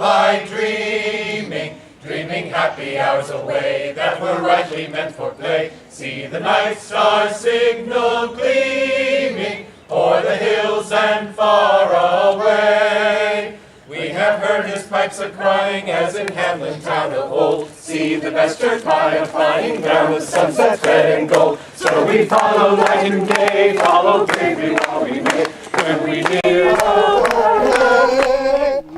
lie dreaming, dreaming happy hours away that were rightly meant for play. See the night star signal gleaming o'er the hills and far away. We have heard his pipes a-crying as in Hamlin town of old. See the best church spire flying down the sunset's red and gold. So we follow night and day, follow bravely while we may. When we hear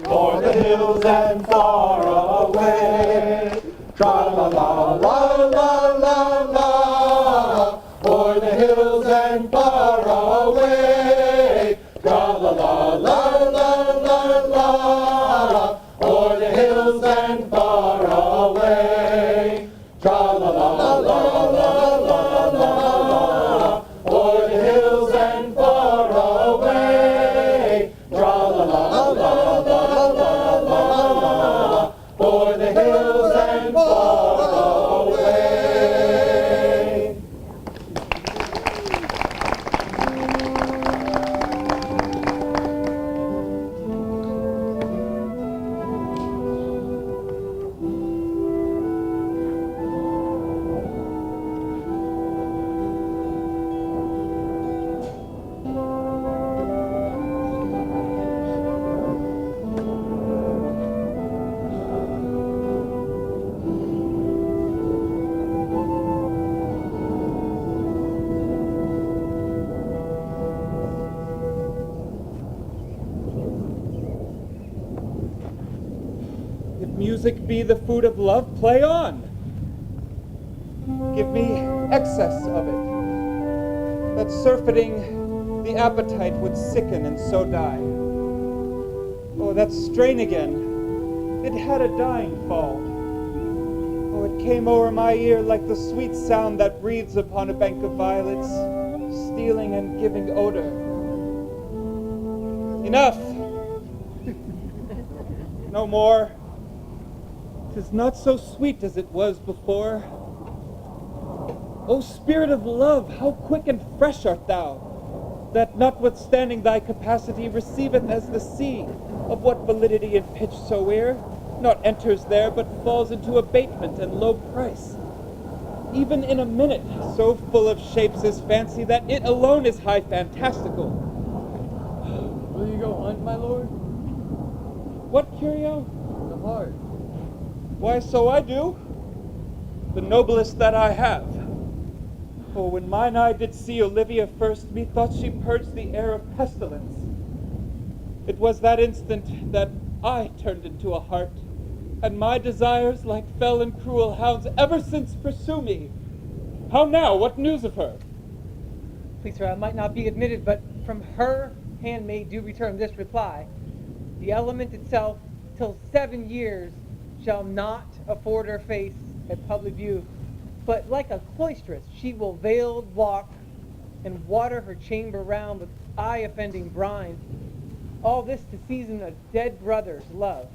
o'er the hills and far away. Tra-la-la-la-la-la-la, o'er the hills and far away. Tra-la-la-la-la-la-la, o'er the hills and far away. Tra-la-la-la-la-la-la, o'er the hills and far away. Tra-la-la-la-la-la-la, o'er the hills and far away. Music be the food of love, play on. Give me excess of it, that surfeiting the appetite would sicken and so die. Oh, that strain again, it had a dying fall. Oh, it came o'er my ear like the sweet sound that breathes upon a bank of violets, stealing and giving odor. Enough! No more. 'Tis not so sweet as it was before. O spirit of love, how quick and fresh art thou, that notwithstanding thy capacity receiveth as the sea, of what validity and pitch soe'er, not enters there, but falls into abatement and low price. Even in a minute, so full of shapes is fancy, that it alone is high fantastical. Will you go hunt, my lord? What curio? The heart. Why, so I do, the noblest that I have. For when mine eye did see Olivia first, methought she purged the air of pestilence. It was that instant that I turned into a hart, and my desires, like fell and cruel hounds, ever since pursue me. How now? What news of her? Please, sir, I might not be admitted, but from her handmaid do return this reply. The element itself, till 7 years, shall not afford her face at public view, but like a cloistress she will veiled walk and water her chamber round with eye-offending brine. All this to season a dead brother's love,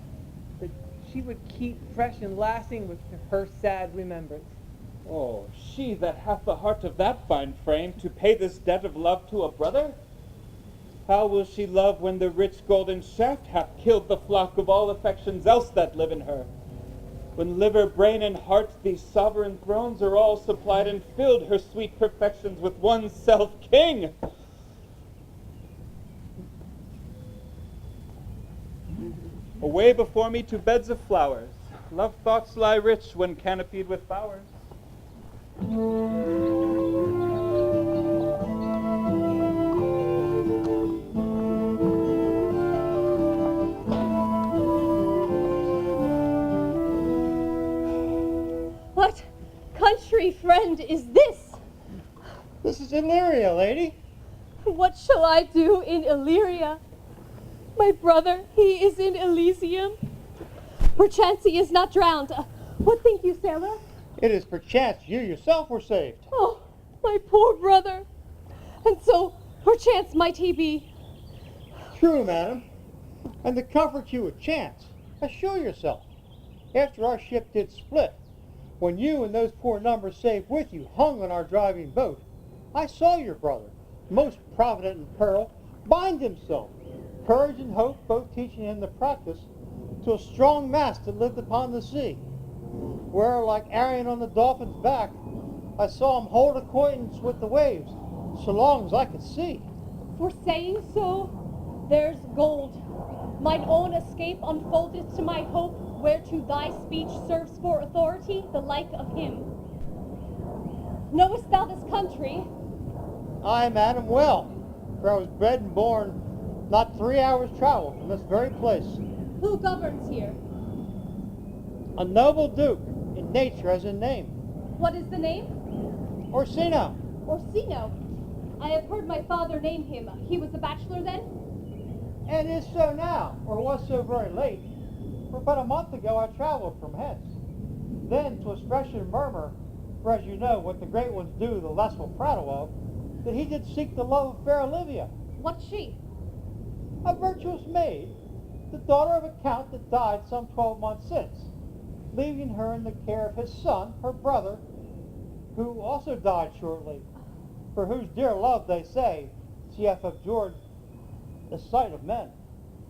that she would keep fresh and lasting with her sad remembrance. Oh, she that hath the heart of that fine frame, to pay this debt of love to a brother? How will she love when the rich golden shaft hath killed the flock of all affections else that live in her? When liver, brain, and heart, these sovereign thrones, are all supplied and filled her sweet perfections with one self-king? Away before me to beds of flowers, love thoughts lie rich when canopied with bowers. What country friend is this? This is Illyria, lady. What shall I do in Illyria? My brother, he is in Elysium. Perchance he is not drowned. What think you, sailor? It is perchance you yourself were saved. Oh, my poor brother. And so, perchance might he be. True, madam. And to comfort you with chance, assure yourself. After our ship did split, when you and those poor numbers saved with you hung on our driving boat, I saw your brother, most provident in peril, bind himself, courage and hope both teaching him the practice, to a strong mast that lived upon the sea, where, like Arion on the dolphin's back, I saw him hold acquaintance with the waves, so long as I could see. For saying so, there's gold. Mine own escape unfoldeth to my hope, whereto thy speech serves for authority, the like of him. Knowest thou this country? Aye, madam, well, for I was bred and born not 3 hours' travel from this very place. Who governs here? A noble duke, in nature as in name. What is the name? Orsino. Orsino. I have heard my father name him. He was a bachelor then? And is so now, or was so very late. For but a month ago I traveled from hence. Then 'twas fresh in murmur, for as you know, what the great ones do, the less will prattle of, that he did seek the love of fair Olivia. What's she? A virtuous maid, the daughter of a count that died some 12 months since, leaving her in the care of his son, her brother, who also died shortly, for whose dear love, they say, she hath abjured the sight of men.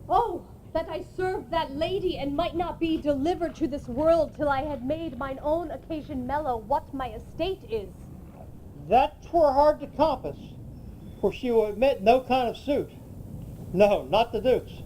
Oh, that I served that lady and might not be delivered to this world till I had made mine own occasion mellow what my estate is. That 'twere hard to compass, for she will admit no kind of suit. No, not the Duke's.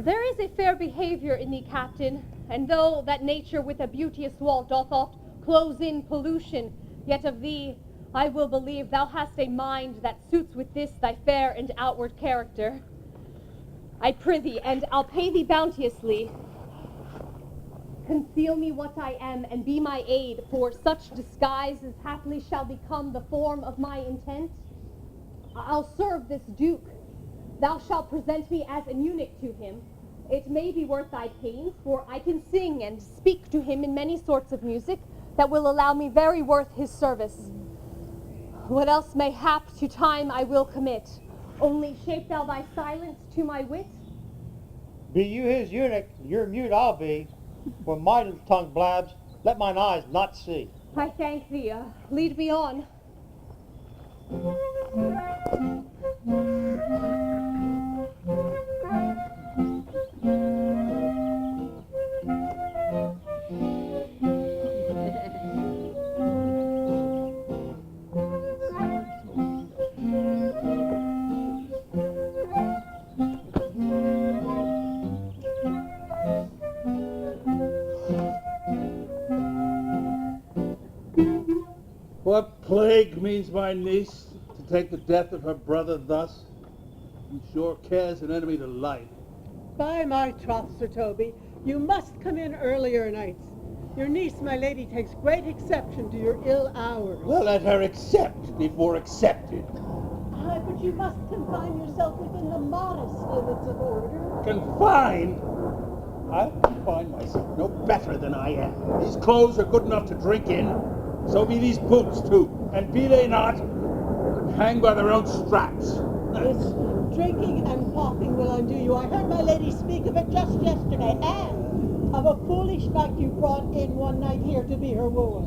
There is a fair behavior in thee, captain, and though that nature with a beauteous wall doth oft close in pollution, yet of thee I will believe thou hast a mind that suits with this thy fair and outward character. I prithee, and I'll pay thee bounteously, conceal me what I am, and be my aid, for such disguise as haply shall become the form of my intent. I'll serve this duke. Thou shalt present me as an eunuch to him. It may be worth thy pains, for I can sing and speak to him in many sorts of music that will allow me very worth his service. What else may hap to time I will commit. Only shape thou thy silence to my wit. Be you his eunuch, your mute I'll be. When my little tongue blabs, let mine eyes not see. I thank thee. Lead me on. What plague means my niece to take the death of her brother thus? He sure cares an enemy to life. By my troth, Sir Toby, you must come in earlier nights. Your niece, my lady, takes great exception to your ill hours. Well, let her accept before accepted. Aye, but you must confine yourself within the modest limits of order. Confined? I confine myself no better than I am. These clothes are good enough to drink in. So be these boots, too. And be they not, hang by their own straps. This drinking and quaffing will undo you. I heard my lady speak of it just yesterday, and of a foolish knight you brought in one night here to be her wooer.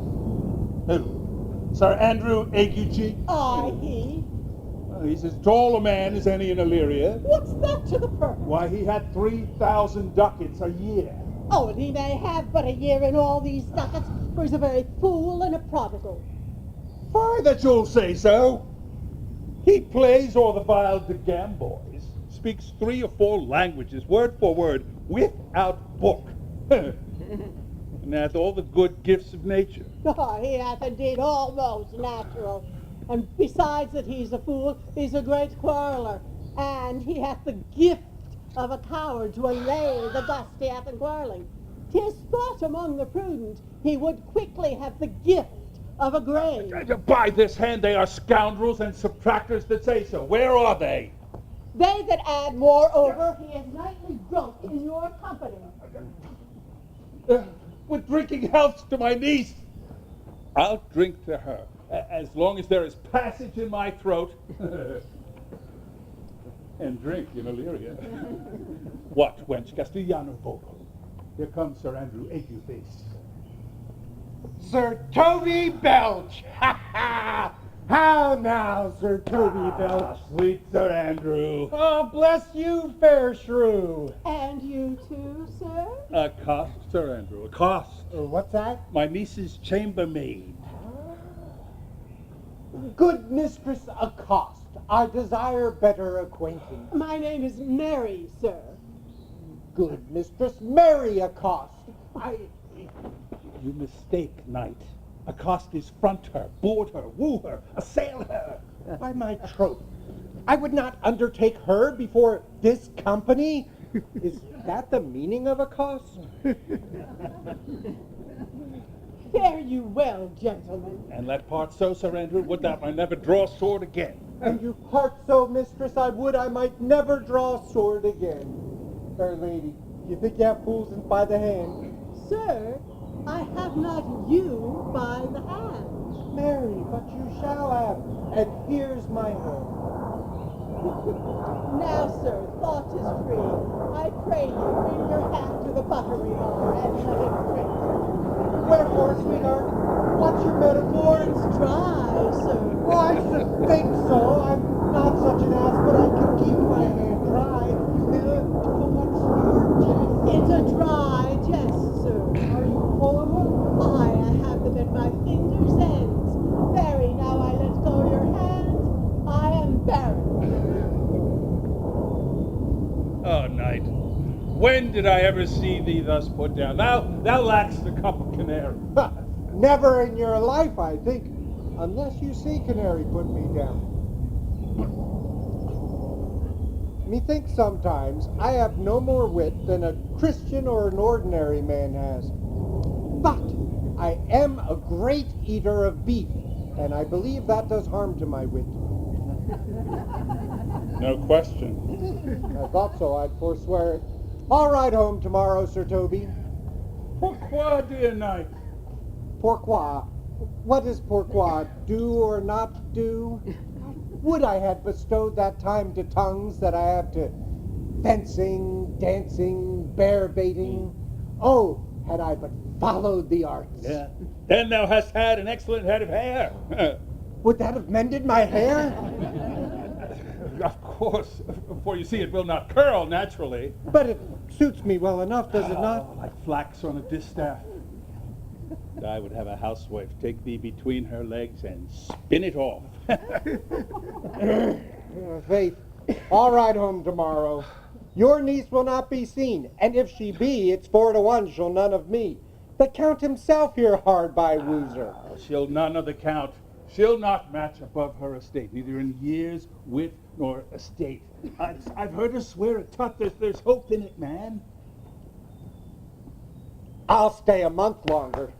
Who? Sir Andrew Aguchi? Aye, he. Well, he's as tall a man as any in Illyria. What's that to the purpose? Why, he had 3,000 ducats a year. Oh, and he may have but a year in all these ducats, for he's a very fool and a prodigal. Why, that you'll say so. He plays all the vile de gamboys, speaks 3 or 4 languages, word for word, without book, and hath all the good gifts of nature. Oh, he hath indeed all most natural. And besides that he's a fool, he's a great quarreller, and he hath the gift of a coward to allay the dust he hath in quarrelling. 'Tis thought among the prudent he would quickly have the gift of a grave. By this hand they are scoundrels and subtractors that say so. Where are they? They that add moreover, he is nightly drunk in your company. With drinking healths to my niece. I'll drink to her, as long as there is passage in my throat. And drink in Illyria. What, wench, Castellano Bogle? Here comes Sir Andrew Agueface. Sir Toby Belch! Ha ha! How now, Sir Toby Belch? Sweet Sir Andrew. Oh, bless you, fair shrew. And you too, sir? Accost, Sir Andrew, accost. What's that? My niece's chambermaid. Good Mistress Accost, I desire better acquaintance. My name is Mary, sir. Good Mistress Mary Accost. You mistake, knight. Accost is front her, board her, woo her, assail her. By my troth, I would not undertake her before this company. Is that the meaning of accost? Fare you well, gentlemen. And let part so, Sir Andrew, would that I never draw sword again. And you part so, mistress, I would I might never draw sword again. Fair lady, you think you have fools by the hand? Sir, I have not you by the hand. Mary, but you shall have, and here's my hand. Now, sir, thought is free. I pray you, bring your hat to the buttery bar and let it drink. Wherefore, sweetheart, what's your metaphor? It's dry, sir. Oh, I should think so. I'm not such an ass, but I can keep my hand dry. But what's your jest? It's a dry jest, sir. Are you full of them? I have them at my fingers' ends. Mary, now I let go your hand. I am buried. Oh, knight, when did I ever see thee thus put down? Thou lackst the cup of canary. Never in your life, I think, unless you see canary put me down. Methinks sometimes I have no more wit than a Christian or an ordinary man has. But I am a great eater of beef, and I believe that does harm to my wit. No question. I thought so, I'd forswear it. I'll ride home tomorrow, Sir Toby. Pourquoi, dear knight? Pourquoi? What is pourquoi? Do or not do? Would I had bestowed that time to tongues that I have to fencing, dancing, bear baiting. Oh, had I but followed the arts. Yeah. Then thou hast had an excellent head of hair. Would that have mended my hair? Of course, for you see it will not curl naturally. But it suits me well enough, does it not? Like flax on a distaff. I would have a housewife take thee between her legs and spin it off. Faith, I'll ride home tomorrow. Your niece will not be seen, and if she be, it's 4-1 she'll none of me. The Count himself here hard by woos her. She'll none of the Count. She'll not match above her estate, neither in years, wit, nor estate. I've heard her swear at Tut. There's hope in it, man. I'll stay a month longer.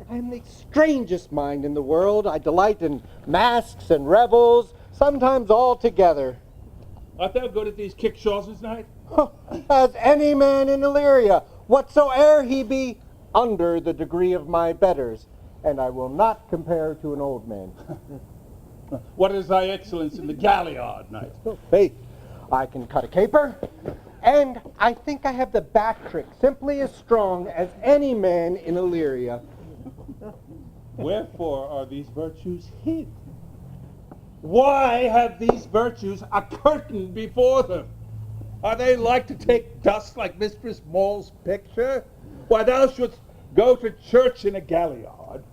I am the strangest mind in the world. I delight in masks and revels, sometimes all together. Art thou good at these kickshaws this night? As any man in Illyria, whatsoe'er he be, under the degree of my betters, and I will not compare to an old man. What is thy excellence in the galliard, knight? Faith, I can cut a caper, and I think I have the back trick simply as strong as any man in Illyria. Wherefore are these virtues hid? Why have these virtues a curtain before them? Are they like to take dust like Mistress Maule's picture? Why, thou shouldst go to church in a galliard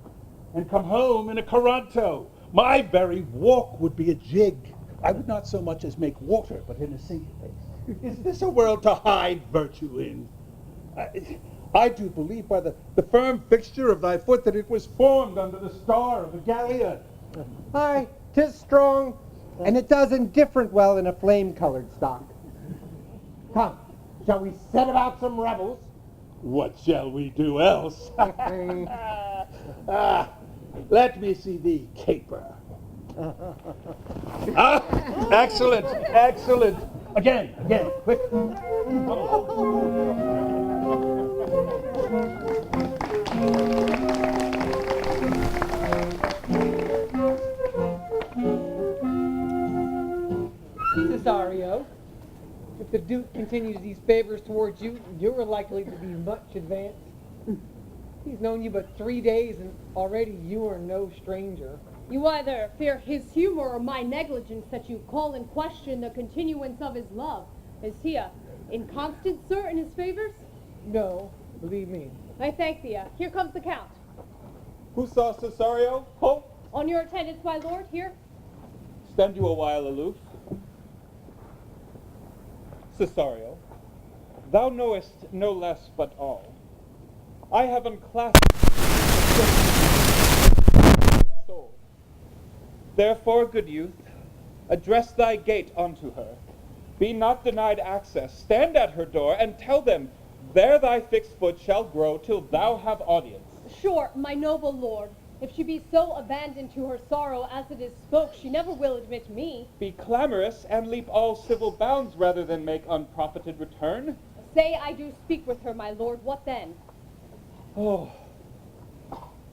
and come home in a coranto. My very walk would be a jig. I would not so much as make water, but in a syncope. Is this a world to hide virtue in? I do believe by the firm fixture of thy foot that it was formed under the star of the galliard. Aye, 'tis strong, and it does indifferent well in a flame-colored stock. Come, shall we set about some revels? What shall we do else? Let me see thee caper. Excellent, excellent. Again, quick. Cesario, if the Duke continues these favors towards you, you're likely to be much advanced. He's known you but 3 days, and already you are no stranger. You either fear his humor or my negligence that you call in question the continuance of his love. Is he a inconstant, sir, in his favors? No, believe me. I thank thee. Here comes the count. Who saw Cesario? Ho! On your attendance, my lord, here. Stand you a while aloof. Cesario, thou knowest no less but all. I have unclasped soul. Therefore, good youth, address thy gate unto her. Be not denied access. Stand at her door, and tell them, there thy fixed foot shall grow till thou have audience. Sure, my noble lord, if she be so abandoned to her sorrow as it is spoke, she never will admit me. Be clamorous, and leap all civil bounds rather than make unprofited return. Say I do speak with her, my lord, what then? Oh,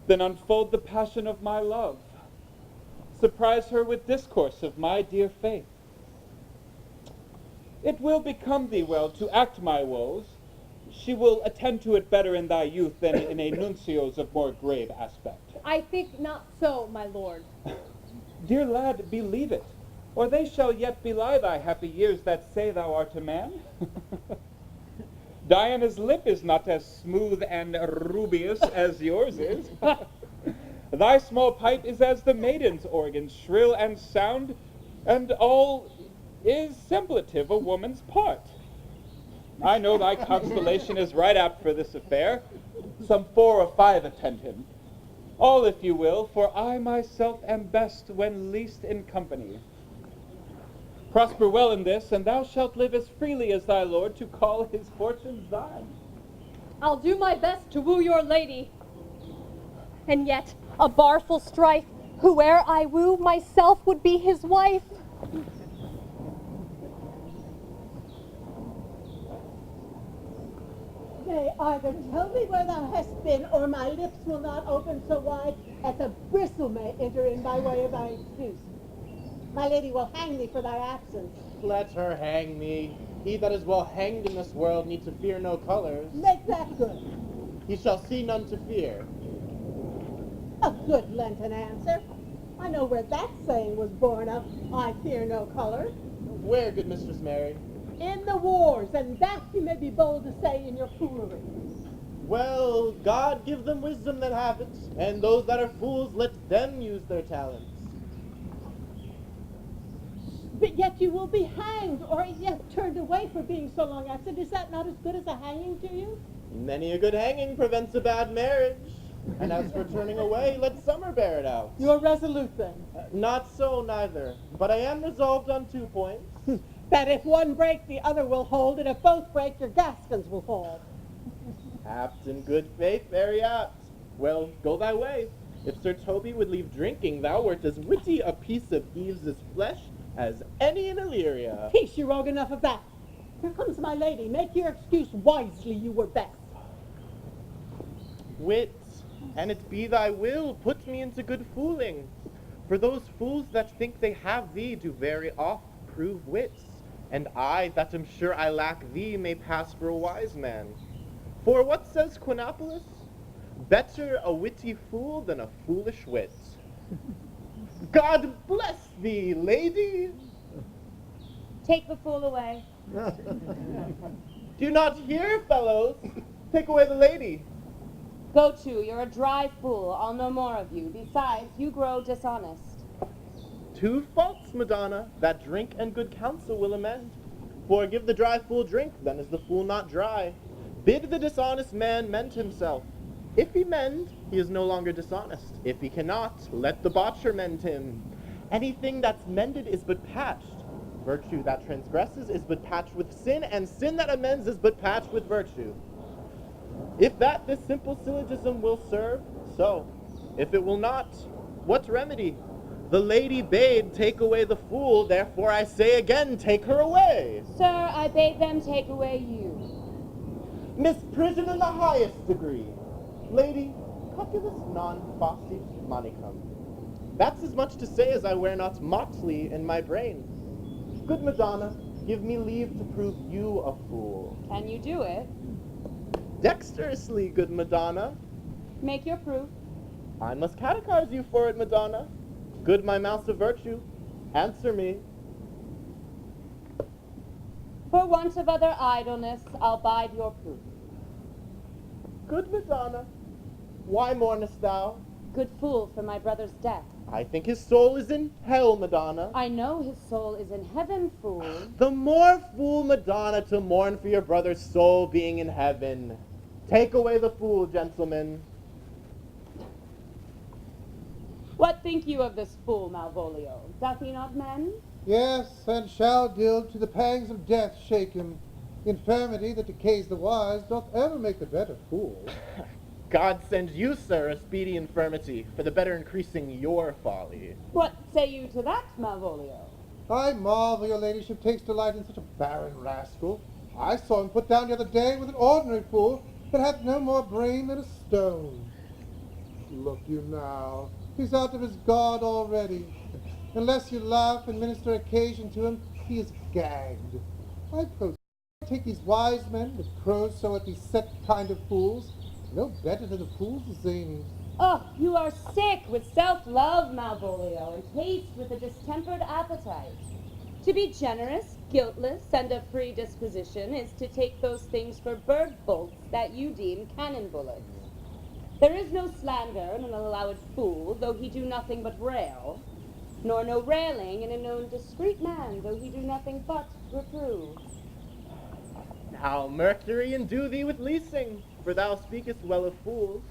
then unfold the passion of my love. Surprise her with discourse of my dear faith. It will become thee well to act my woes. She will attend to it better in thy youth than in a nuncio's of more grave aspect. I think not so, my lord. Dear lad, believe it, or they shall yet belie thy happy years that say thou art a man. Diana's lip is not as smooth and rubious as yours is. Thy small pipe is as the maiden's organ, shrill and sound, and all is semblative a woman's part. I know thy constellation is right apt for this affair. Some 4 or 5 attend him. All, if you will, for I myself am best when least in company. Prosper well in this, and thou shalt live as freely as thy lord to call his fortunes thine. I'll do my best to woo your lady. And yet, a barful strife, whoe'er I woo, myself would be his wife. Nay, either tell me where thou hast been, or my lips will not open so wide as a bristle may enter in by way of thy excuse. My lady will hang thee for thy absence. Let her hang me. He that is well hanged in this world need to fear no colors. Make that good. He shall see none to fear. A good Lenten answer. I know where that saying was born of, I fear no color. Where, good Mistress Mary? In the wars, and that you may be bold to say in your foolery. Well, God give them wisdom that have it, and those that are fools, let them use their talents. But yet you will be hanged, or yet turned away for being so long absent. Is that not as good as a hanging to you? Many a good hanging prevents a bad marriage. And as for turning away, let summer bear it out. You are resolute then. Not so, neither. But I am resolved on 2 points. That if one break, the other will hold, and if both break, your Gascons will fall. Apt in good faith, very apt. Well, go thy way. If Sir Toby would leave drinking, thou wert as witty a piece of Eve's flesh as any in Illyria. Peace, you rogue, enough of that. Here comes my lady. Make your excuse wisely, you were best. Wit, and it be thy will, put me into good fooling. For those fools that think they have thee do very oft prove wits, and I, that am sure I lack thee, may pass for a wise man. For what says Quinopolis? Better a witty fool than a foolish wit. God bless thee, lady! Take the fool away. Do you not hear, fellows? Take away the lady. Go to, you're a dry fool. I'll know more of you. Besides, you grow dishonest. 2 faults, Madonna, that drink and good counsel will amend. For give the dry fool drink, then is the fool not dry. Bid the dishonest man mend himself. If he mend, he is no longer dishonest. If he cannot, let the botcher mend him. Anything that's mended is but patched. Virtue that transgresses is but patched with sin, and sin that amends is but patched with virtue. If that this simple syllogism will serve, so. If it will not, what remedy? The lady bade take away the fool, therefore I say again, take her away. Sir, I bade them take away you. Misprision in the highest degree. Lady, copulus non facit manicum. That's as much to say as I wear not motley in my brain. Good Madonna, give me leave to prove you a fool. Can you do it? Dexterously, good Madonna. Make your proof. I must catechize you for it, Madonna. Good my mouse of virtue, answer me. For want of other idleness, I'll bide your proof. Good Madonna, why mournest thou? Good fool for my brother's death. I think his soul is in hell, Madonna. I know his soul is in heaven, fool. The more fool, Madonna, to mourn for your brother's soul being in heaven. Take away the fool, gentlemen. What think you of this fool, Malvolio? Doth he not mend? Yes, and shall Gild to the pangs of death shake him. Infirmity that decays the wise doth ever make the better fool. God send you, sir, a speedy infirmity, for the better increasing your folly. What say you to that, Malvolio? I marvel your ladyship takes delight in such a barren rascal. I saw him put down the other day with an ordinary fool that hath no more brain than a stone. Look you now, he's out of his god already. Unless you laugh and minister occasion to him, he is gagged. I take these wise men with crows so at these set kind of fools, no better than the fools zany. Oh, you are sick with self-love, Malvolio, and taste with a distempered appetite. To be generous, guiltless, and of free disposition is to take those things for bird bolts that you deem cannon bullets. There is no slander in an allowed fool, though he do nothing but rail, nor no railing in a known discreet man, though he do nothing but reprove. Now, Mercury endue thee with leasing, for thou speakest well of fools.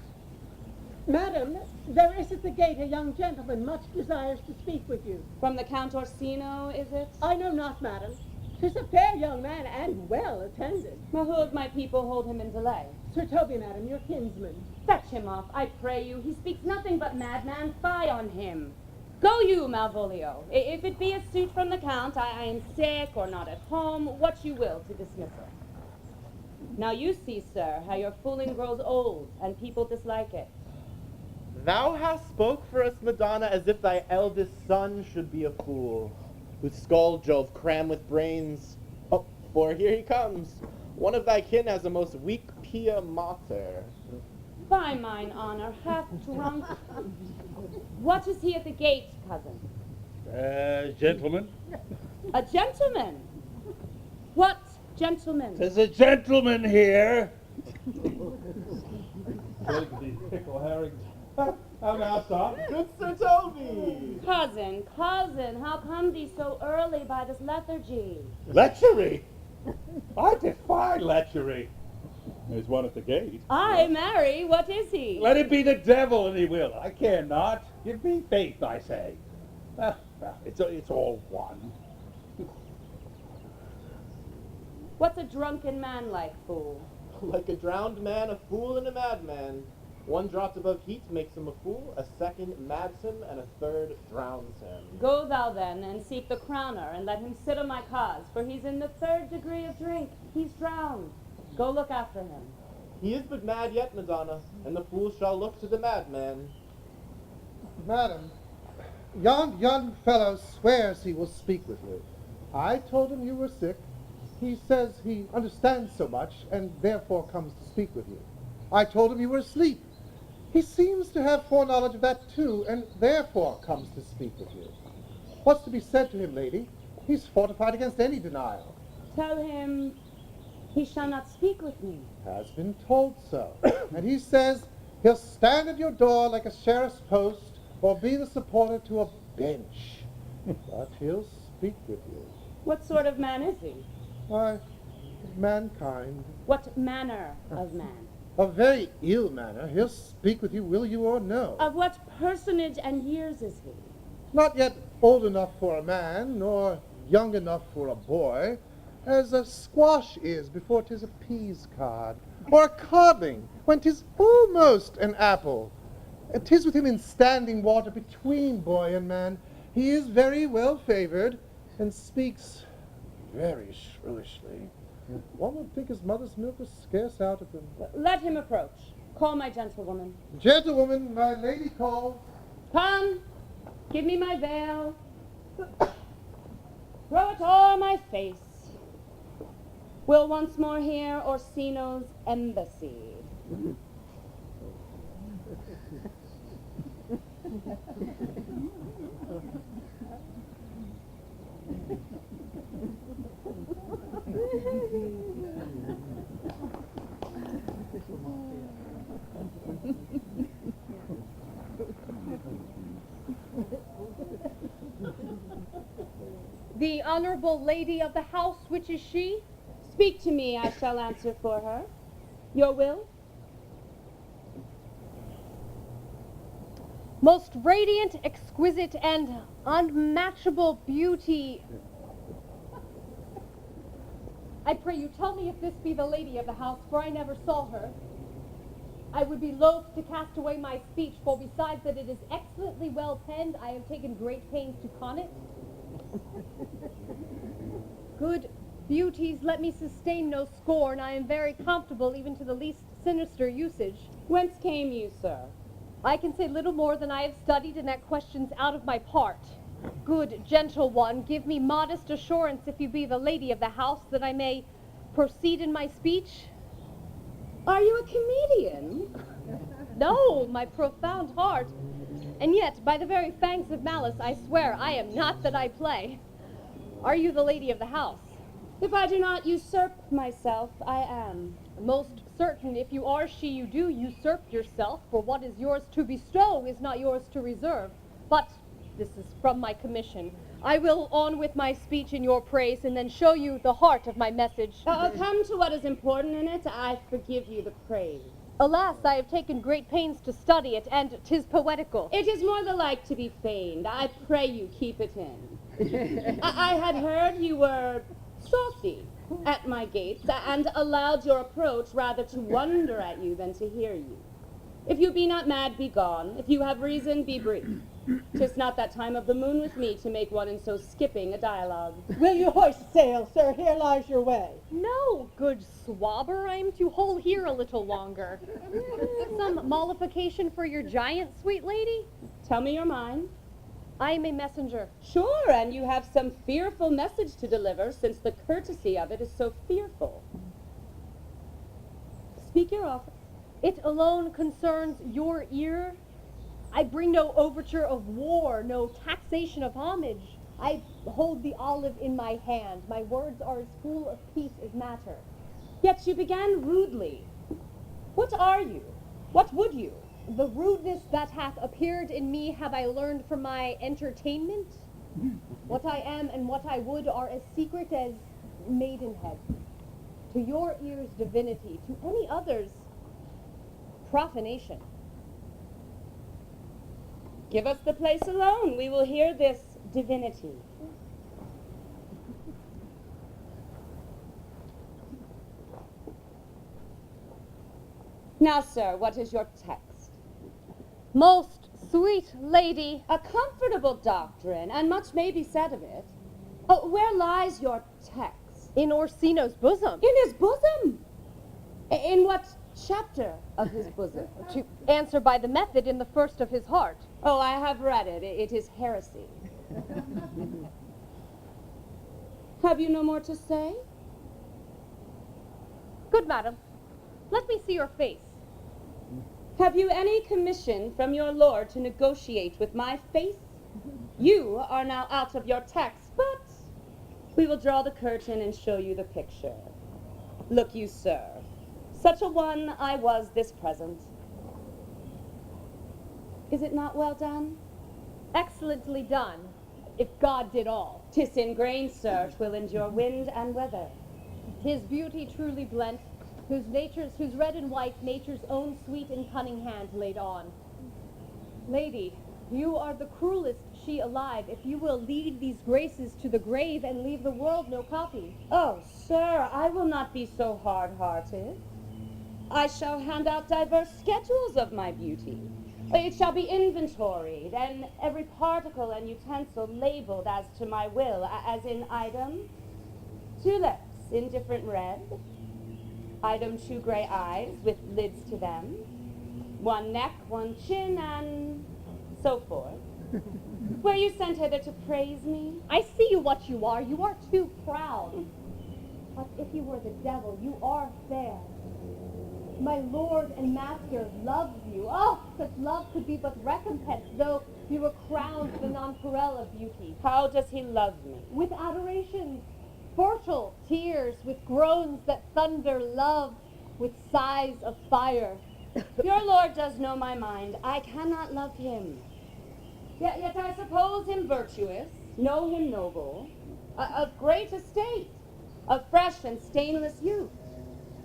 Madam, there is at the gate a young gentleman much desires to speak with you. From the Count Orsino, is it? I know not, madam. 'Tis a fair young man and well attended. Well, who of my people hold him in delay? Sir Toby, madam, your kinsman. Fetch him off, I pray you. He speaks nothing but madman. Fie on him. Go you, Malvolio. If it be a suit from the Count, I am sick or not at home, what you will to dismiss it. Now you see, sir, how your fooling grows old, and people dislike it. Thou hast spoke for us, Madonna, as if thy eldest son should be a fool, whose skull Jove cram with brains. Oh, for here he comes. One of thy kin has a most weak pia mater. By mine honor, half drunk. What is he at the gate, cousin? Gentlemen. A gentleman? What gentleman? There's a gentleman here. Pickle herrings. How now, son? Good Sir Toby! Cousin, how come thee so early by this lethargy? Lechery? I defy lechery. There's one at the gate. Aye, marry, what is he? Let it be the devil, and he will. I care not. Give me faith, I say. Well, it's all one. What's a drunken man like, fool? Like a drowned man, a fool, and a madman. One dropped above heat makes him a fool, a second mads him, and a third drowns him. Go thou then, and seek the crowner, and let him sit on my cause, for he's in the 3rd degree of drink. He's drowned. Go look after him. He is but mad yet, Madonna, and the fool shall look to the madman. Madam, yon young fellow swears he will speak with you. I told him you were sick. He says he understands so much, and therefore comes to speak with you. I told him you were asleep. He seems to have foreknowledge of that too, and therefore comes to speak with you. What's to be said to him, lady? He's fortified against any denial. Tell him he shall not speak with me. Has been told so. And he says he'll stand at your door like a sheriff's post, or be the supporter to a bench. But he'll speak with you. What sort of man is he? Why, mankind. What manner of man? A very ill manner. He'll speak with you, will you or no. Of what personage and years is he? Not yet old enough for a man, nor young enough for a boy, as a squash is before 'tis a peas cod, or a codling when 'tis almost an apple. 'Tis with him in standing water between boy and man. He is very well favored, and speaks very shrewishly. One would think his mother's milk was scarce out of him. Let him approach. Call my gentlewoman. Gentlewoman, my lady calls. Come, give me my veil. Throw it o'er my face. We'll once more hear Orsino's embassy. The honorable lady of the house, which is she? Speak to me, I shall answer for her. Your will? Most radiant, exquisite, and unmatchable beauty. I pray you tell me if this be the lady of the house, for I never saw her. I would be loath to cast away my speech, for besides that it is excellently well penned, I have taken great pains to con it. Good beauties, let me sustain no scorn. I am very comfortable even to the least sinister usage. Whence came you, sir? I can say little more than I have studied, and that question's out of my part. Good, gentle one, give me modest assurance, if you be the lady of the house, that I may proceed in my speech. Are you a comedian? No, my profound heart. And yet, by the very fangs of malice, I swear I am not that I play. Are you the lady of the house? If I do not usurp myself, I am. Most certain, if you are she, you do usurp yourself, for what is yours to bestow is not yours to reserve. But this is from my commission. I will on with my speech in your praise, and then show you the heart of my message. Come to what is important in it. I forgive you the praise. Alas, I have taken great pains to study it, and 'tis poetical. It is more the like to be feigned. I pray you keep it in. I had heard you were saucy at my gates, and allowed your approach rather to wonder at you than to hear you. If you be not mad, be gone. If you have reason, be brief. 'Tis not that time of the moon with me to make one in so skipping a dialogue. Will you hoist sail, sir? Here lies your way. No, good swabber, I am to hold here a little longer. Some mollification for your giant, sweet lady? Tell me your mind. I am a messenger. Sure, and you have some fearful message to deliver, since the courtesy of it is so fearful. Speak your offer. It alone concerns your ear. I bring no overture of war, no taxation of homage. I hold the olive in my hand. My words are as full of peace as matter. Yet you began rudely. What are you? What would you? The rudeness that hath appeared in me have I learned from my entertainment. What I am and what I would are as secret as maidenhead. To your ears, divinity. To any others, profanation. Give us the place alone. We will hear this divinity. Now, sir, what is your text? Most sweet lady. A comfortable doctrine, and much may be said of it. Oh, where lies your text? In Orsino's bosom. In his bosom? In what chapter of his bosom? To answer by the method, in the first of his heart. Oh, I have read it. It is heresy. Have you no more to say? Good madam, let me see your face. Have you any commission from your lord to negotiate with my face? You are now out of your text, but we will draw the curtain and show you the picture. Look you, sir, such a one I was this present. Is it not well done? Excellently done, if God did all. 'Tis in grain, sir, 'twill endure wind and weather. His beauty truly blent, whose red and white nature's own sweet and cunning hand laid on. Lady, you are the cruelest she alive, if you will lead these graces to the grave and leave the world no copy. Oh, sir, I will not be so hard-hearted. I shall hand out diverse schedules of my beauty. It shall be inventoried, and every particle and utensil labeled as to my will, as in item, 2 lips in different red, item 2 gray eyes with lids to them, 1 neck, 1 chin, and so forth. Were you sent hither to praise me? I see you what you are too proud. But if you were the devil, you are fair. My lord and master loves you. Oh, such love could be but recompense, though you were crowned with a nonpareil of beauty. How does he love me? With adoration, fertile tears, with groans that thunder love, with sighs of fire. Your lord does know my mind. I cannot love him. Yet I suppose him virtuous, know him noble, of great estate, of fresh and stainless youth,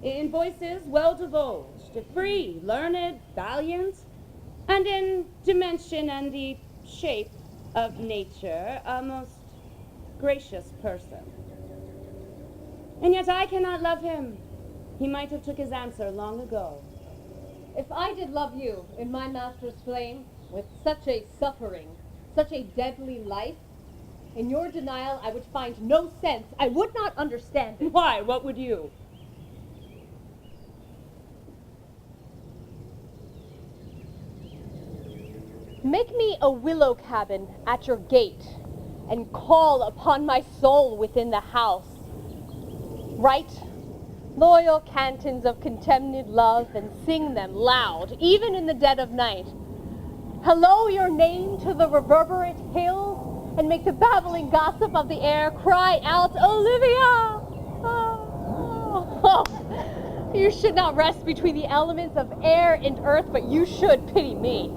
in voices well divulged, free, learned, valiant, and in dimension and the shape of nature, a most gracious person. And yet I cannot love him. He might have took his answer long ago. If I did love you in my master's flame, with such a suffering, such a deadly life, in your denial I would find no sense. I would not understand it. Why? What would you? Make me a willow cabin at your gate, and call upon my soul within the house. Write loyal cantons of contemned love, and sing them loud, even in the dead of night. Hallo your name to the reverberate hills, and make the babbling gossip of the air cry out, Olivia! Oh. You should not rest between the elements of air and earth, but you should pity me.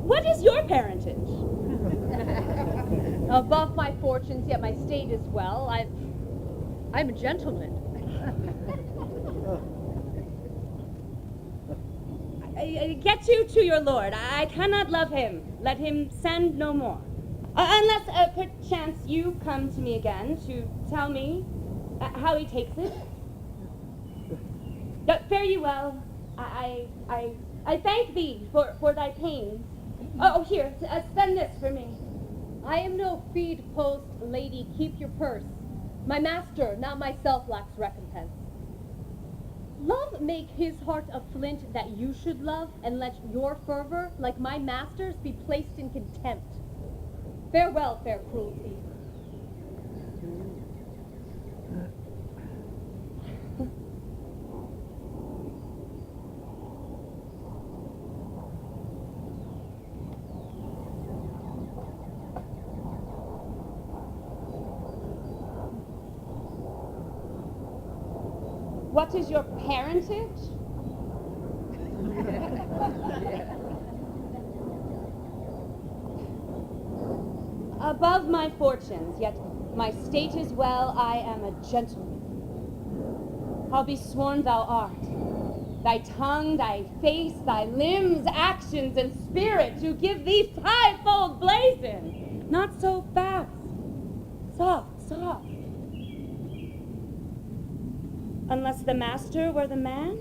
What is your parentage? Above my fortunes, yet my state is well. I'm a gentleman. Get you to your lord. I cannot love him. Let him send no more. Unless, perchance, you come to me again to tell me how he takes it. Fare you well. I thank thee for thy pains. Oh, here, spend this for me. I am no feed post, lady, keep your purse. My master, not myself, lacks recompense. Love make his heart a flint that you should love, and let your fervor, like my master's, be placed in contempt. Farewell, fair cruelty. What is your parentage? Above my fortunes, yet my state is well, I am a gentleman. I'll be sworn thou art. Thy tongue, thy face, thy limbs, actions, and spirit to give thee fivefold blazon. Not so fast. Soft, soft. Unless the master were the man?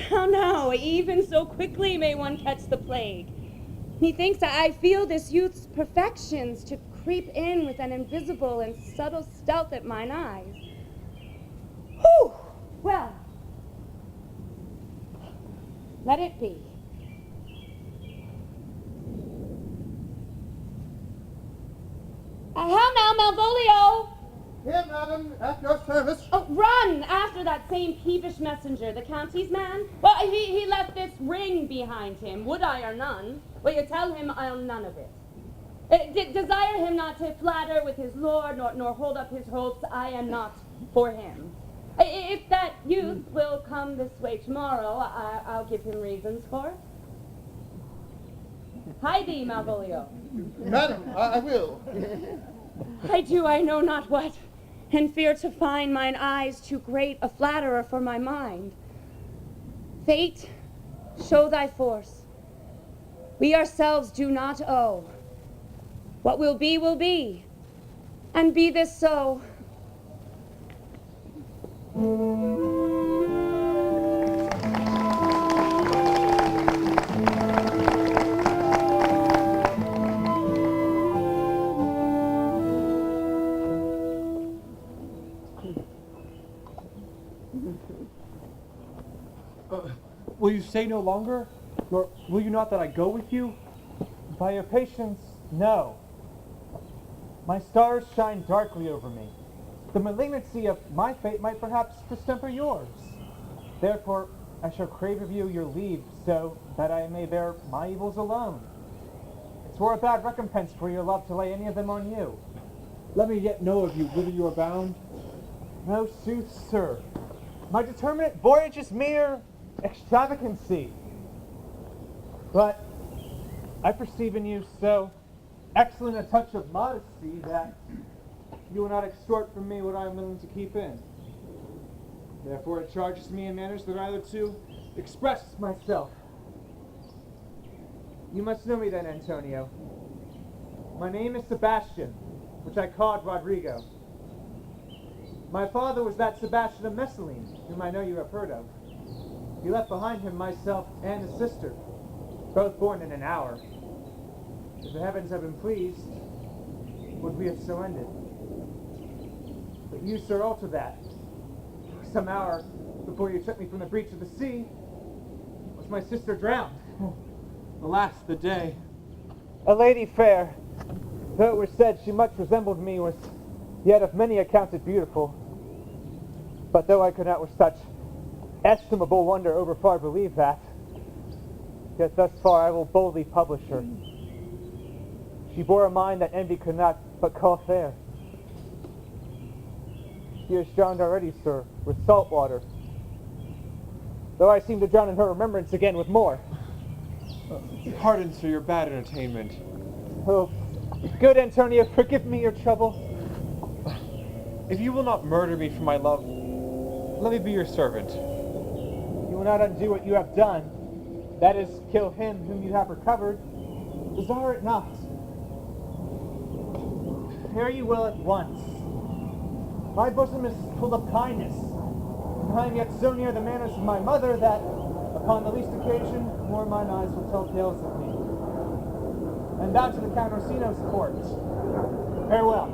How now, even so quickly may one catch the plague. Methinks I feel this youth's perfections to creep in with an invisible and subtle stealth at mine eyes. Whew! Well, let it be. How now, Malvolio? Here, madam, at your service. Oh, run after that same peevish messenger, the county's man. Well, he left this ring behind him, would I or none. Will you tell him I'll none of it? Desire him not to flatter with his lord, nor hold up his hopes. I am not for him. If that youth will come this way tomorrow, I'll give him reasons for it. Hide thee, Malvolio. Madam, I will. I know not what, and fear to find mine eyes too great a flatterer for my mind. Fate, show thy force. We ourselves do not owe. What will be, and be this so. Will you stay no longer? Or will you not that I go with you? By your patience, no. My stars shine darkly over me. The malignancy of my fate might perhaps distemper yours. Therefore, I shall crave of you your leave, so that I may bear my evils alone. It were a bad recompense for your love to lay any of them on you. Let me yet know of you whither you are bound. No sooth, sir. My determinate voyage is mere extravagancy. But I perceive in you so excellent a touch of modesty that you will not extort from me what I am willing to keep in. Therefore it charges me in manners that either to express myself. You must know me then, Antonio. My name is Sebastian, which I called Rodrigo. My father was that Sebastian of Messaline, whom I know you have heard of. He left behind him myself and a sister, both born in an hour. If the heavens have been pleased, would we have so ended? But you, sir, alter that. Some hour before you took me from the breach of the sea, was my sister drowned. Alas, the day. A lady fair, though it was said she much resembled me, was yet of many accounted beautiful. But though I could not with such estimable wonder overfar believe that, yet thus far I will boldly publish her. She bore a mind that envy could not but call fair. She is drowned already, sir, with salt water, though I seem to drown in her remembrance again with more. Pardon, sir, your bad entertainment. Oh, good Antonio, forgive me your trouble. If you will not murder me for my love, let me be your servant. You will not undo what you have done. That is, kill him whom you have recovered. Desire it not. Fare you will at once. My bosom is full of kindness, and I am yet so near the manners of my mother that, upon the least occasion, more mine eyes will tell tales of me. And thou to the Count Orsino's court. Farewell.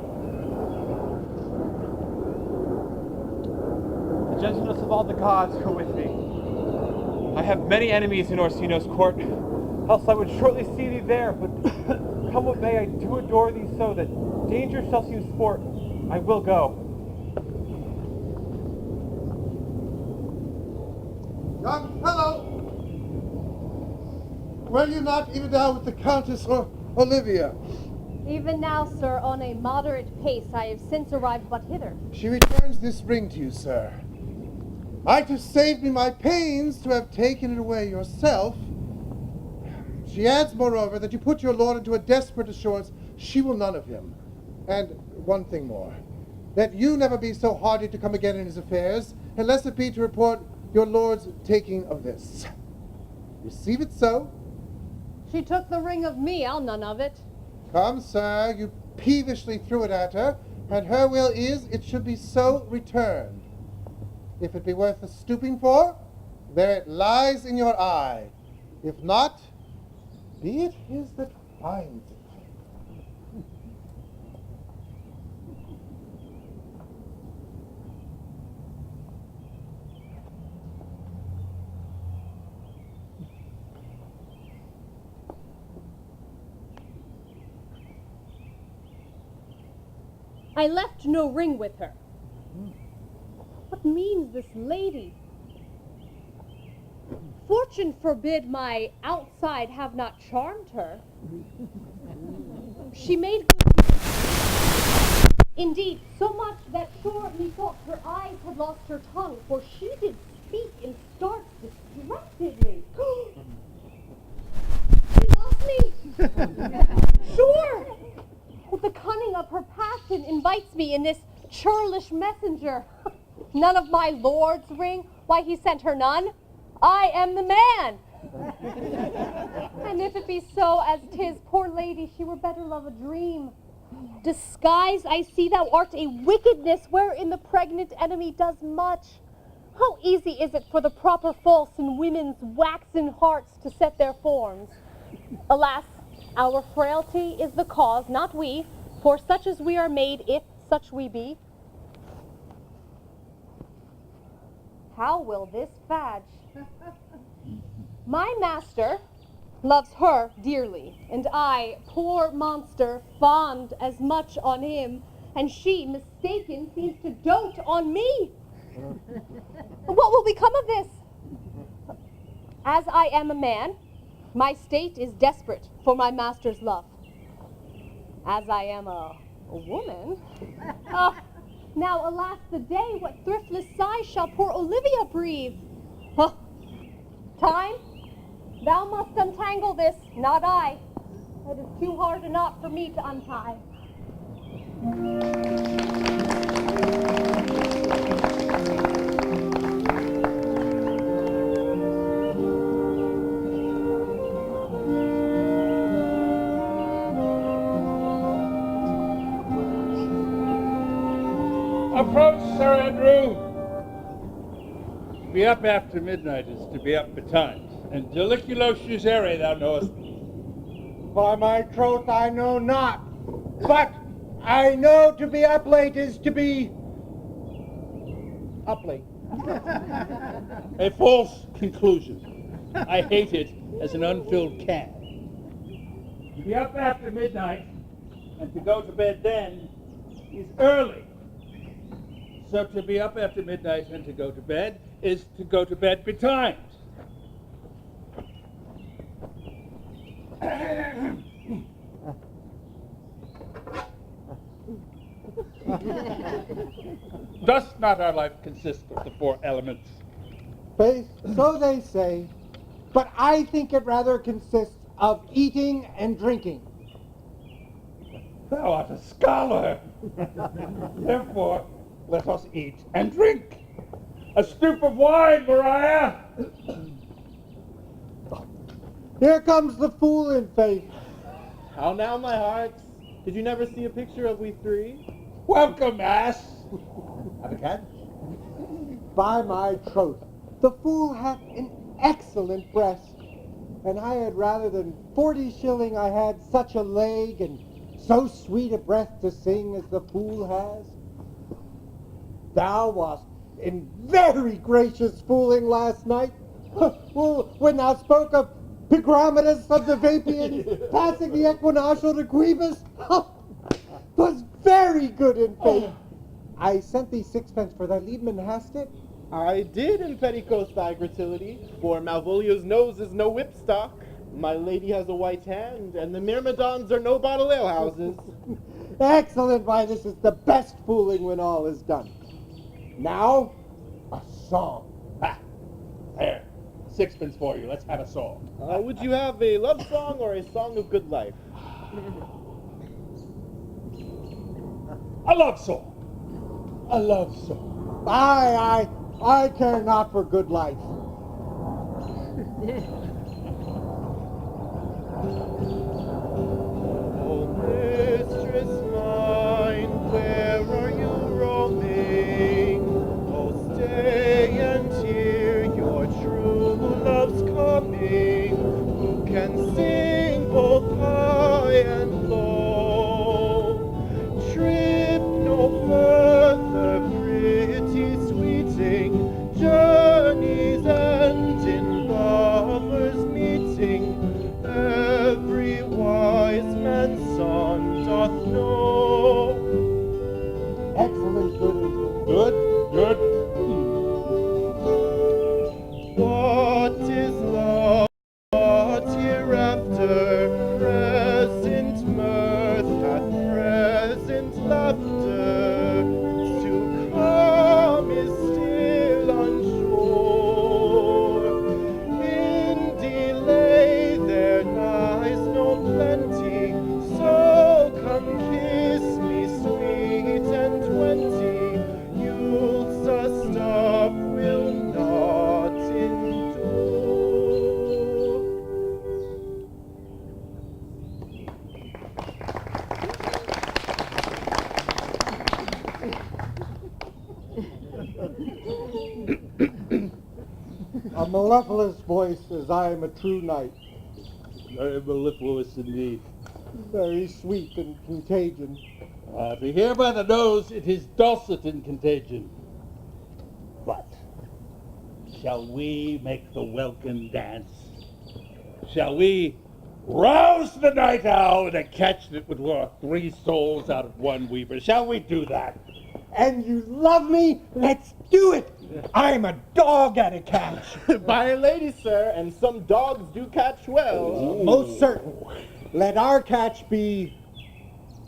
The gentleness of all the gods are with me. I have many enemies in Orsino's court, Else I would shortly see thee there, but come what may, I do adore thee so that danger shall seem sport. I will go. Young fellow! Were you not even now with the Countess or Olivia? Even now, sir, on a moderate pace, I have since arrived but hither. She returns this ring to you, sir. Might have saved me my pains to have taken it away yourself. She adds, moreover, that you put your lord into a desperate assurance she will none of him. And one thing more, that you never be so hardy to come again in his affairs, unless it be to report your lord's taking of this. Receive it so. She took the ring of me, I'll none of it. Come, sir, you peevishly threw it at her, and her will is it should be so returned. If it be worth the stooping for, there it lies in your eye. If not, be it his that finds it. I left no ring with her. What means this lady? Fortune forbid my outside have not charmed her. She made good use. Indeed, so much that sure methought her eyes had lost her tongue, for she did speak in stark distractedly. She loves me! Sure! The cunning of her passion invites me in this churlish messenger. None of my lord's ring? Why, he sent her none. I am the man. And if it be so as 'tis, poor lady, she were better love a dream. Disguise, I see thou art a wickedness wherein the pregnant enemy does much. How easy is it for the proper false in women's waxen hearts to set their forms? Alas, our frailty is the cause, not we, for such as we are made, if such we be. How will this fadge? My master loves her dearly, and I, poor monster, fond as much on him, and she, mistaken, seems to dote on me. What will become of this? As I am a man, my state is desperate for my master's love. As I am a woman, now alas the day, what thriftless sighs shall poor Olivia breathe? Time, thou must untangle this, not I. It is too hard a knot for me to untie. Approach, Sir Andrew. To be up after midnight is to be up betimes, and deliculo scusere, thou knowest. By my troth, I know not. But I know to be up late is to be up late. A false conclusion. I hate it as an unfilled can. To be up after midnight and to go to bed then is early. So to be up after midnight and to go to bed is to go to bed betimes. Does not our life consist of the four elements? Faith, so they say, but I think it rather consists of eating and drinking. Thou art a scholar. Therefore, let us eat and drink. A stoup of wine, Maria. Here comes the fool in faith. How now, my hearts? Did you never see a picture of we three? Welcome, ass. Have a cat? By my troth, the fool hath an excellent breast, and I had rather than 40 shilling I had such a leg and so sweet a breath to sing as the fool has. Thou wast in very gracious fooling last night, when thou spoke of Pigramedes of the Vapians passing the equinoctial to Quibus. 'Twas very good in faith. I sent thee sixpence for thy leadman, hast it? I did in petticoats thy gratillity, for Malvolio's nose is no whipstock. My lady has a white hand, and the myrmidons are no bottle alehouses. Excellent, why this is the best fooling when all is done. Now, a song. Ha! There. Sixpence for you. Let's have a song. Would you have a love song or a song of good life? A love song. A love song. I care not for good life. Oh, mistress mine, where are you roaming? Oh, stay and hear your true love's coming, who can sing both high and low. Trip no further, pretty sweeting, journeys end in lovers meeting. Every wise man's son doth know. Excellent, good. Good, good. What is love? What hereafter? Present mirth hath present laughter. To come is still unsure. In delay there lies no plenty. So come kiss me, sweet and 20. Youth's a stuff will not endure. A mellifluous voice, as I am a true knight. Very mellifluous indeed. Very sweet and contagion. To hear by the nose, it is dulcet in contagion. But shall we make the welkin dance? Shall we rouse the night owl in a catch that would lure 3 souls out of 1 weaver? Shall we do that? And you love me? Let's do it! I'm a dog at a catch. By a lady, sir, and some dogs do catch well. Most certain. Let our catch be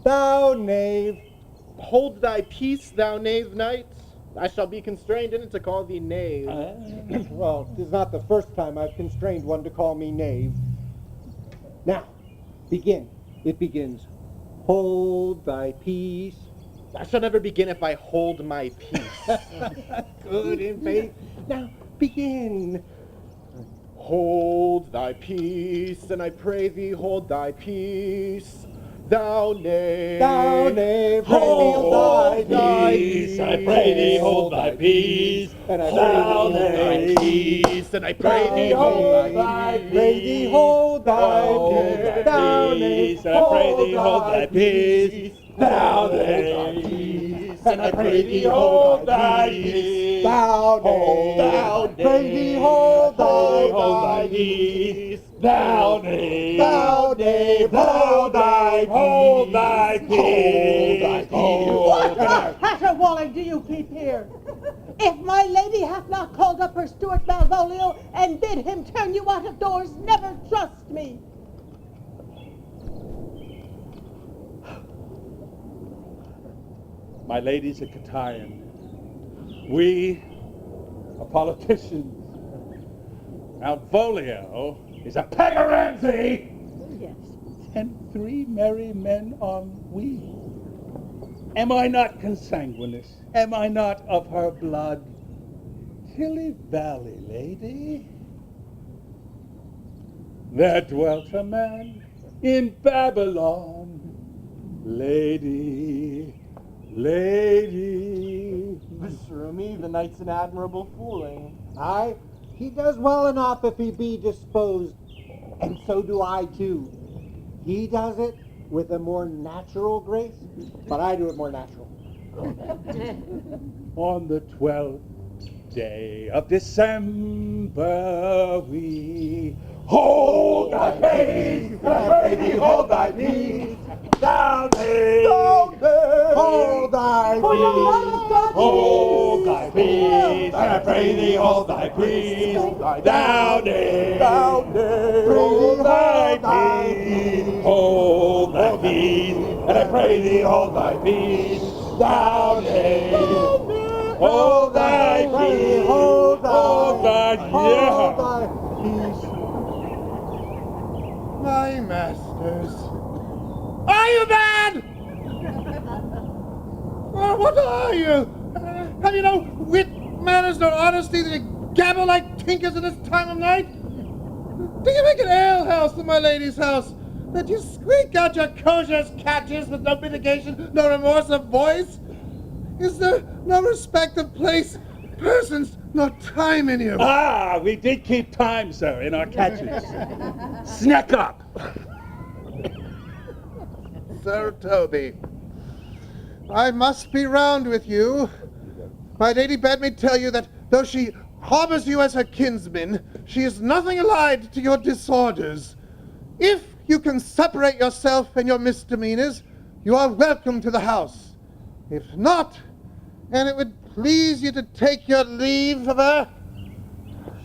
thou knave. Hold thy peace, thou knave knight. I shall be constrained in it to call thee knave. Well, 'tis not the first time I've constrained one to call me knave. Now, begin. It begins. Hold thy peace. I shall never begin if I hold my peace. Good in faith. Now, begin. Hold thy peace, and I pray thee hold thy peace. Thou knave, hold thy peace. I pray thee hold thy peace. And I Thou pray knave, peace, and I pray thee hold thy peace. Pray thee hold thy peace. Thou peace. I pray thee hold thy peace. Thou knave, and I pray thee hold thy peace. Thou knave, pray thee hold thy peace. Thou knave, Thou knave, hold thy peace. What caterwauling do you keep here? If my lady hath not called up her steward Malvolio and bid him turn you out of doors, never trust me. My ladies are Catayan. We are politicians. Malvolio is a Pegaranzi! Yes. And 3 merry men on we. Am I not consanguineous? Am I not of her blood? Tilly Valley, lady. There dwelt a man in Babylon, lady. Lady. Beshrew me, the knight's an admirable fooling. Aye, he does well enough if he be disposed, and so do I too. He does it with a more natural grace, but I do it more natural. On the 12th day of December we hold thy peace, I pray thee hold thy peace. Thou knave, hold thy peace, hold thy peace, I pray thee hold thy peace. Thou knave, hold thy peace, hold thy peace, and I pray thee hold thy peace. Thou knave, hold thy peace, hold thy peace. My masters. Are you mad? Well, what are you? Have you no wit, manners, nor honesty that you gabble like tinkers at this time of night? Do you make an alehouse of my lady's house, that you squeak out your kosher's catches with no mitigation, no remorse of voice? Is there no respect of place, persons, nor time in you? Ah, we did keep time, sir, in our catches. Snack up. Sir Toby, I must be round with you. My lady bade me tell you that though she harbors you as her kinsman, she is nothing allied to your disorders. If you can separate yourself and your misdemeanors, you are welcome to the house. If not, and it would please you to take your leave of her,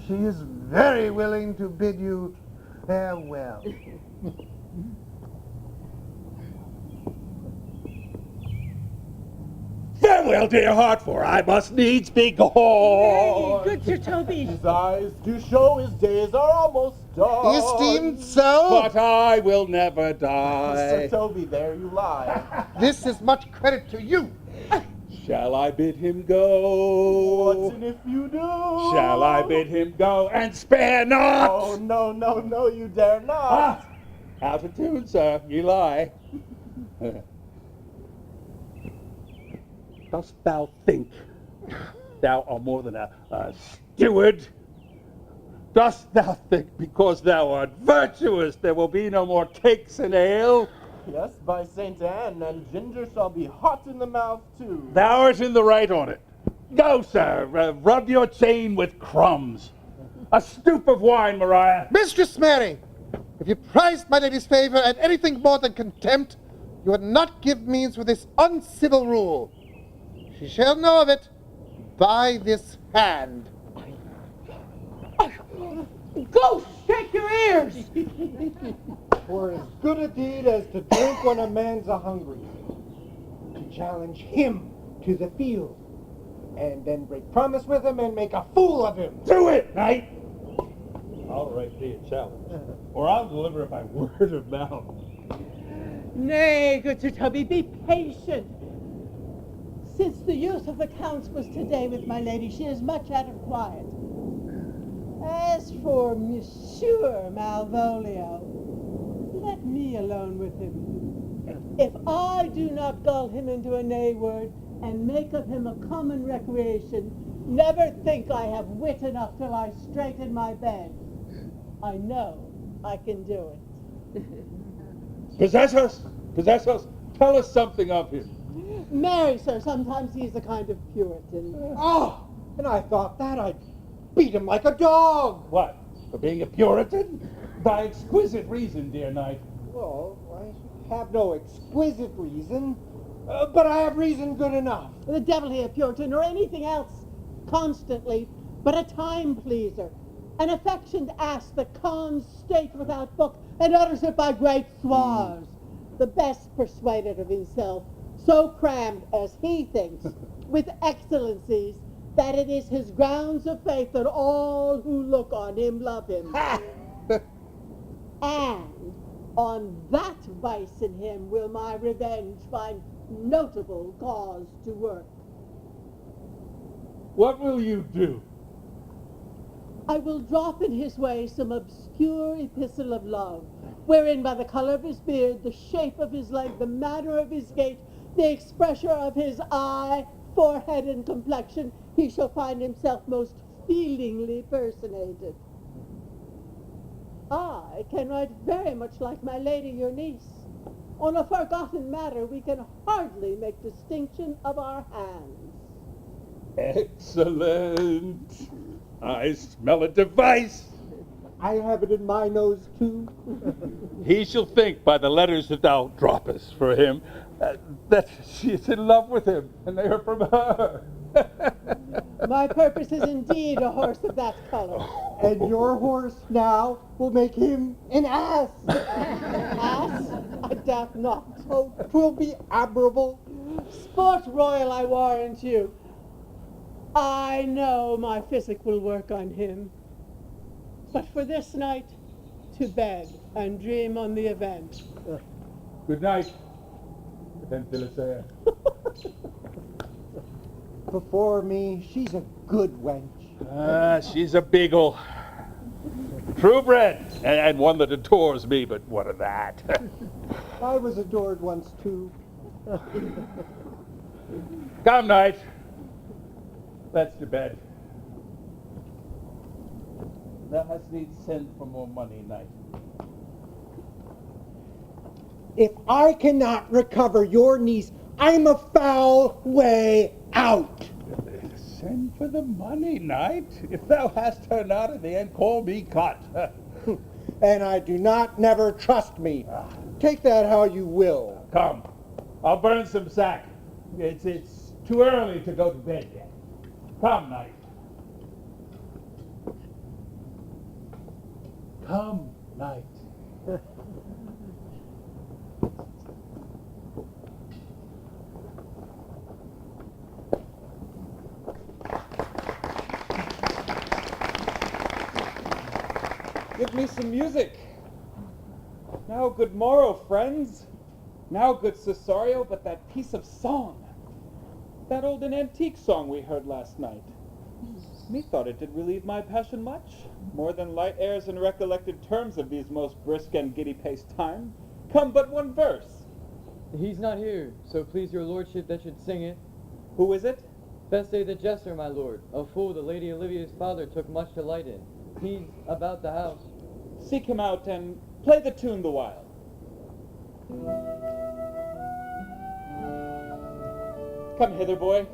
she is very willing to bid you farewell. Farewell, dear heart, for I must needs be gone. Good Sir Toby. His eyes do show his days are almost done. Esteemed so? But I will never die. Sir Toby, there you lie. This is much credit to you. Shall I bid him go? What's in if you do? Shall I bid him go and spare not? Oh, no, no, no, you dare not. Ah, out of tune, sir, you lie. Dost thou think thou art more than a steward? Dost thou think because thou art virtuous there will be no more cakes and ale? Yes, by St. Anne, and ginger shall be hot in the mouth too. Thou art in the right on it. Go, sir, rub your chain with crumbs. A stoop of wine, Maria. Mistress Mary, If you prize my lady's favor and anything more than contempt, you would not give means for this uncivil rule. She shall know of it by this hand. Go shake your ears! For as good a deed as to drink when a man's a-hungry. To challenge him to the field, and then break promise with him and make a fool of him. Do it, knight! I'll write thee a challenge, or I'll deliver it by word of mouth. Nay, good Sir Toby, be patient. Since the use of the counts was today with my lady, she is much out of quiet. As for Monsieur Malvolio, let me alone with him. If I do not gull him into a nay word and make of him a common recreation, never think I have wit enough to lie straight in my bed. I know I can do it. Possess us! Possess us! Tell us something of him. Marry, sir, sometimes he's a kind of Puritan. Oh, and I thought that I'd beat him like a dog. What? For being a Puritan? Thy exquisite reason, dear knight. Well, I have no exquisite reason, but I have reason good enough. The devil he a Puritan or anything else, constantly, but a time pleaser, an affectioned ass that cons state without book and utters it by great swaths, the best persuaded of himself, so crammed, as he thinks, with excellencies, that it is his grounds of faith that all who look on him love him. And on that vice in him will my revenge find notable cause to work. What will you do? I will drop in his way some obscure epistle of love, wherein by the color of his beard, the shape of his leg, the manner of his gait, the expression of his eye, forehead, and complexion, he shall find himself most feelingly personated. I can write very much like my lady, your niece. On a forgotten matter, we can hardly make distinction of our hands. Excellent. I smell a device. I have it in my nose, too. He shall think by the letters that thou droppest for him that she is in love with him, and they are from her. My purpose is indeed a horse of that color. And your horse now will make him an ass. Ass? I doubt not. Oh, 'twill be admirable. Sport royal, I warrant you. I know my physic will work on him. But for this night, to bed and dream on the event. Good night. Penthelicea. Before me, she's a good wench. She's a beagle. True bred, and one that adores me, but what of that? I was adored once, too. Come, knight. Let's to bed. Thou hast need send for more money, knight. If I cannot recover your niece, I'm a foul way out. Send for the money, knight. If thou hast her not in the end, call me cut. And I do not never trust me. Take that how you will. Come, I'll burn some sack. It's too early to go to bed yet. Come, knight. Come, knight. Give me some music. Now, good morrow, friends. Now, good Cesario, but that piece of song. That old and antique song we heard last night. Methought it did relieve my passion much, more than light airs and recollected terms of these most brisk and giddy-paced time. Come but one verse. He's not here, so please your lordship that should sing it. Who is it? Bessay the jester, my lord, a fool the lady Olivia's father took much delight in. He's about the house. Seek him out and play the tune the while. Come hither, boy.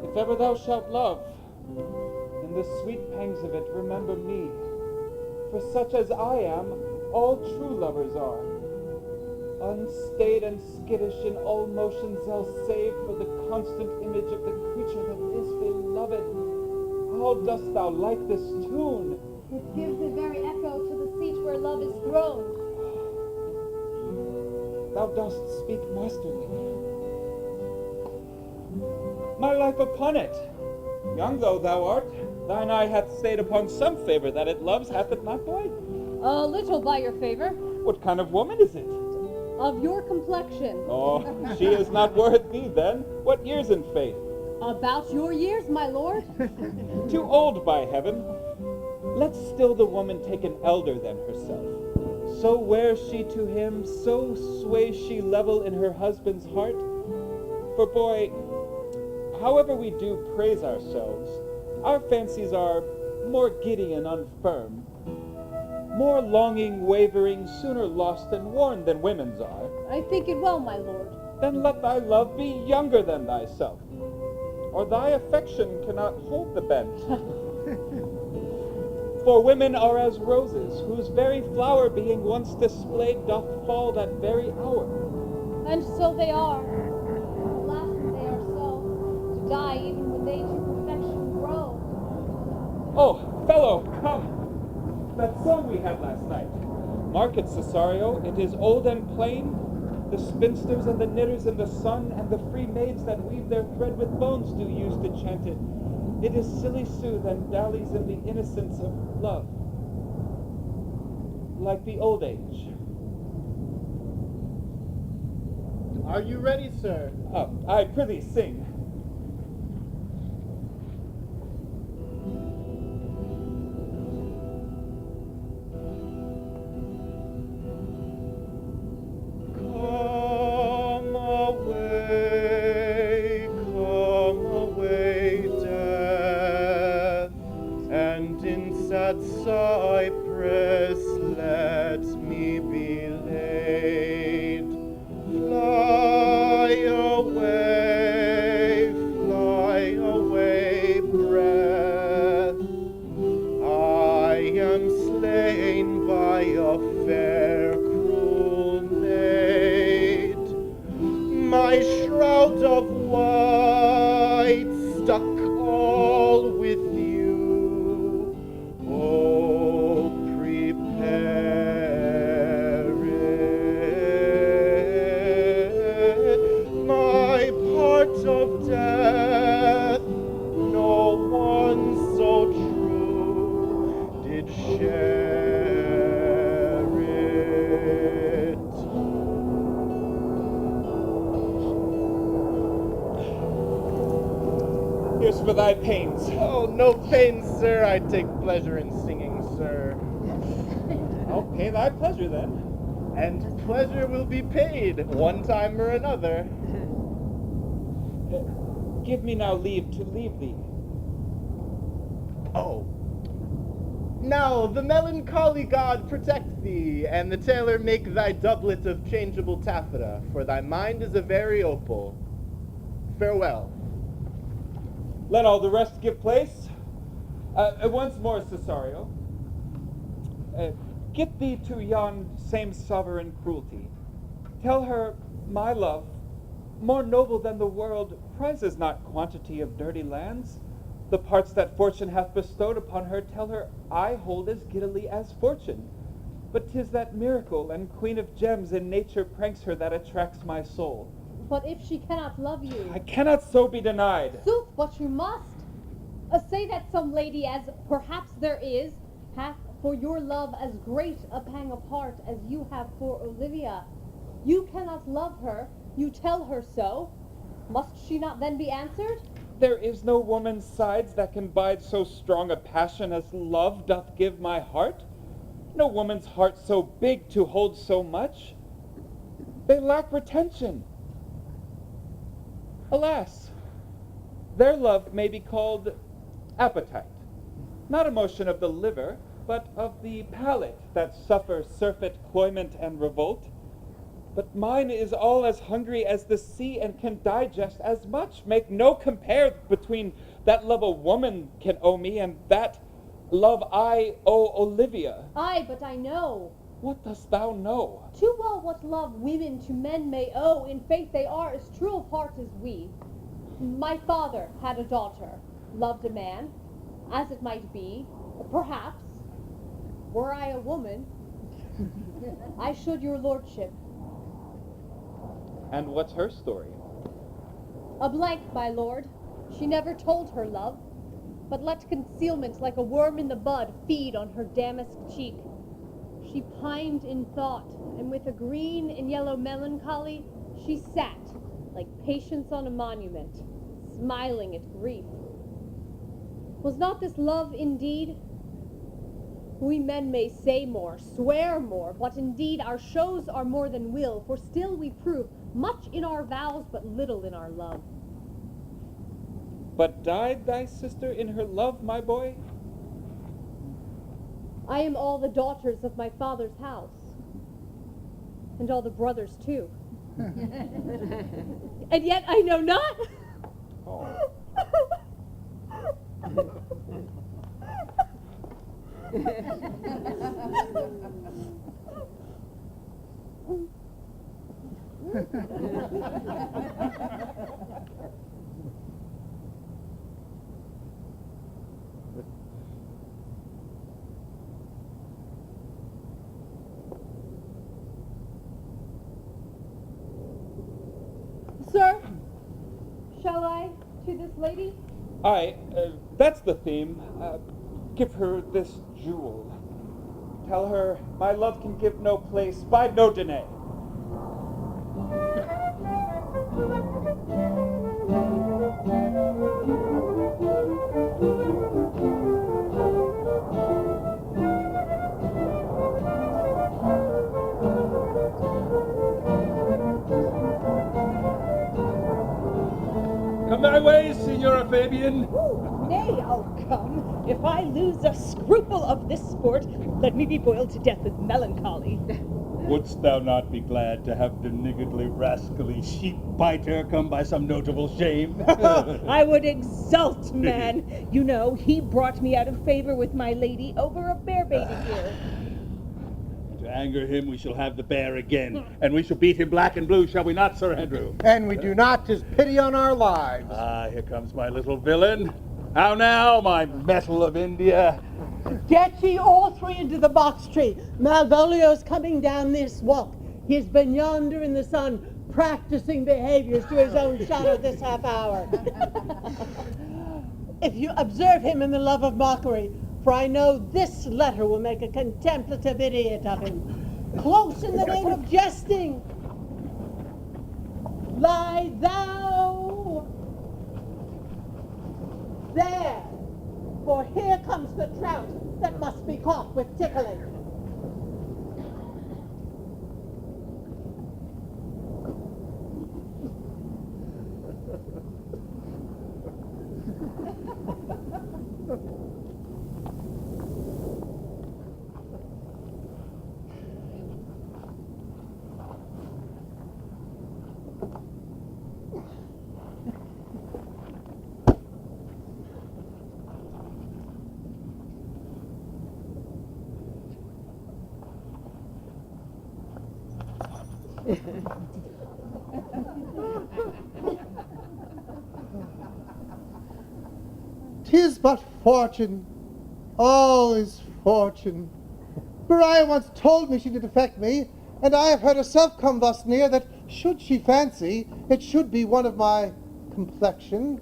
If ever thou shalt love, in the sweet pangs of it remember me. for such as I am, all true lovers are. Unstayed and skittish in all motions, they'll save for the constant image of the creature that is beloved. How dost thou like this tune? It gives a very echo to the seat where love is throned. Thou dost speak masterly. My life upon it. Young though thou art, thine eye hath stayed upon some favor that it loves, hath it not, boy? A little by your favor. What kind of woman is it? Of your complexion. Oh, she is not worth thee, then. What years in faith? About your years, my lord. Too old, by heaven. Let still the woman take an elder than herself. So wears she to him, so sways she level in her husband's heart. For, boy, however we do praise ourselves, our fancies are more giddy and unfirm, more longing, wavering, sooner lost and worn than women's are. I think it well, my lord. Then let thy love be younger than thyself, or thy affection cannot hold the bent. For women are as roses, whose very flower being once displayed doth fall that very hour. And so they are. Alas, they are so, to die even when they to perfection grow. Oh, fellow, come! That song we had last night. Mark it, Cesario, it is old and plain. The spinsters and the knitters in the sun, and the free maids that weave their thread with bones do use to chant it. It is silly sooth and dallies in the innocence of love, like the old age. Are you ready, sir? I prithee sing. Cypress, let me be laid. Fly away, breath. I am slain by a fair, cruel maid. My shroud of white stuck all with you. Oh, prepare it. My part of death, no one so true did share it. Here's for thy pains. Oh, no pains, sir. I take pleasure in singing, sir. I'll pay thy pleasure then. And pleasure will be paid, one time or another. Give me now leave to leave thee. Oh. Now the melancholy god protect thee, and the tailor make thy doublet of changeable taffeta, for thy mind is a very opal. Farewell. Let all the rest give place. Once more, Cesario. Get thee to yon same sovereign cruelty. Tell her my love, more noble than the world, prizes not quantity of dirty lands. The parts that fortune hath bestowed upon her, tell her I hold as giddily as fortune. But 'tis that miracle and queen of gems in nature pranks her that attracts my soul. But if she cannot love you, I cannot so be denied. sooth, but you must. Say that some lady, as perhaps there is, hath for your love as great a pang of heart as you have for Olivia. You cannot love her, you tell her so. Must she not then be answered? There is no woman's sides that can bide so strong a passion as love doth give my heart. No woman's heart so big to hold so much. They lack retention. Alas, their love may be called appetite, not emotion of the liver, but of the palate that suffers surfeit, cloyment, and revolt. But mine is all as hungry as the sea and can digest as much. Make no compare between that love a woman can owe me and that Love, I owe Olivia. Aye, but I know What dost thou know? too well what love women to men may owe. In faith they are as true of heart as we. My father had a daughter, loved a man, as it might be, perhaps, were I a woman, I should your lordship. And what's her story? A blank, my lord. She never told her love, but let concealment like a worm in the bud feed on her damask cheek. She pined in thought, and with a green and yellow melancholy, she sat, like patience on a monument, smiling at grief. Was not this love indeed? We men may say more, swear more, but indeed our shows are more than will, for still we prove much in our vows, but little in our love. But died thy sister in her love, my boy? I am all the daughters of my father's house, and all the brothers too. And yet I know not. Oh. Sir, shall I to this lady? Aye, that's the theme. Give her this jewel. Tell her my love can give no place, bide no delay. Come thy way, Signora Fabian. Nay, I'll come. If I lose a scruple of this sport, let me be boiled to death with melancholy. Wouldst thou not be glad to have the niggardly, rascally sheep-biter come by some notable shame? I would exult, man. You know, he brought me out of favor with my lady over a bear-baiting here. To anger him, we shall have the bear again, and we shall beat him black and blue, shall we not, Sir Andrew? And we do not, 'tis pity on our lives. Ah, here comes my little villain. How now, my metal of India? Get ye all three into the box tree. Malvolio's coming down this walk. He's been yonder in the sun, practicing behaviors to his own shadow this half hour. If you observe him in the love of mockery, for I know this letter will make a contemplative idiot of him. Close in the name of jesting. Lie thou there, for here comes the trout that must be caught with tickling. "'Tis but fortune, all is fortune. Maria once told me she did affect me, and I have heard herself come thus near that should she fancy, it should be one of my complexion.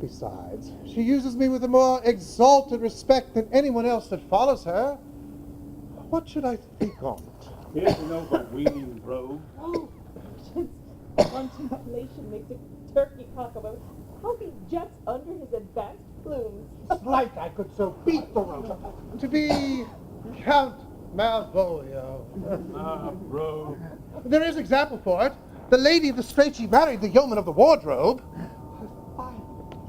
Besides, she uses me with a more exalted respect than anyone else that follows her. What should I think on it?" Here's an overweening rogue. Oh, contemplation makes a turkey cock about how he jets under his advanced plumes. Slight I could so beat the rogue. To be Count Malvolio. Ah, rogue. There is example for it. The lady of the strait she married, the yeoman of the wardrobe. I,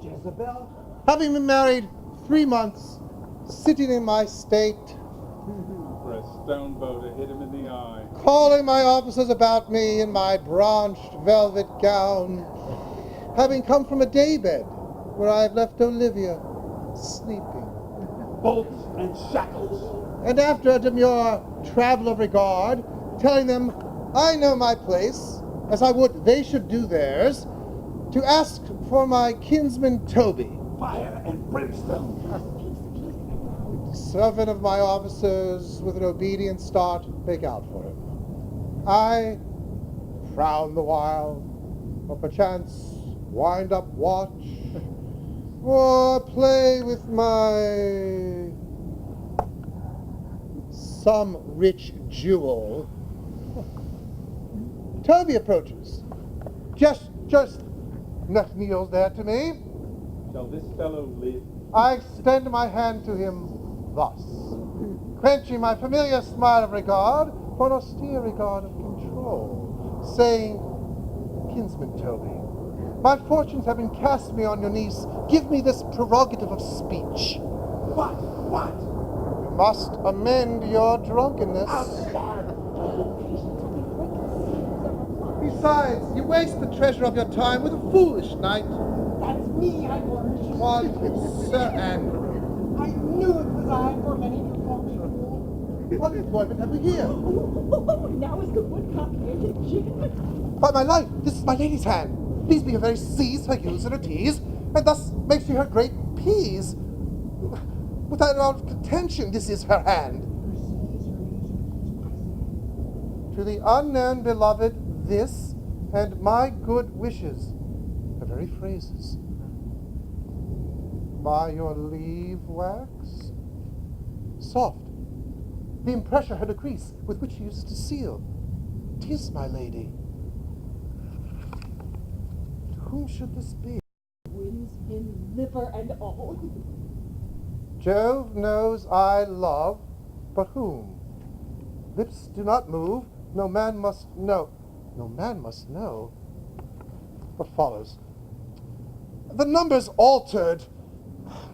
Jezebel, having been married 3 months, sitting in my state, For a stone bow to hit him in the eye. calling my officers about me in my branched velvet gown, having come from a daybed where I have left Olivia sleeping. bolts and shackles. And after a demure travel of regard, telling them I know my place, as I would they should do theirs, to ask for my kinsman Toby. Fire and brimstone. Servant of my officers, with an obedient start, make out for him. I frown the while, or perchance wind up watch, or play with my some rich jewel. Toby approaches. Just neck kneels there to me. Shall this fellow live? I extend my hand to him thus, quenching my familiar smile of regard for an austere regard of control, saying, Kinsman Toby, my fortunes have been cast me on your niece. Give me this prerogative of speech. What? You must amend your drunkenness. Besides, you waste the treasure of your time with a foolish knight. That's me, I warrant. One Sir Andrew. I knew it was I for many to call me fool. What employment have we here? Now is the woodcock here to jig? By my life, this is my lady's hand. These be her very C's, her U's, and her T's, and thus makes she her great P's. Without a lot of contention, this is her hand. To the unknown beloved, this, and my good wishes, her very phrases. By your leave, wax, soft, the impression her decrease with which she uses to seal. 'Tis my lady. To whom should this be? Wins in liver and all. Jove knows I love, but whom? Lips do not move, no man must know. No man must know. What follows? The number's altered.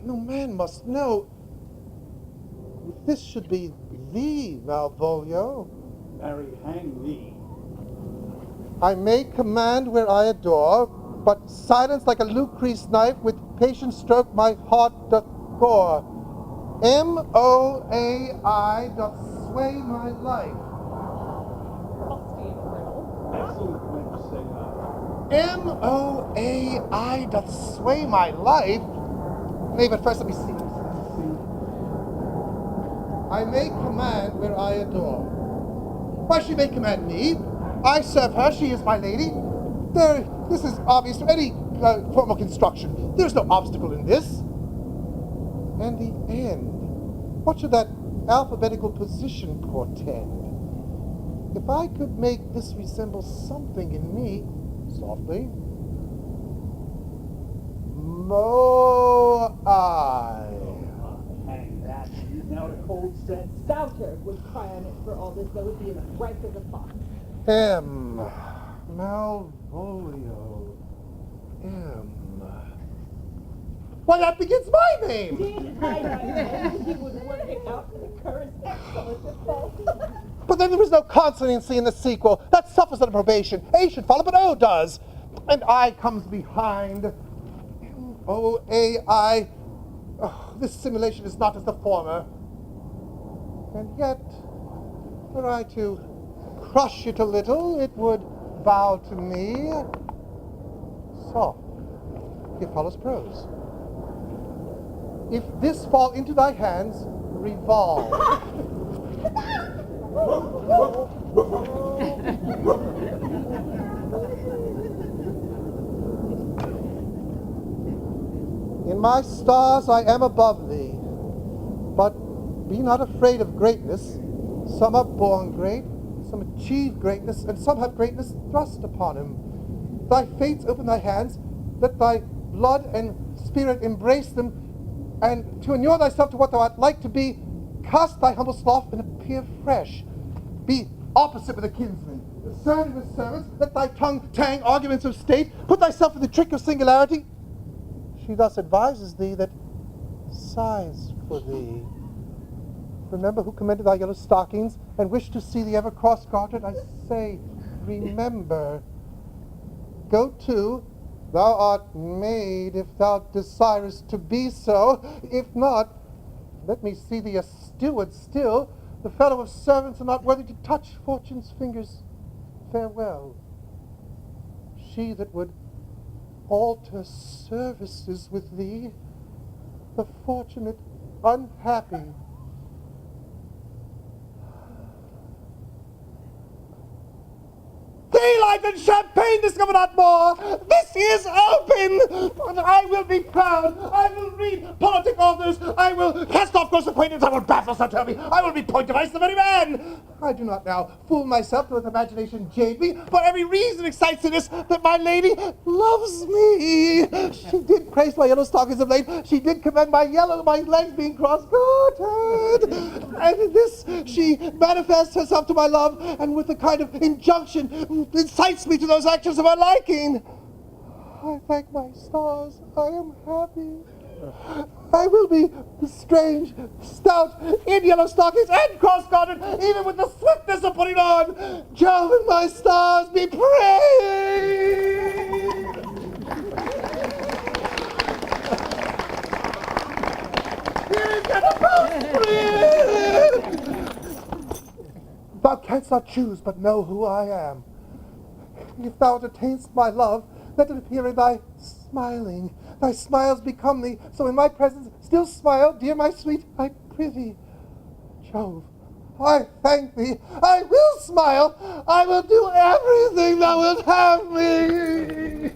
No man must know. If this should be thee, Malvolio, Marry, hang thee. I may command where I adore, but silence like a Lucrece knife with patient stroke my heart doth gore. M-O-A-I doth sway my life. Excellent when you say that. M-O-A-I doth sway my life. Nay, but first let me see. I may command where I adore. Why, she may command me. I serve her, she is my lady. This is obvious to any formal construction. There's no obstacle in this. And the end. What should that alphabetical position portend? If I could make this resemble something in me, softly, Mo-I. Hang that. Now a cold set. Souter would cry on it for all this, though it be as ripe as a fox. M. Malvolio. M. Why, that begins my name! Did I not know he would work it out for the current excellent default? But then there is no consonancy in the sequel. That suffers under probation. A should follow, but O does. And I comes behind. M-O-A-I. Oh, this simulation is not as the former. And yet, were I to crush it a little, it would bow to me. Soft. Here follows prose. If this fall into thy hands, revolve. In my stars I am above thee, but be not afraid of greatness. Some are born great, some achieve greatness, and some have greatness thrust upon him. Thy fates open thy hands, let thy blood and spirit embrace them, and to inure thyself to what thou art like to be, cast thy humble sloth and appear fresh. Be opposite with a kinsman, serve with servants, let thy tongue tang arguments of state, put thyself in the trick of singularity. She thus advises thee that sighs for thee. Remember who commended thy yellow stockings, and wished to see thee ever cross-gartered. I say, remember. Go to, thou art made if thou desirest to be so. If not, Let me see thee a steward still. The fellow of servants are not worthy to touch fortune's fingers. Farewell. She that would alter services with thee, the fortunate unhappy. Daylight and champagne, discover not more. This is open. But I will be proud. I will read politic authors. I will cast off close acquaintance. I will baffle such envy. I will be point device the very man. I do not now fool myself to let imagination jade me, for every reason excites to this that my lady loves me. She did praise my yellow stockings of late. She did commend my legs being cross-gartered. And in this she manifests herself to my love, and with a kind of injunction incites me to those actions of her liking. I thank my stars, I am happy. I will be strange, stout, in yellow stockings, and cross-gartered, even with the swiftness of putting on. Jove and my stars be praised! Here is the bowsprit! Thou canst not choose but know who I am. If thou entertainst my love, let it appear in thy smiling. Thy smiles become thee, so in my presence still smile, dear my sweet, I prithee. Jove, I thank thee. I will smile. I will do everything thou wilt have me.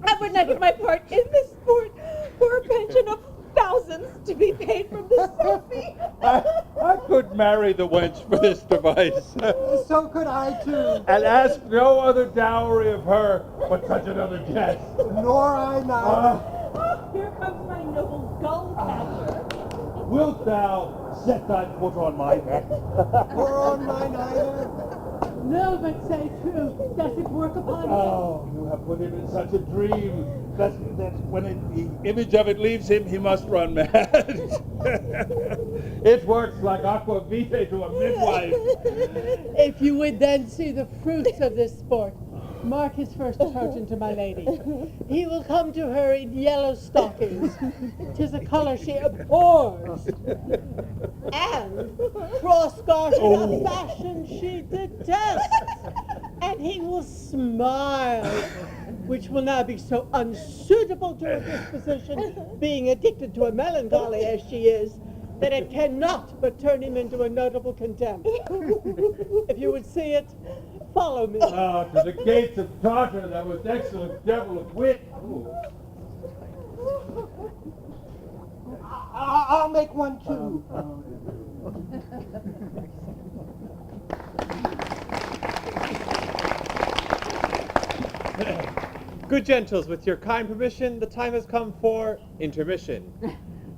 I would not give my part in this sport for a pension of thousands to be paid from this Sophie. I could marry the wench for this device. So could I too. And ask no other dowry of her but such another guest. Nor I now. Here comes my noble gull catcher. Wilt thou set thy foot on my neck? Or on mine either. No, but say true. Does it work upon him? Oh, you have put him in such a dream that when the image of it leaves him, he must run mad. It works like aqua vitae to a midwife. If you would then see the fruits of this sport, mark his first approach into my lady. He will come to her in yellow stockings. 'Tis a color she abhors. And cross-gartered a fashion she detests. And he will smile, which will now be so unsuitable to her disposition, being addicted to a melancholy as she is, that it cannot but turn him into a notable contempt. If you would see it, follow me. Ah, to the gates of Tartar, that most excellent devil of wit. I'll make one too. Good gentles, with your kind permission, the time has come for intermission.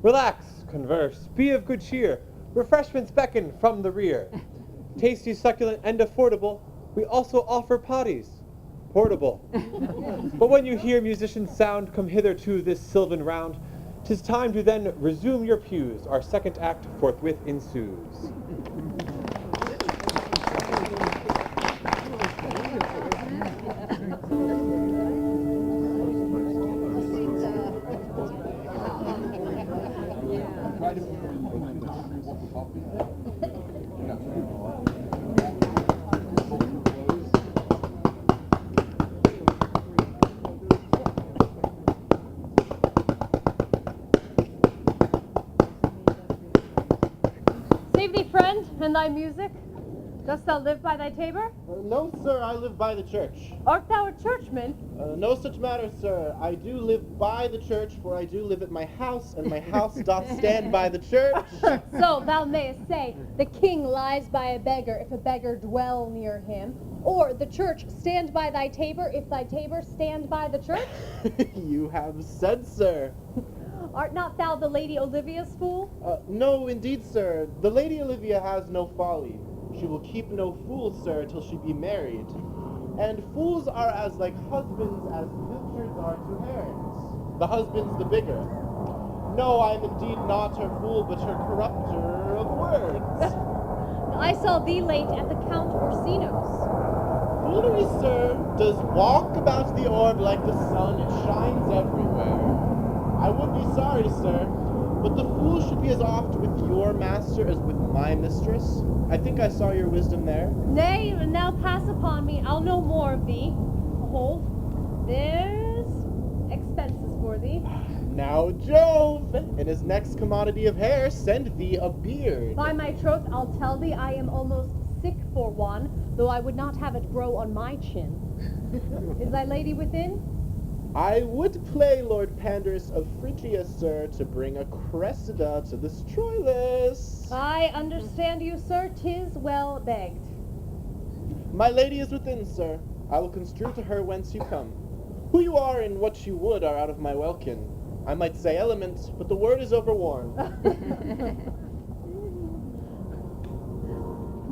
Relax, converse, be of good cheer. Refreshments beckon from the rear. Tasty, succulent, and affordable, we also offer potties. Portable. But when you hear musicians sound, come hither to this sylvan round. 'Tis time to then resume your pews. Our second act forthwith ensues. Save thee, friend, and thy music. Dost thou live by thy tabor? No, sir, I live by the church. Art thou a churchman? No such matter, sir. I do live by the church, for I do live at my house, and my house doth stand by the church. So thou mayest say, the king lies by a beggar if a beggar dwell near him, or the church stand by thy tabor if thy tabor stand by the church? You have said, sir. Art not thou the Lady Olivia's fool? No, indeed, sir. The Lady Olivia has no folly. She will keep no fool, sir, till she be married. And fools are as like husbands as pilchards are to herons. The husband's the bigger. No, I am indeed not her fool, but her corrupter of words. I saw thee late at the Count Orsino's. Foolery, sir, does walk about the orb like the sun. It shines everywhere. I would be sorry, sir, but the fool should be as oft with your master as with my mistress. I think I saw your wisdom there. Nay, now pass upon me. I'll know more of thee. Hold, there's expenses for thee. Now Jove, in his next commodity of hair, send thee a beard. By my troth, I'll tell thee I am almost sick for one, though I would not have it grow on my chin. Is thy lady within? I would play Lord Pandarus of Phrygia, sir, to bring a Cressida to this Troilus. I understand you, sir. 'Tis well begged. My lady is within, sir. I will construe to her whence you come. Who you are and what you would are out of my welkin. I might say element, but the word is overworn.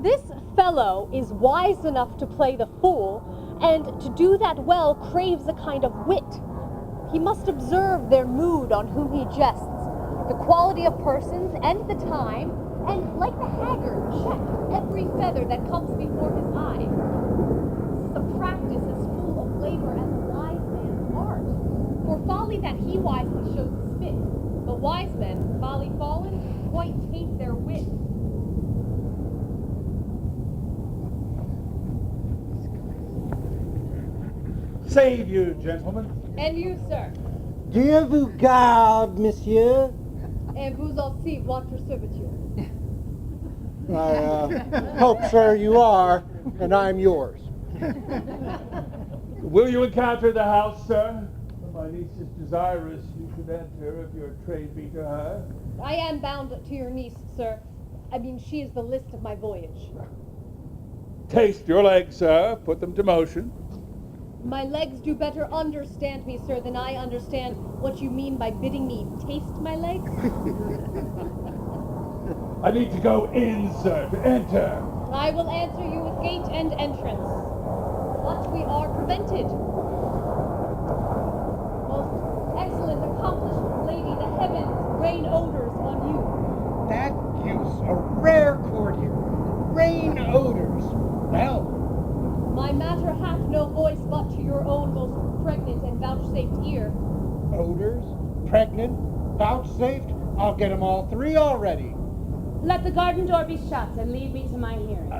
This fellow is wise enough to play the fool, and to do that well craves a kind of wit. He must observe their mood on whom he jests, the quality of persons and the time, and like the haggard, check every feather that comes before his eye. The practice is full of labor as a wise man's art. For folly that he wisely shows spit, the wise men, folly fallen, quite taint their wit. Save you, gentlemen. And you, sir, Dieu vous garde, monsieur. et vous aussi, votre serviture. I hope, sir, you are, and I'm yours. Will you encounter the house, sir? My niece is desirous you should enter if your trade be to her. I am bound to your niece, sir. I mean, she is the list of my voyage. Taste your legs, sir. Put them to motion. My legs do better understand me, sir, than I understand what you mean by bidding me taste my legs. I need to go in, sir, to enter. I will answer you with gate and entrance. But we are prevented. Most excellent, accomplished lady, the heavens rain odors on you. That youth's a rare courtier. Rain odors. Well, My matter hath no voice but to your own most pregnant and vouchsafed ear. odors, pregnant, vouchsafed, I'll get 'em all three already. Let the garden door be shut and leave me to my hearing.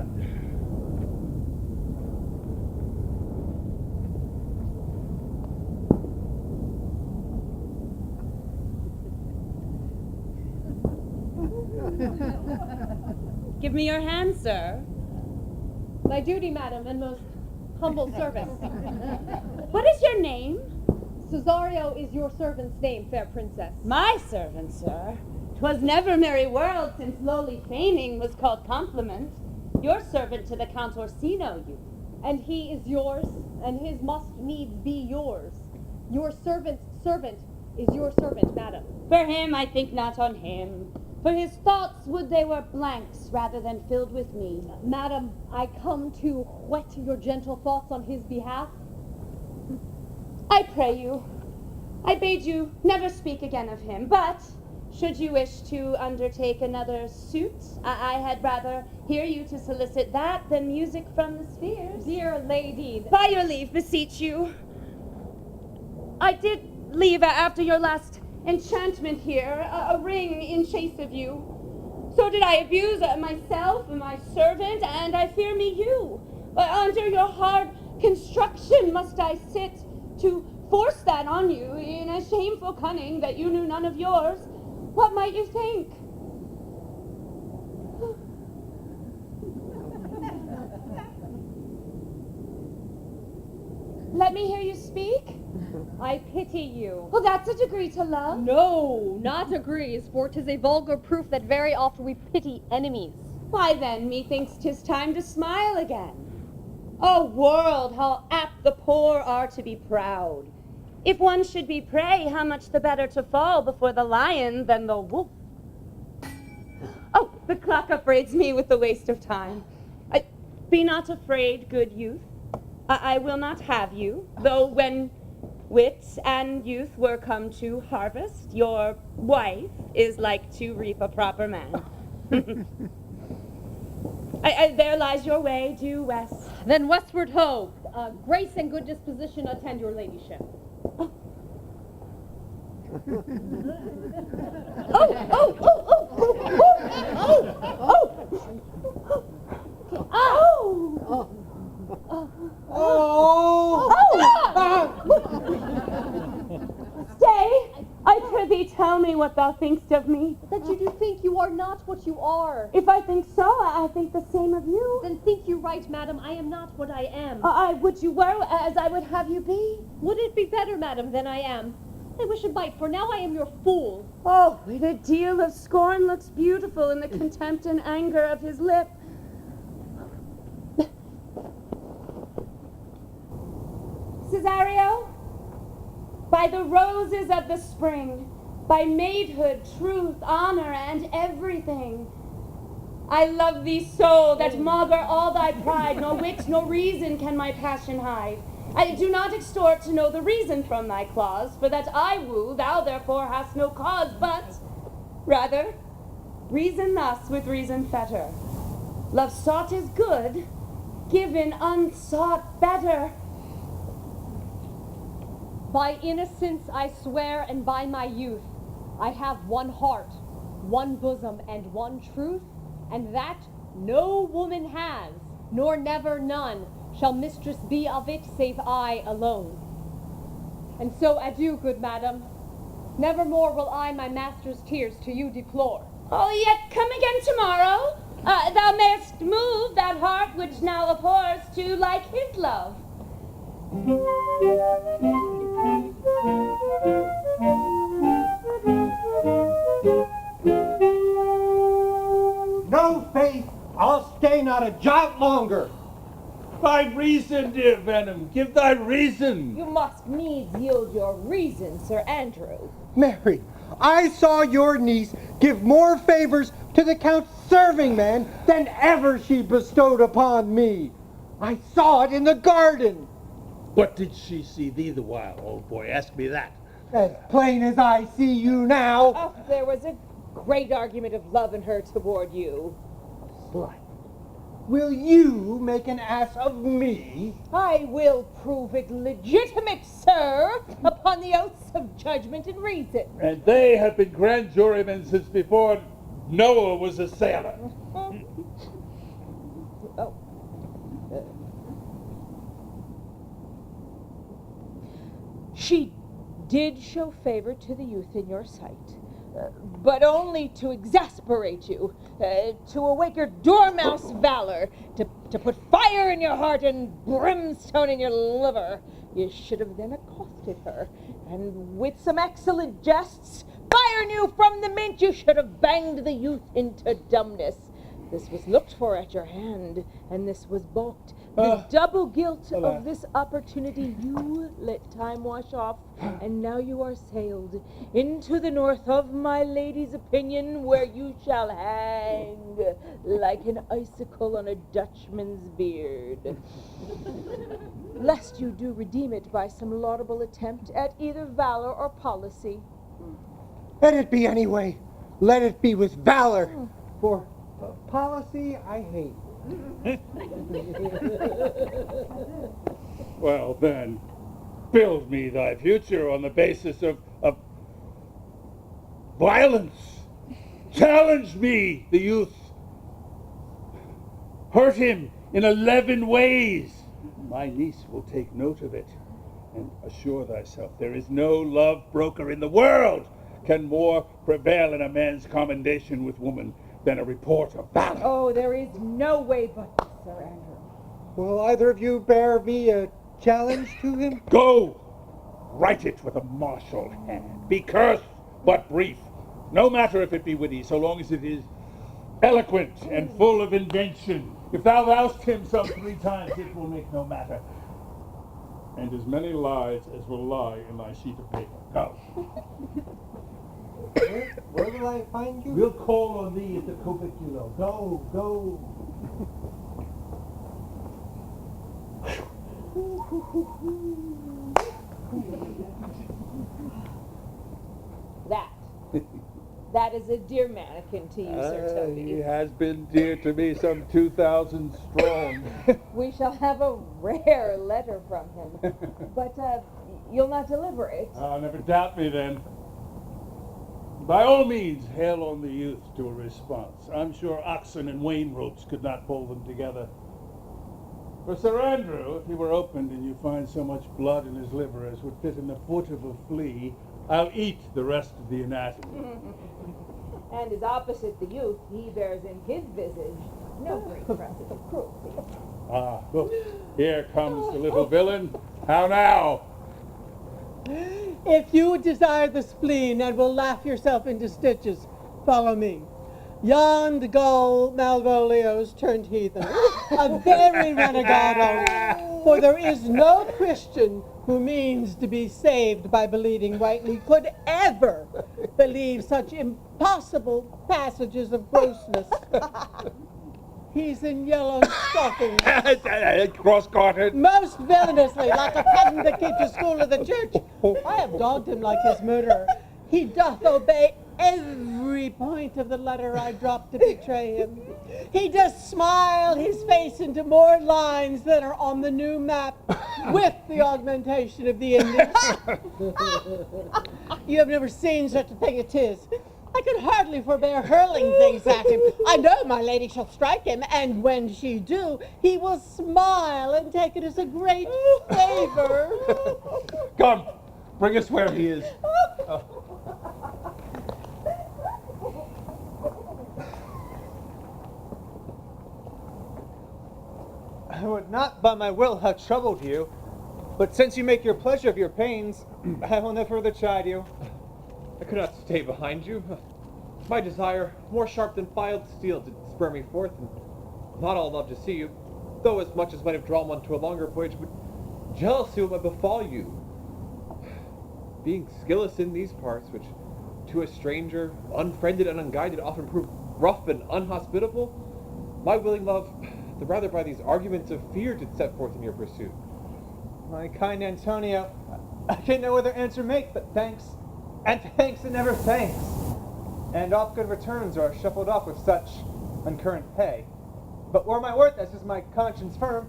Give me your hand, sir. My duty, madam, and most humble service. What is your name? Cesario is your servant's name, fair princess. My servant, sir. 'Twas never merry world since lowly feigning was called compliment. Your servant to the Count Orsino, you. And he is yours, and his must needs be yours. Your servant's servant is your servant, madam. For him I think not on him. For his thoughts would they were blanks rather than filled with me. Madam, I come to whet your gentle thoughts on his behalf. I pray you, I bade you never speak again of him, but should you wish to undertake another suit, I had rather hear you to solicit that than music from the spheres. Dear lady, By your leave, beseech you. I did leave after your last enchantment here, a ring in chase of you. So did I abuse myself, my servant, and I fear me you. But under your hard construction must I sit to force that on you in a shameful cunning that you knew none of yours. What might you think? Let me hear you speak. I pity you. Well, that's a degree to love. No, not agrees, for 'tis a vulgar proof that very oft we pity enemies. Why then, methinks 'tis time to smile again. O world, how apt the poor are to be proud. If one should be prey, how much the better to fall before the lion than the wolf. Oh, the clock upbraids me with the waste of time. Be not afraid, good youth. I will not have you, though when wit and youth were come to harvest, your wife is like to reap a proper man. There lies your way, due west. Then westward ho! Grace and good disposition attend your ladyship. Stay! I prithee tell me what thou thinkst of me. That you do think you are not what you are. If I think so, I think the same of you. Then think you right, madam. I am not what I am. Would you were as I would have you be? Would it be better, madam, than I am? I wish it might, for now I am your fool. Oh, with a deal of scorn looks beautiful in the contempt and anger of his lip. Cesario, by the roses of the spring, by maidhood, truth, honor, and everything, I love thee so that maugre all thy pride, nor wit nor reason can my passion hide. I do not extort to know the reason from thy clause, for that I woo, thou therefore hast no cause, but rather reason thus with reason fetter. Love sought is good, given unsought better. By innocence I swear, and by my youth, I have one heart, one bosom, and one truth, and that no woman has, nor never none shall mistress be of it, save I alone. And so adieu, good madam. Nevermore will I my master's tears to you deplore. Oh, yet come again tomorrow. Thou mayst move that heart which now abhors to like his love. No, Faith, I'll stay not a jot longer. Thy reason, dear Venom, give thy reason. You must needs yield your reason, Sir Andrew. Mary, I saw your niece give more favors to the Count's serving man than ever she bestowed upon me. I saw it in the garden. What did she see thee the while, old boy? Ask me that. As plain as I see you now. Oh, there was a great argument of love in her toward you. Slut. Will you make an ass of me? I will prove it legitimate, sir, upon the oaths of judgment and reason. And they have been grand jurymen since before Noah was a sailor. She did show favor to the youth in your sight, but only to exasperate you, to awake your dormouse valor, to put fire in your heart and brimstone in your liver. You should have then accosted her, and with some excellent jests, fire new from the mint, you should have banged the youth into dumbness. This was looked for at your hand, and this was balked. The double guilt of this opportunity you let time wash off, and now you are sailed into the north of my lady's opinion, where you shall hang like an icicle on a Dutchman's beard. Lest you do redeem it by some laudable attempt at either valor or policy. Let it be anyway. Let it be with valor. For policy I hate. Well, then, build me thy future on the basis of violence. Challenge me, the youth. Hurt him in 11 ways. My niece will take note of it. And assure thyself there is no love broker in the world can more prevail in a man's commendation with woman than a report of valor. Oh, there is no way but this, Sir Andrew. Will either of you bear me a challenge to him? Go! Write it with a martial hand. Be curse, but brief. No matter if it be witty, so long as it is eloquent and full of invention. If thou oust him some 3 times, it will make no matter. And as many lies as will lie in thy sheet of paper. Go. Where will I find you? We'll call on thee at the Coviculo. Go, go. That is a dear mannequin to you, Sir Toby. He has been dear to me, some 2,000 strong. We shall have a rare letter from him. But you'll not deliver it. Never doubt me then. By all means, hail on the youth to a response. I'm sure oxen and wain ropes could not pull them together. For Sir Andrew, if he were opened and you find so much blood in his liver as would fit in the foot of a flea, I'll eat the rest of the anatomy. And as opposite the youth, he bears in his visage no great traces of cruelty. Look, here comes the little villain. How now? If you desire the spleen and will laugh yourself into stitches, follow me. Yond gull Malvolio's turned heathen, a very renegado, for there is no Christian who means to be saved by bleeding whitely could ever believe such impossible passages of grossness. He's in yellow stockings. Cross-gartered. Most villainously, like a pedant that keeps the school of the church. I have dogged him like his murderer. He doth obey every point of the letter I dropped to betray him. He does smile his face into more lines than are on the new map, with the augmentation of the Indians. You have never seen such a thing as 'tis. I could hardly forbear hurling things at him. I know my lady shall strike him, and when she do, he will smile and take it as a great favor. Come, bring us where he is. I would not by my will have troubled you, but since you make your pleasure of your pains, I will no further chide you. I could not stay behind you. My desire, more sharp than filed steel, did spur me forth, and not all love to see you, though as much as might have drawn one to a longer voyage, but jealousy might befall you. Being skilless in these parts, which to a stranger, unfriended and unguided, often prove rough and unhospitable, my willing love, the rather by these arguments of fear, did set forth in your pursuit. My kind Antonio, I can no other answer make but thanks, and thanks and never thanks. And oft good returns are shuffled off with such uncurrent pay. But were my worth, as is my conscience firm,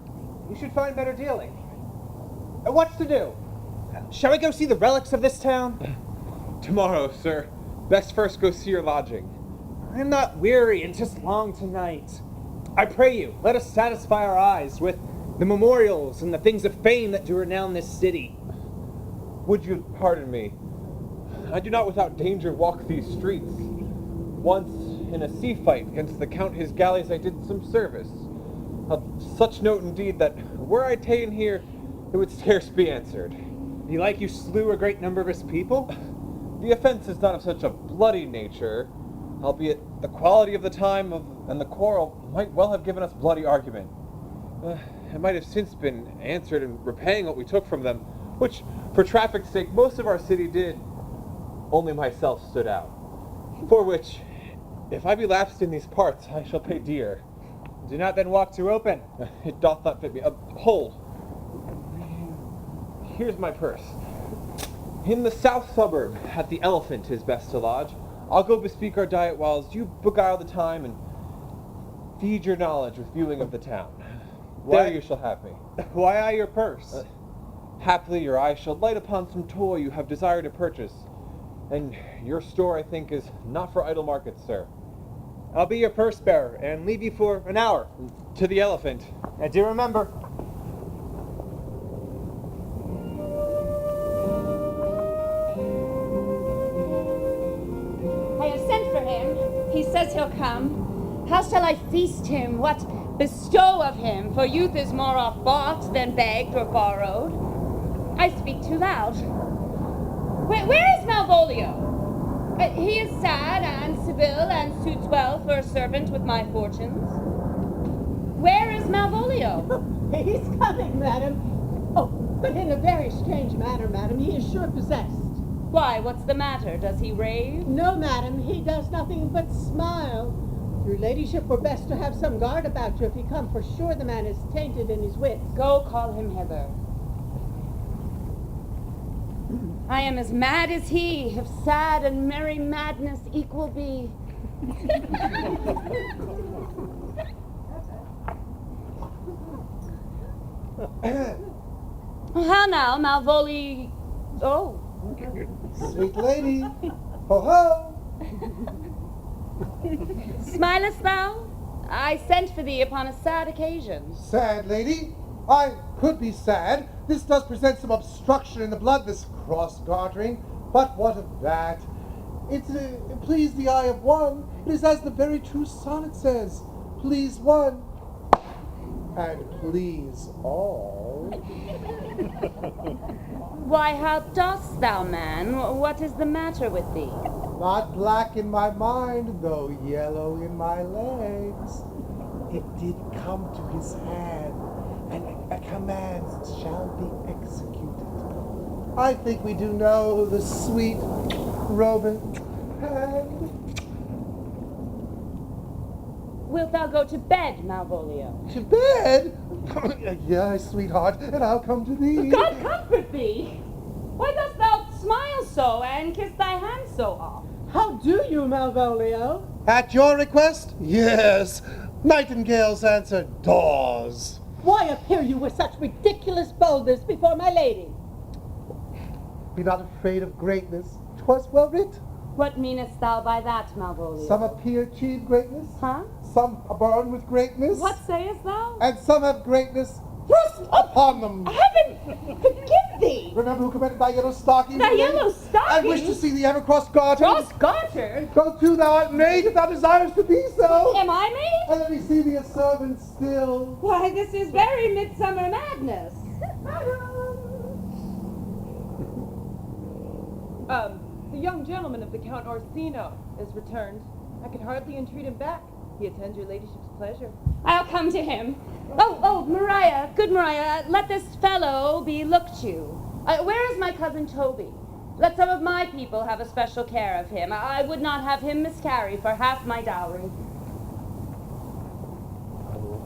you should find better dealing. What's to do? Shall we go see the relics of this town? Tomorrow, sir. Best first go see your lodging. I am not weary, and 'tis long tonight. I pray you, let us satisfy our eyes with the memorials and the things of fame that do renown this city. Would you pardon me? I do not without danger walk these streets. Once, in a sea fight against the Count his galleys, I did some service. Of such note indeed that, were I ta'en here, it would scarce be answered. Belike you slew a great number of his people? The offense is not of such a bloody nature, albeit the quality of the time and the quarrel might well have given us bloody argument. It might have since been answered in repaying what we took from them, which, for traffic's sake, most of our city did. Only myself stood out. For which, if I be lapsed in these parts, I shall pay dear. Do not then walk too open. It doth not fit me. Hold. Here's my purse. In the south suburb, at the Elephant, is best to lodge. I'll go bespeak our diet whiles you beguile the time and feed your knowledge with viewing of the town. There you shall have me. Why I your purse? Haply your eye shall light upon some toy you have desire to purchase. And your store, I think, is not for idle markets, sir. I'll be your purse bearer and leave you for an hour. To the Elephant. And do remember. I have sent for him. He says he'll come. How shall I feast him? What bestow of him? For youth is more oft bought than begged or borrowed. I speak too loud. Where is Malvolio? He is sad and civil and suits well for a servant with my fortunes. Where is Malvolio? He's coming, madam. Oh, but in a very strange manner, madam. He is sure possessed. Why, what's the matter? Does he rave? No, madam. He does nothing but smile. Your ladyship were best to have some guard about you if he come, for sure the man is tainted in his wits. Go call him hither. I am as mad as he, if sad and merry madness equal be. How now, Malvolio? Oh. Sweet lady. Ho ho. Smilest thou? I sent for thee upon a sad occasion. Sad lady. I could be sad. This does present some obstruction in the blood, this cross-gartering. But what of that? It pleased the eye of one. It is as the very true sonnet says. Please one, and please all. Why, how dost thou, man? What is the matter with thee? Not black in my mind, though yellow in my legs. It did come to his hand, and a command shall be executed. I think we do know the sweet Robin hand. Wilt thou go to bed, Malvolio? To bed? Yea, sweetheart, and I'll come to thee. God comfort thee! Why dost thou smile so and kiss thy hand so oft? How do you, Malvolio? At your request? Yes. Nightingales answer daws. Why appear you with such ridiculous boldness before my lady? Be not afraid of greatness. 'Twas well writ. What meanest thou by that, Malvolio? Some appear achieve greatness. Huh? Some are born with greatness. What sayest thou? And some have greatness thrust upon them. Heaven forgive thee! Remember who commanded thy yellow stocking? Thy yellow stocking? I wish to see thee ever cross-gartered. Cross-gartered? Go to, thou art maid, if thou desirest to be so. Am I maid? And let me see thee a servant still. Why, this is very midsummer madness. The young gentleman of the Count Orsino is returned. I can hardly entreat him back. He attends your ladyship's pleasure. I'll come to him. Oh, Maria, good Maria, let this fellow be looked to. Where is my cousin Toby? Let some of my people have a special care of him. I would not have him miscarry for half my dowry.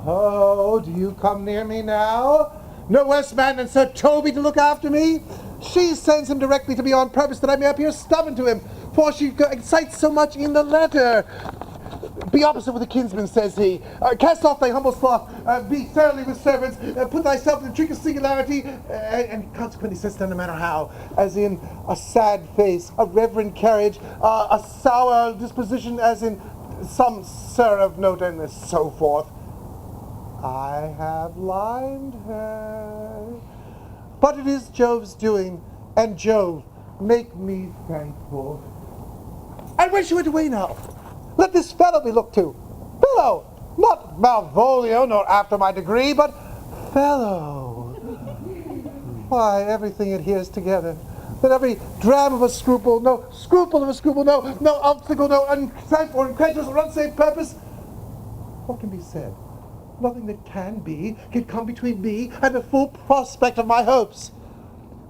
Oh, do you come near me now? No worse man than Sir Toby to look after me? She sends him directly to me on purpose that I may appear stubborn to him, for she excites so much in the letter. Be opposite with the kinsman, says he. Cast off thy humble sloth. Be thoroughly with servants. Put thyself in the trick of singularity, and consequently says no matter how, as in a sad face, a reverend carriage, a sour disposition, as in some sir of note, and so forth. I have limed her. But it is Jove's doing, and Jove, make me thankful. And when she went away now, let this fellow be looked to. Fellow, not Malvolio, nor after my degree, but fellow. Why, everything adheres together. That every dram of a scruple, no scruple of a scruple, no obstacle, no unsafe or incredulous or unsafe purpose. What can be said? Nothing that can be can come between me and the full prospect of my hopes.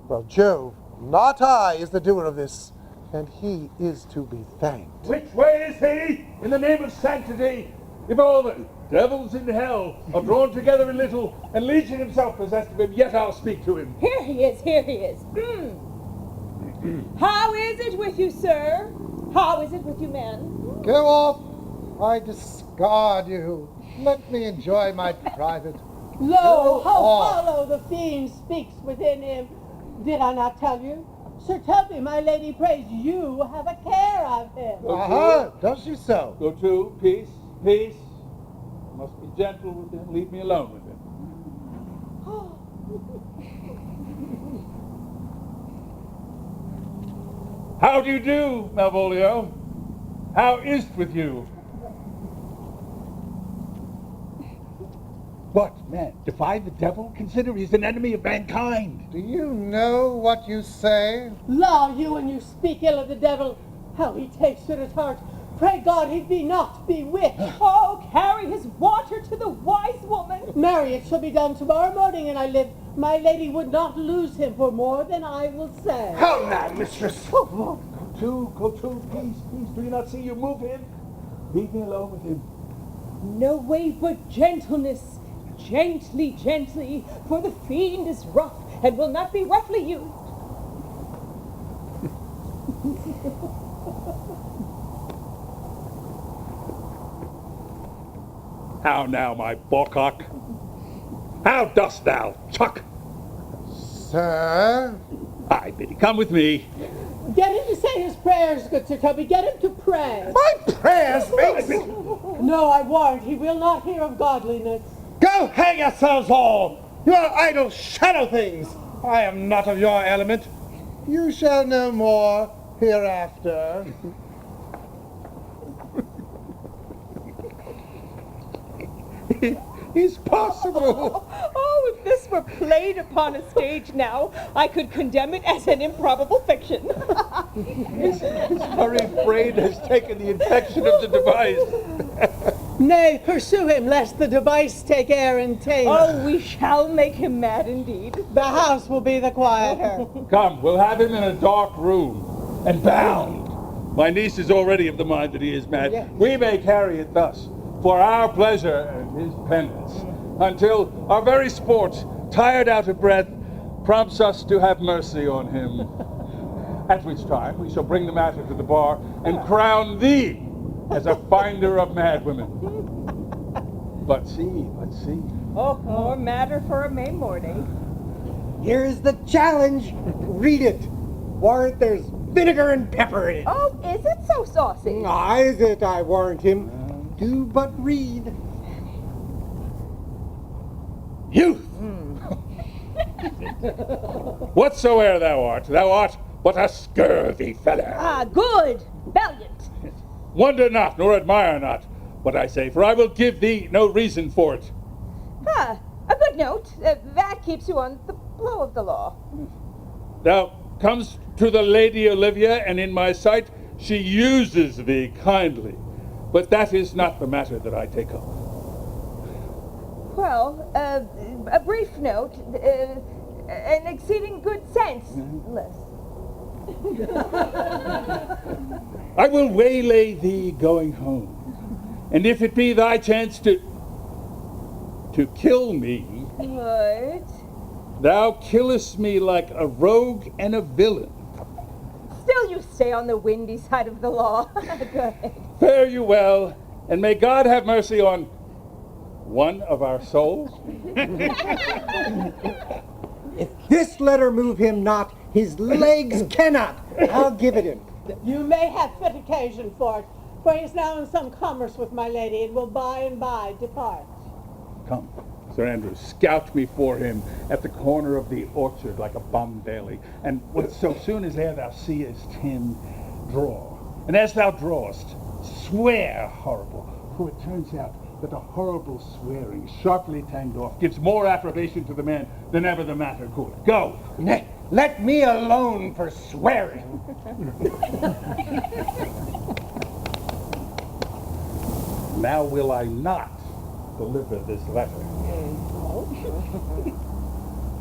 Well, Jove, not I, is the doer of this, and he is to be thanked. Which way is he, in the name of sanctity, if all the devils in hell are drawn together a little, and Legion himself possessed of him, yet I'll speak to him. Here he is, here he is. How is it with you, sir? How is it with you, men? Go off, I discard you. Let me enjoy my private. Lo, how hollow the fiend speaks within him. Did I not tell you? Sir Toby, my lady prays you have a care of him. Does she so? Go to, peace, peace. Must be gentle with him. Leave me alone with him. How do you do, Malvolio? How is't with you? What, man? Defy the devil? Consider he's an enemy of mankind. Do you know what you say? Law, you and you speak ill of the devil. How he takes it at heart. Pray God he be not bewitched. Oh, carry his water to the wise woman. Marry, it shall be done tomorrow morning, and I live. My lady would not lose him for more than I will say. How now, mistress? Go to, peace, peace. Do you not see you move him? Leave me alone with him. No way but gentleness. Gently, gently, for the fiend is rough and will not be roughly used. Go to, peace, peace. Do you not see you move him? Leave me alone with him. No way but gentleness. Gently, gently, for the fiend is rough and will not be roughly used. Go to, peace, peace. Do you not see you move him? Leave me alone with him. How now, my bawcock? How dost thou, Chuck? Sir? Aye, Biddy, come with me. Get him to say his prayers, good Sir Toby. Get him to pray. My prayers, mates! No, I warrant he will not hear of godliness. Go hang yourselves all! You are idle shadow things! I am not of your element. You shall know more hereafter. It's possible. Oh, if this were played upon a stage now, I could condemn it as an improbable fiction. His very brain has taken the infection of the device. Nay, pursue him, lest the device take air and tame. Oh, we shall make him mad indeed. The house will be the quieter. Come, we'll have him in a dark room and bound. My niece is already of the mind that he is mad. Yes. We may carry it thus, for our pleasure and his penance, until our very sport, tired out of breath, prompts us to have mercy on him. At which time we shall bring the matter to the bar and crown thee as a finder of mad women. But see. Oh, more matter for a May morning. Here's the challenge. Read it. Warrant there's vinegar and pepper in it. Oh, is it so saucy? Is it, I warrant him. Do but read. Youth! Whatsoe'er thou art but a scurvy fellow. Ah, good, valiant. Wonder not, nor admire not what I say, for I will give thee no reason for it. Ah, a good note. That keeps you on the blow of the law. Thou comes to the Lady Olivia, and in my sight she uses thee kindly. But that is not the matter that I take up. Well, a brief note, an exceeding good sense, less. I will waylay thee going home, and if it be thy chance to kill me, What? thou killest me like a rogue and a villain. Still you stay on the windy side of the law. Go ahead. Fare you well, and may God have mercy on one of our souls. If this letter move him not, his legs cannot. I'll give it him. You may have fit occasion for it, for he is now in some commerce with my lady, and will by and by depart. Come, Sir Andrew, scout me for him at the corner of the orchard like a bombaily, and so soon as there thou seest him, draw. And as thou drawest, swear horrible, for it turns out that a horrible swearing, sharply tanged off, gives more approbation to the man than ever the matter could. Go! Let me alone for swearing. Now will I not deliver this letter.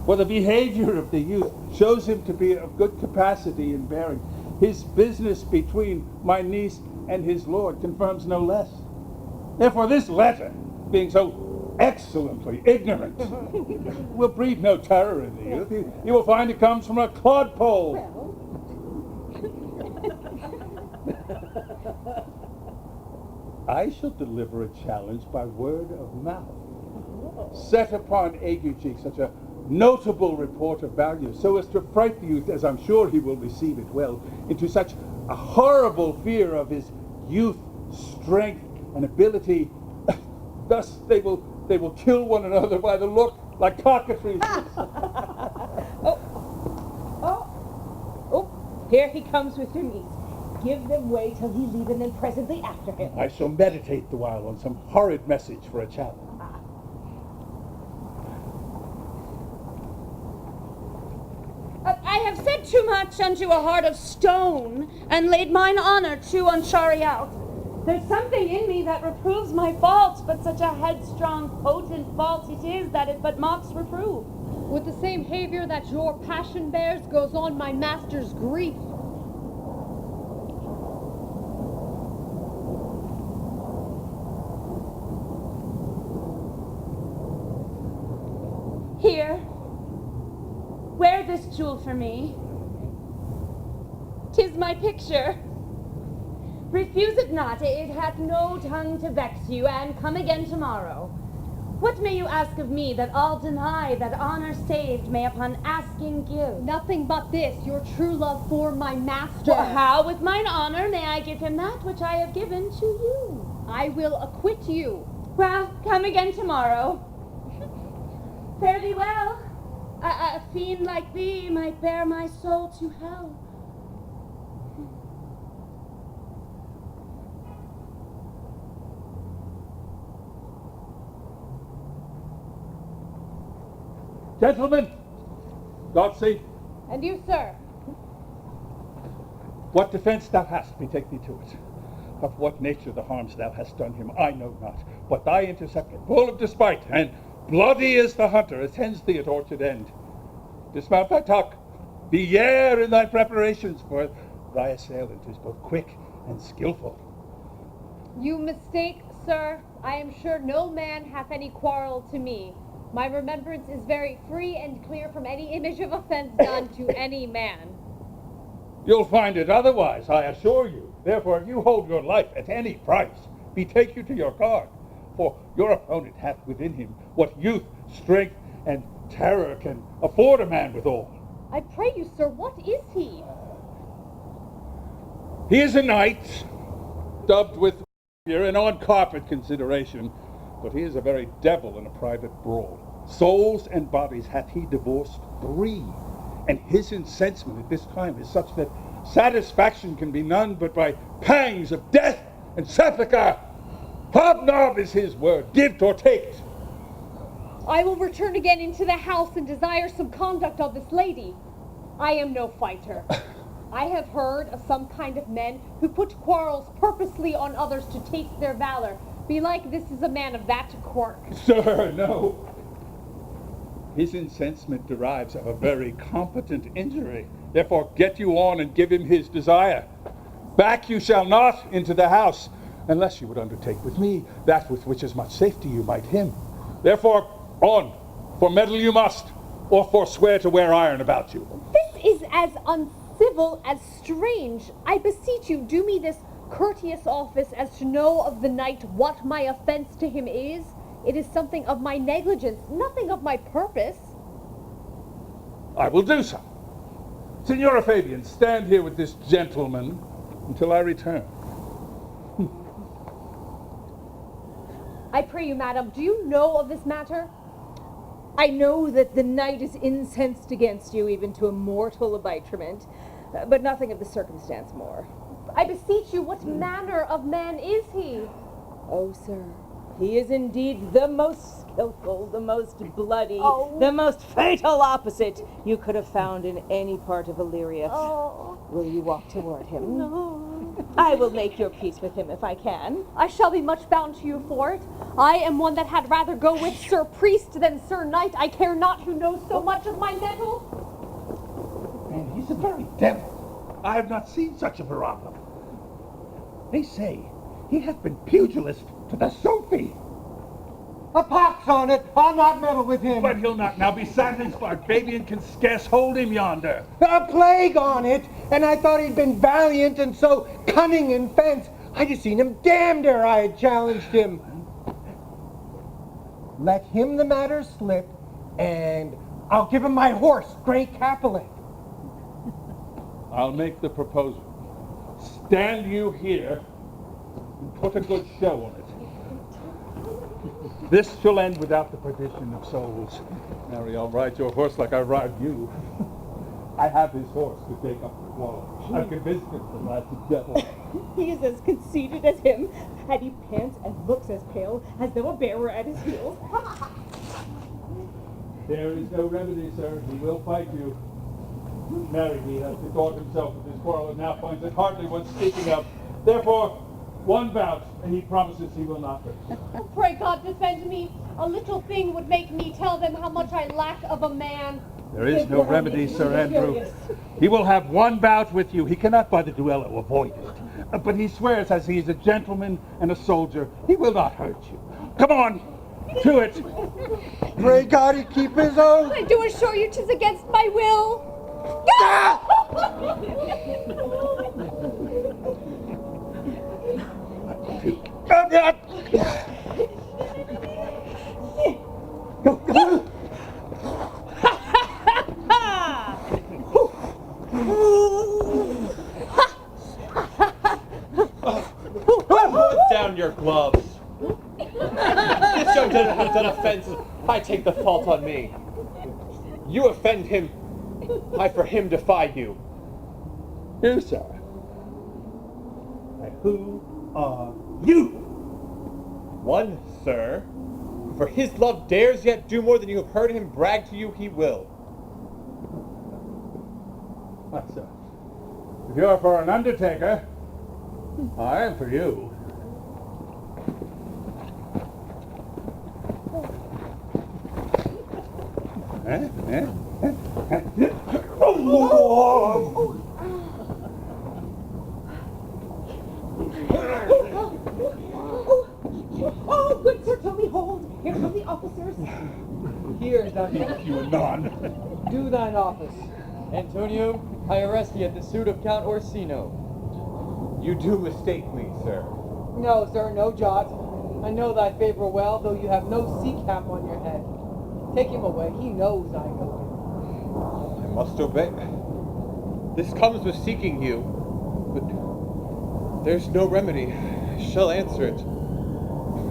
For the behavior of the youth shows him to be of good capacity in bearing. His business between my niece and his lord confirms no less. Therefore this letter, being so excellently ignorant, will breed no terror in the youth. You will find it comes from a clodpole. I shall deliver a challenge by word of mouth. Set upon Aguecheek such a notable report of value, so as to fright the youth, as I'm sure he will receive it well, into such a horrible fear of his youth, strength, and ability. Thus they will kill one another by the look, like cockatrices. Oh, here he comes with your niece. Give them way till he leave, and then presently after him. I shall meditate the while on some horrid message for a challenge. I have said too much unto a heart of stone, and laid mine honor too on Chariot. There's something in me that reproves my faults, but such a headstrong, potent fault it is that it but mocks reproof. With the same behavior that your passion bears goes on my master's grief. Here, wear this jewel for me. 'tis my picture. Refuse it not, it hath no tongue to vex you, and come again tomorrow. What may you ask of me that I'll deny, that honor saved may upon asking give? Nothing but this, your true love for my master. Well, how with mine honor may I give him that which I have given to you? I will acquit you. Well, come again tomorrow. Fare thee well. A fiend like thee might bear my soul to hell. Gentlemen, God save you. And you, sir? What defense thou hast, betake thee to it. Of what nature the harms thou hast done him, I know not. But thy interceptor, full of despite, and bloody as the hunter, attends thee at orchard end. Dismount thy talk, be yare in thy preparations, for thy assailant is both quick and skillful. You mistake, sir. I am sure no man hath any quarrel to me. My remembrance is very free and clear from any image of offense done to any man. You'll find it otherwise, I assure you. Therefore, if you hold your life at any price, betake you to your guard. For your opponent hath within him what youth, strength, and terror can afford a man withal. I pray you, sir, what is he? He is a knight, dubbed with and on carpet consideration, but he is a very devil in a private brawl. Souls and bodies hath he divorced 3, and his incensement at this time is such that satisfaction can be none but by pangs of death and sepulchre. Hobnob is his word, give't or take't. I will return again into the house and desire some conduct of this lady. I am no fighter. I have heard of some kind of men who put quarrels purposely on others to taste their valor. Belike this is a man of that quirk. Sir, no. His incensement derives of a very competent injury. Therefore get you on and give him his desire. Back you shall not into the house, unless you would undertake with me that with which as much safety you might him. Therefore on, for meddle you must, or forswear to wear iron about you. This is as uncivil as strange. I beseech you, do me this courteous office as to know of the knight what my offense to him is. It is something of my negligence, nothing of my purpose. I will do so. Signora Fabian, stand here with this gentleman until I return. I pray you, madam, do you know of this matter? I know that the knight is incensed against you, even to a mortal abitrament, but nothing of the circumstance more. I beseech you, what manner of man is he? Oh, sir, he is indeed the most skillful, the most bloody, the most fatal opposite you could have found in any part of Illyria. Will you walk toward him? No. I will make your peace with him if I can. I shall be much bound to you for it. I am one that had rather go with Sir Priest than Sir Knight. I care not who knows so much of my mettle. Man, he's a very devil. I have not seen such a virago. They say he hath been pugilist to the Sophie. A pox on it! I'll not meddle with him. But he'll not now be silenced, for Fabian can scarce hold him yonder. A plague on it! And I thought he'd been valiant and so cunning in fence. I'd have seen him damned ere I had challenged him. Let him the matter slip, and I'll give him my horse, Grey Capelet. I'll make the proposal. Stand you here and put a good show on it. This shall end without the perdition of souls. Mary, I'll ride your horse like I ride you. I have his horse to take up the quarrel. I've convinced him the lad's a devil. He is as conceited as him, and he pants and looks as pale as though a bear were at his heels. There is no remedy, sir. He will fight you. Mary, he has bethought himself of this quarrel and now finds it hardly worth speaking of. Therefore, one bout, and he promises he will not hurt. Pray God defend me. A little thing would make me tell them how much I lack of a man. There is no remedy, Sir Andrew. He will have one bout with you. He cannot by the duello avoid it. But he swears as he is a gentleman and a soldier, he will not hurt you. Come on, to it. Pray God he keep his oath. I do assure you 'tis against my will. Put down your gloves. This young gentleman has done offenses. I take the fault on me. You offend him, I for him defy you. You, sir. Who are you? One, sir, who for his love dares yet do more than you have heard him brag to you he will. What, sir? If you're for an undertaker, I am for you. Oh, good sir, tell me hold. Here come the officers. Here, thine You anon. do thine office. Antonio, I arrest thee at the suit of Count Orsino. You do mistake me, sir. No, sir, no jot. I know thy favor well, though you have no sea cap on your head. Take him away. He knows I know I must obey. This comes with seeking you, but there's no remedy. I shall answer it.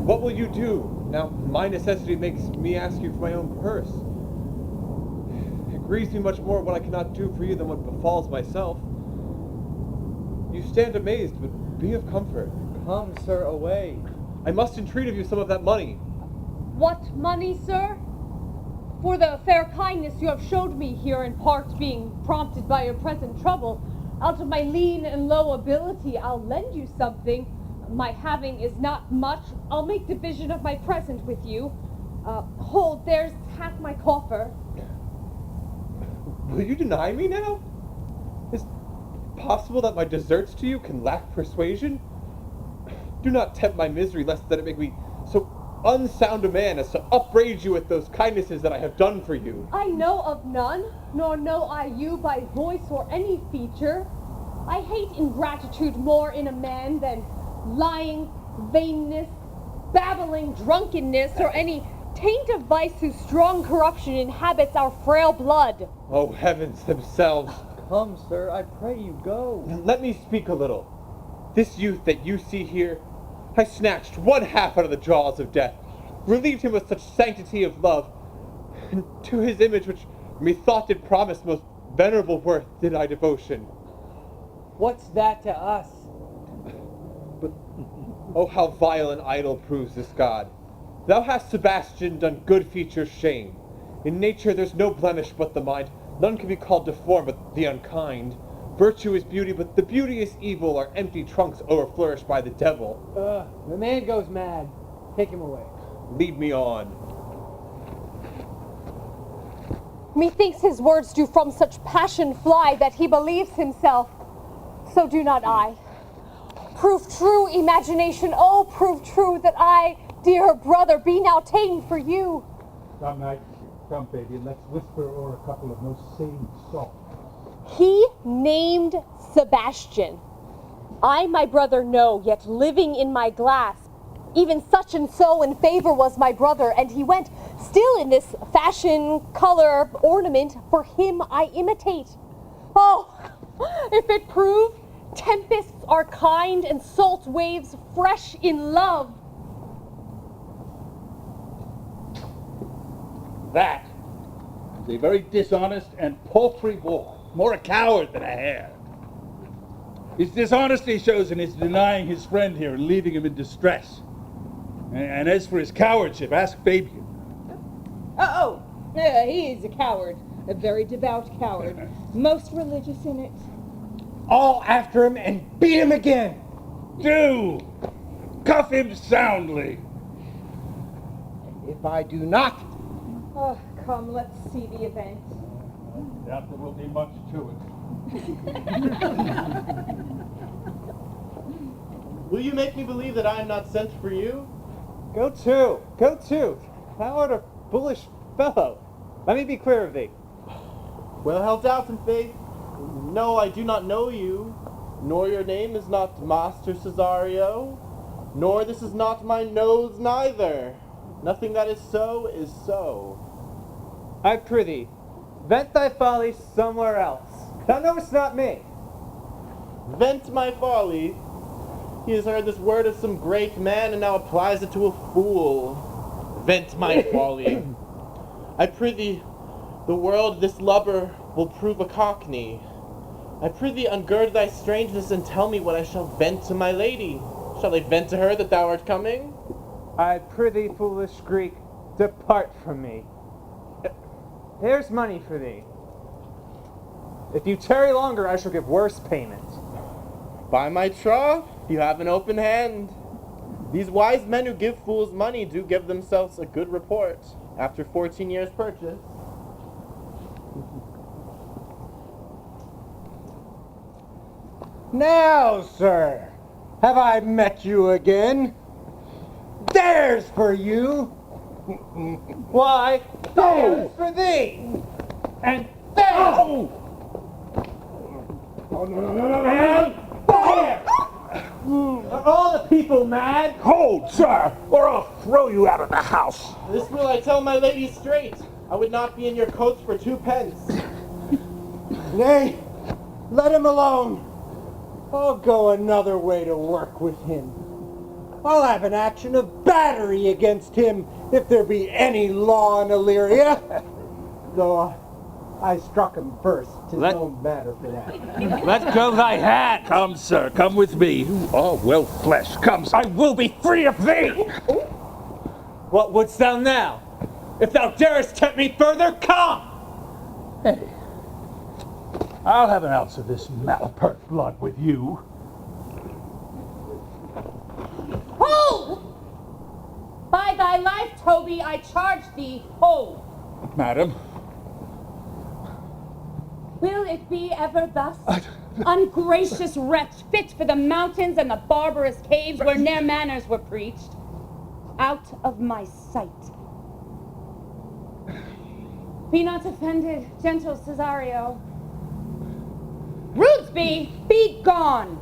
What will you do? Now, my necessity makes me ask you for my own purse. It grieves me much more what I cannot do for you than what befalls myself. You stand amazed, but be of comfort. Come, sir, away. I must entreat of you some of that money. What money, sir? For the fair kindness you have showed me here, in part being prompted by your present trouble, out of my lean and low ability, I'll lend you something. My having is not much. I'll make division of my present with you. Hold, there's half my coffer. Will you deny me now? Is it possible that my deserts to you can lack persuasion? Do not tempt my misery, lest that it make me so unsound a man as to upbraid you with those kindnesses that I have done for you. I know of none, nor know I you by voice or any feature. I hate ingratitude more in a man than lying, vainness, babbling, drunkenness, or any taint of vice whose strong corruption inhabits our frail blood. Oh, heavens themselves. Come, sir, I pray you, go. Let me speak a little. This youth that you see here, I snatched one half out of the jaws of death, relieved him with such sanctity of love, and to his image which methought did promise most venerable worth did I devotion. What's that to us? But, oh, how vile and idle proves this god. Thou hast, Sebastian, done good features shame. In nature there's no blemish but the mind. None can be called deformed but the unkind. Virtue is beauty, but the beauty is evil, are empty trunks overflourished by the devil. The man goes mad. Take him away. Lead me on. Methinks his words do from such passion fly that he believes himself. So do not I. Prove true, imagination, oh, prove true that I, dear brother, be now ta'en for you. Come, Knight. Come, baby, and let's whisper o'er a couple of most sane songs. He named Sebastian. I my brother know, yet living in my glass. Even such and so in favor was my brother, and he went still in this fashion, color, ornament, for him I imitate. Oh, if it prove, tempests are kind and salt waves fresh in love. That is a very dishonest and paltry boy, more a coward than a hare. His dishonesty shows in his denying his friend here and leaving him in distress. And as for his cowardship, ask Fabian. Yeah, he is a coward. A very devout coward. Most religious in it. All after him and beat him again. Do! Cuff him soundly. If I do not, Oh, come, let's see the event. I doubt there will be much to it. Will you make me believe that I am not sent for you? Go to. Thou art a foolish fellow. Let me be clear of thee. Well held out in faith. No, I do not know you, nor your name is not Master Cesario. Nor this is not my nose neither. Nothing that is so is so. I prithee, vent thy folly somewhere else. Thou knowest not me. Vent my folly. He has heard this word of some great man and now applies it to a fool. Vent my folly. I prithee, the world this lubber will prove a cockney. I prithee, ungird thy strangeness and tell me what I shall vent to my lady. Shall I vent to her that thou art coming? I prithee, foolish Greek, depart from me. Here's money for thee. If you tarry longer, I shall give worse payment. By my troth, you have an open hand. These wise men who give fools money do give themselves a good report after 14 years' purchase. Now, sir, have I met you again? There's for you! Why, there's for thee! And there's! Oh, And there! Are all the people mad? hold, sir, or I'll throw you out of the house. This will I tell my lady straight. I would not be in your coats for 2 pence. Nay, let him alone. I'll go another way to work with him. I'll have an action of battery against him if there be any law in Illyria. Though I struck him first. 'Tis no matter for that. Let go thy hand. Come, sir, come with me. You are well fleshed. Come, I will be free of thee. What wouldst thou now? If thou darest tempt me further, come! Hey, I'll have an ounce of this malapert blood with you. Hold! By thy life, Toby, I charge thee, hold! Madam. Will it be ever thus? Ungracious wretch, fit for the mountains and the barbarous caves where ne'er manners were preached. Out of my sight. Be not offended, gentle Cesario. Rudesby, be gone!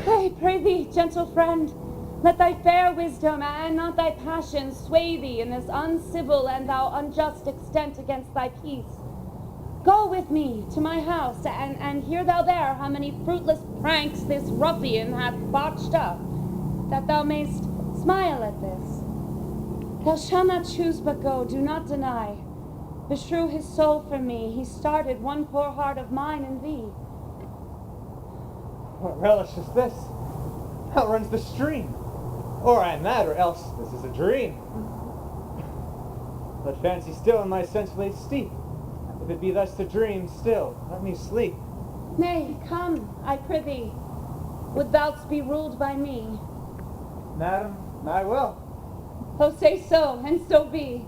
I pray thee, gentle friend, let thy fair wisdom and not thy passion sway thee in this uncivil and thou unjust extent against thy peace. Go with me to my house, and hear thou there how many fruitless pranks this ruffian hath botched up, that thou mayst smile at this. Thou shalt not choose but go, do not deny. Beshrew his soul for me, he started one poor heart of mine in thee. What relish is this? How runs the stream? Or I am mad, or else this is a dream. Let fancy still and my sense lay steep. If it be thus to dream, still, let me sleep. Nay, come, I prithee. Would thou be ruled by me? Madam, I will. Oh, say so, and so be.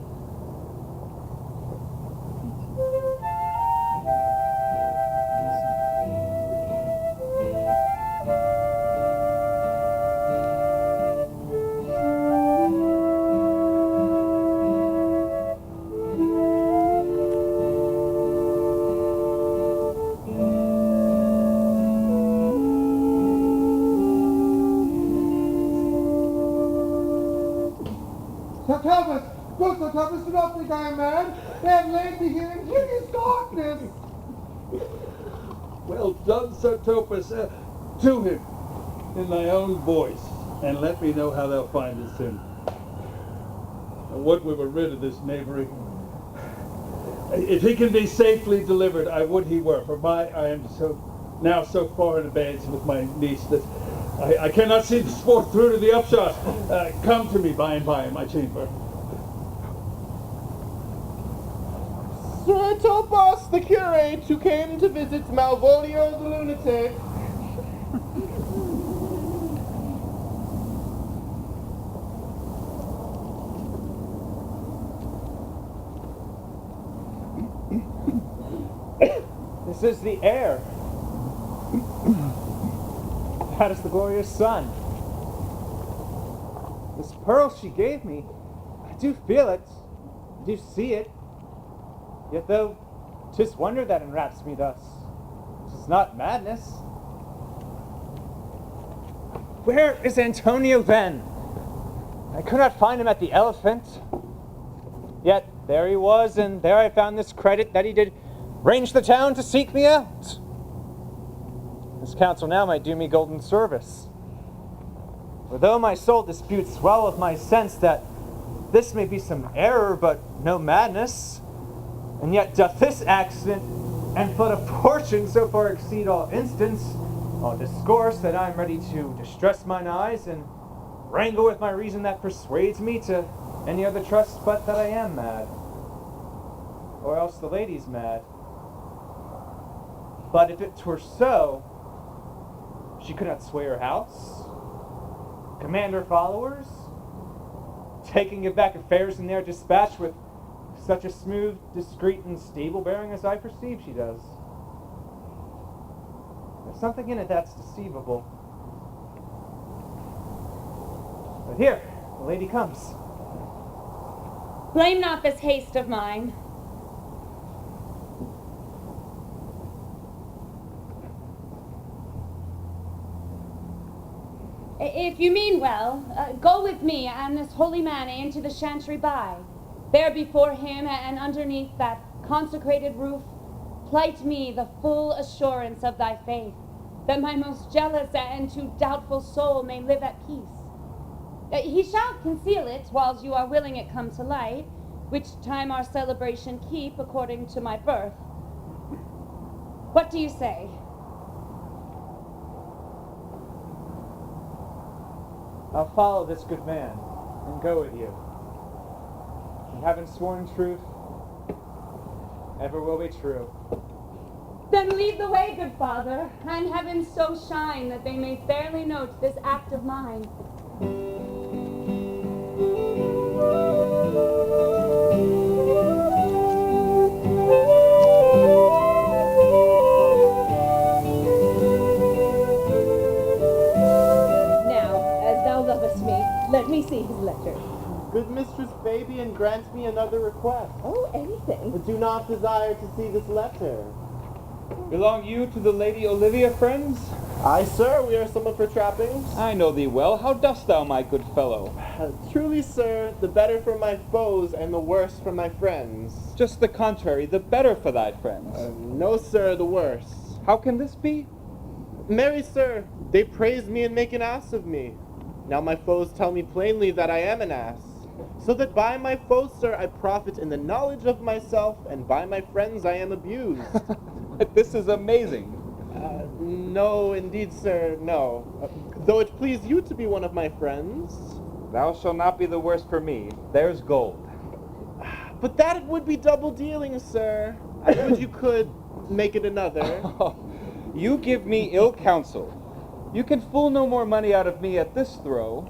Thomas, do not think I am mad. They have laid me here in hideous darkness. Well done, Sir Topus. To him, in thy own voice, and let me know how thou findest him. I would we were rid of this knavery. If he can be safely delivered, I would he were, for I am now so far in abeyance with my niece that I cannot see the sport through to the upshot. Come to me by and by in my chamber. Sir Topos, the curate, who came to visit Malvolio the lunatic. This is the air. That is the glorious sun. This pearl she gave me, I do feel it, I do see it. Yet though 'tis wonder that enwraps me thus, 'tis not madness. Where is Antonio then? I could not find him at the Elephant. Yet there he was, and there I found this credit that he did range the town to seek me out. This counsel now might do me golden service. For though my soul disputes well with my sense that this may be some error, but no madness, and yet doth this accident and flood of fortune so far exceed all instance, all discourse that I am ready to distress mine eyes and wrangle with my reason that persuades me to any other trust but that I am mad, or else the lady's mad. But if it were so, she could not sway her house, command her followers, taking it back affairs in their dispatch with such a smooth, discreet, and stable bearing as I perceive she does. There's something in it that's deceivable. But here, the lady comes. Blame not this haste of mine. If you mean well, go with me and this holy man into the chantry by. There before him and underneath that consecrated roof, plight me the full assurance of thy faith, that my most jealous and too doubtful soul may live at peace. He shall conceal it whiles you are willing it come to light, which time our celebration keep according to my birth. What do you say? I'll follow this good man and go with you. And having sworn truth, ever will be true. Then lead the way, good father, and heaven so shine that they may fairly note this act of mine. Let me see his letter. Good Mistress Fabian, grant me another request. Oh, anything. But do not desire to see this letter. Belong you to the Lady Olivia, friends? Aye, sir, we are some of her trappings. I know thee well. How dost thou, my good fellow? Truly, sir, the better for my foes and the worse for my friends. Just the contrary, the better for thy friends. No, sir, the worse. How can this be? Marry, sir, they praise me and make an ass of me. Now my foes tell me plainly that I am an ass, so that by my foes, sir, I profit in the knowledge of myself, and by my friends I am abused. This is amazing. No, indeed, sir, no. Though it please you to be one of my friends. Thou shalt not be the worse for me. There's gold. But that would be double dealing, sir. I would you could make it another. You give me ill counsel. You can fool no more money out of me at this throw.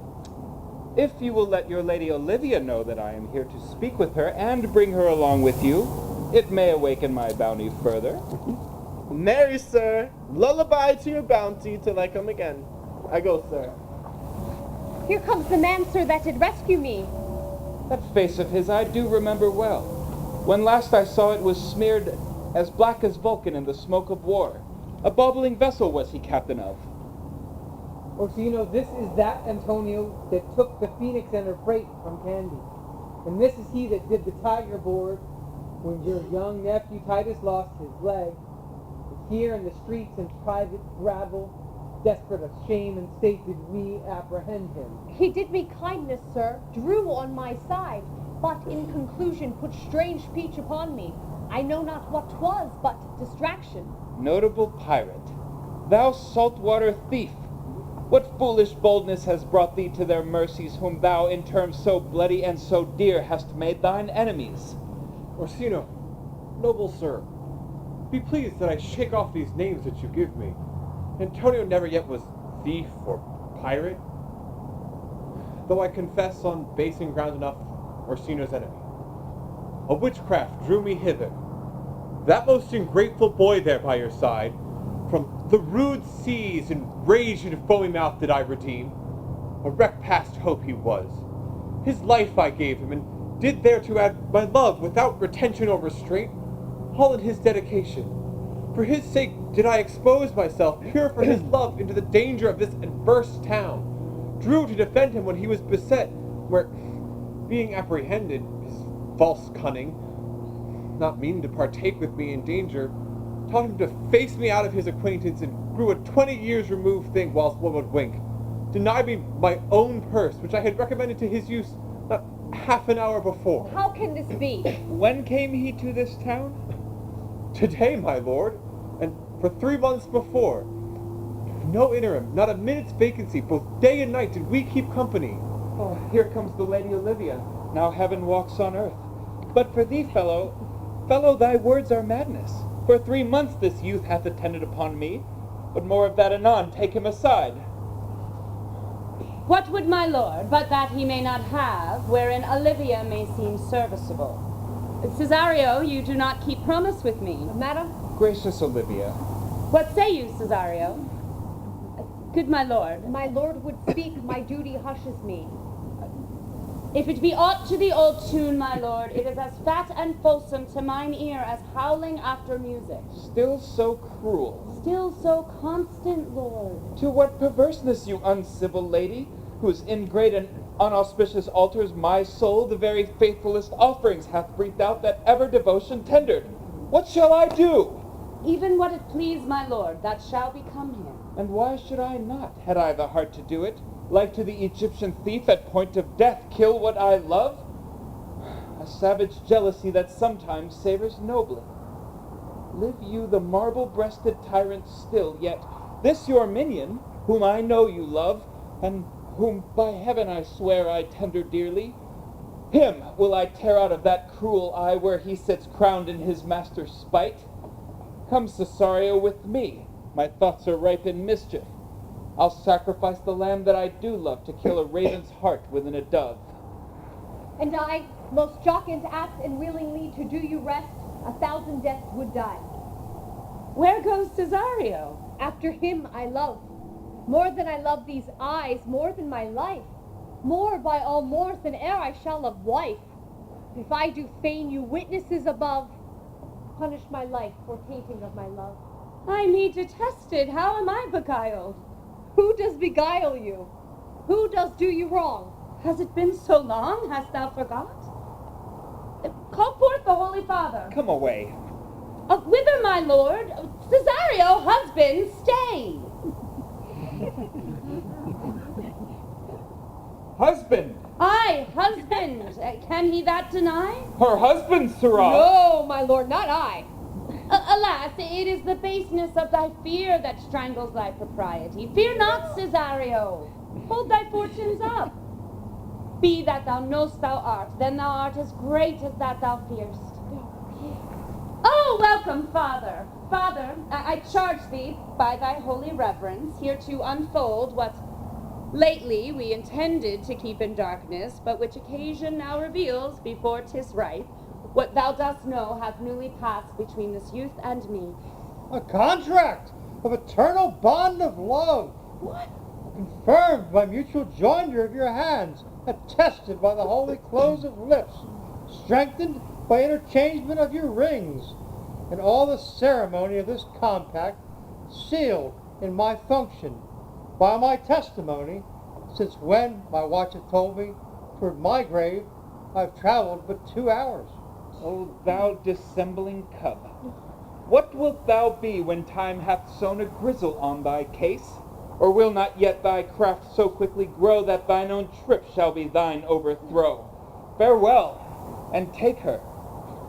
If you will let your Lady Olivia know that I am here to speak with her and bring her along with you, it may awaken my bounty further. Marry, sir, lullaby to your bounty till I come again. I go, sir. Here comes the man, sir, that did rescue me. That face of his I do remember well. When last I saw it was smeared as black as Vulcan in the smoke of war. A bubbling vessel was he captain of. Orsino, this is that Antonio that took the Phoenix and her freight from Candy. And this is he that did the tiger board when your young nephew Titus lost his leg. Here in the streets and private rabble, desperate of shame and state, did we apprehend him. He did me kindness, sir, drew on my side, but in conclusion put strange speech upon me. I know not what 'twas, but distraction. Notable pirate, thou saltwater thief, what foolish boldness has brought thee to their mercies, whom thou in terms so bloody and so dear hast made thine enemies? Orsino, noble sir, be pleased that I shake off these names that you give me. Antonio never yet was thief or pirate, though I confess on basing ground enough Orsino's enemy. A witchcraft drew me hither. That most ungrateful boy there by your side, from the rude seas and rage and foamy mouth did I redeem. A wreck past hope he was. His life I gave him, and did there to add my love without retention or restraint, all in his dedication. For his sake did I expose myself, pure for his love, into the danger of this adverse town. Drew to defend him when he was beset, where, being apprehended, his false cunning, not meaning to partake with me in danger, taught him to face me out of his acquaintance and grew a 20 years removed thing whilst one would wink. Denied me my own purse, which I had recommended to his use not half an hour before. How can this be? When came he to this town? Today, my lord, and for 3 months before. No interim, not a minute's vacancy, both day and night did we keep company. Oh, here comes the Lady Olivia. Now heaven walks on earth. But for thee, fellow, thy words are madness. For 3 months this youth hath attended upon me. But more of that anon, take him aside. What would my lord, but that he may not have, wherein Olivia may seem serviceable? Cesario, you do not keep promise with me. Madam? Gracious Olivia. What say you, Cesario? Good my lord. My lord would speak, my duty hushes me. If it be aught to the old tune, my lord, it is as fat and fulsome to mine ear as howling after music. Still so cruel. Still so constant, lord. To what perverseness, you uncivil lady, whose ingrate and unauspicious altars my soul the very faithfulest offerings hath breathed out that ever devotion tendered. What shall I do? Even what it please my lord, that shall become him. And why should I not, had I the heart to do it? Like to the Egyptian thief at point of death, kill what I love? A savage jealousy that sometimes savors nobly. Live you the marble-breasted tyrant still, yet this your minion, whom I know you love, and whom by heaven I swear I tender dearly, him will I tear out of that cruel eye where he sits crowned in his master's spite. Come, Cesario, with me. My thoughts are ripe in mischief. I'll sacrifice the lamb that I do love to kill a raven's heart within a dove. And I, most jocund apt and willingly to do you rest, 1,000 deaths would die. Where goes Cesario? After him I love. More than I love these eyes, more than my life. More by all mores than e'er I shall love wife. If I do feign you witnesses above, punish my life for tainting of my love. I me detested, how am I beguiled? Who does beguile you? Who does do you wrong? Has it been so long, hast thou forgot? Call forth the Holy Father. Come away. Whither, my lord? Cesario, husband, stay. Husband! Aye, husband. Can he that deny? Her husband, sirrah! No, my lord, not I. Alas, it is the baseness of thy fear that strangles thy propriety. Fear not, Cesario. Hold thy fortunes up. Be that thou know'st thou art, then thou art as great as that thou fearst. Oh, welcome, Father. Father, I charge thee, by thy holy reverence, here to unfold what lately we intended to keep in darkness, but which occasion now reveals, before 'tis ripe, what thou dost know hath newly passed between this youth and me. A contract of eternal bond of love. What? Confirmed by mutual joinder of your hands, attested by the holy close of lips, strengthened by interchangement of your rings, and all the ceremony of this compact sealed in my function, by my testimony, since when my watch hath told me toward my grave I've traveled but 2 hours. O thou dissembling cub, what wilt thou be when time hath sown a grizzle on thy case? Or will not yet thy craft so quickly grow that thine own trip shall be thine overthrow? Farewell, and take her,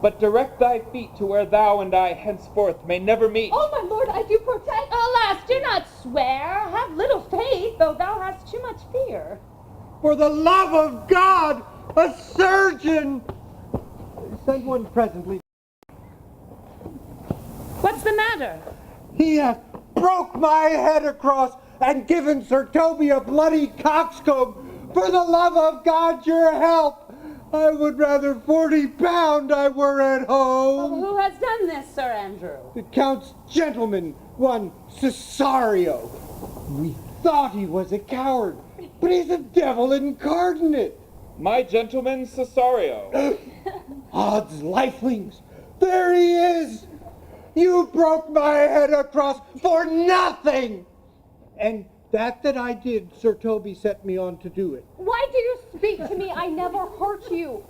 but direct thy feet to where thou and I henceforth may never meet. Oh, my lord, I do protest. Alas, do not swear. Have little faith, though thou hast too much fear. For the love of God, a surgeon! Send one presently. What's the matter? He hath broke my head across and given Sir Toby a bloody coxcomb. For the love of God, your help! I would rather 40 pound I were at home. Who has done this, Sir Andrew? The Count's gentleman, one Cesario. We thought he was a coward, but he's a devil incarnate. My gentleman Cesario. Odds lifelings, there he is! You broke my head across for nothing! And that I did, Sir Toby set me on to do it. Why do you speak to me? I never hurt you.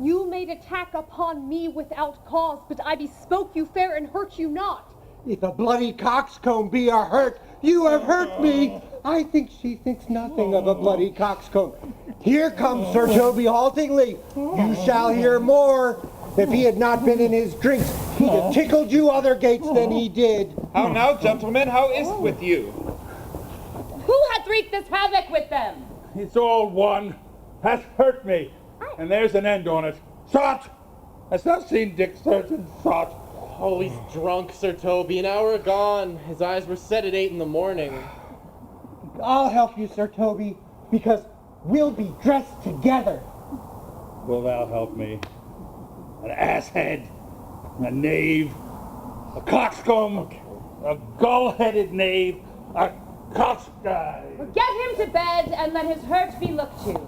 You made attack upon me without cause, but I bespoke you fair and hurt you not. If a bloody coxcomb be a hurt, you have hurt me. I think she thinks nothing of a bloody coxcomb. Here comes Sir Toby haltingly. You shall hear more. If he had not been in his drinks, he'd have tickled you other gates than he did. How now, gentlemen? How is't with you? Who hath wreaked this havoc with them? It's all one. Hath hurt me. And there's an end on it. Shot! Hast thou seen Dick Surgeon shot? Oh, he's drunk, Sir Toby. An hour gone. His eyes were set at 8 in the morning. I'll help you, Sir Toby, because we'll be dressed together. Will thou help me? An asshead, a knave, a coxcomb, a gull-headed knave, a coxguy. Get him to bed and let his hurt be looked to.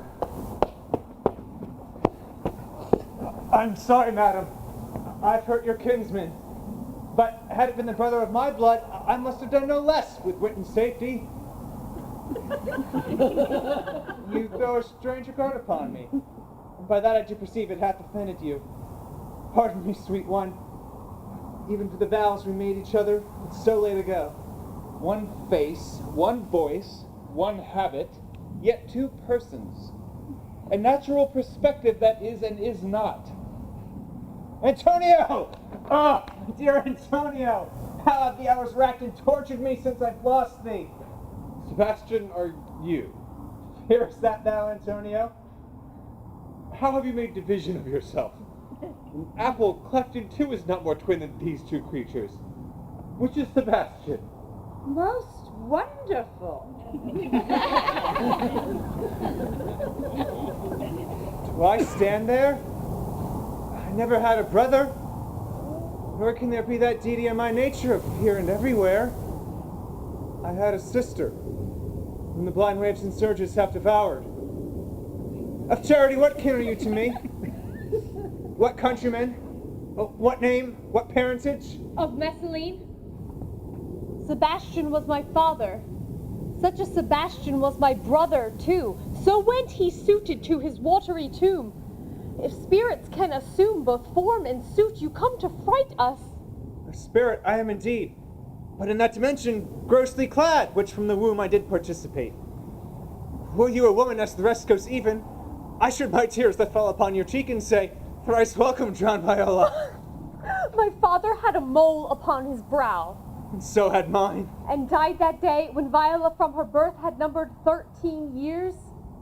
I'm sorry, madam. I've hurt your kinsman. But had it been the brother of my blood, I must have done no less with wit and safety. You throw a strange regard upon me. And by that I do perceive it hath offended you. Pardon me, sweet one. Even for the vows we made each other, it's so late ago. One face, one voice, one habit, yet two persons. A natural perspective that is and is not. Antonio! Ah, dear Antonio! How have the hours racked and tortured me since I've lost thee? Sebastian, are you? Fearest that thou, Antonio? How have you made division of yourself? An apple cleft in two is not more twin than these two creatures. Which is Sebastian? Most wonderful. Do I stand there? I never had a brother. Nor can there be that deity in my nature of here and everywhere. I had a sister, whom the blind waves and surges have devoured. Of charity, what kin are you to me? What countrymen? What name? What parentage? Of Messalene. Sebastian was my father. Such a Sebastian was my brother, too. So went he suited to his watery tomb. If spirits can assume both form and suit, you come to fright us. A spirit I am indeed, but in that dimension grossly clad, which from the womb I did participate. Were you a woman as the rest goes even, I should my tears that fall upon your cheek and say, thrice welcome, John Viola. My father had a mole upon his brow. And so had mine. And died that day when Viola from her birth had numbered 13 years.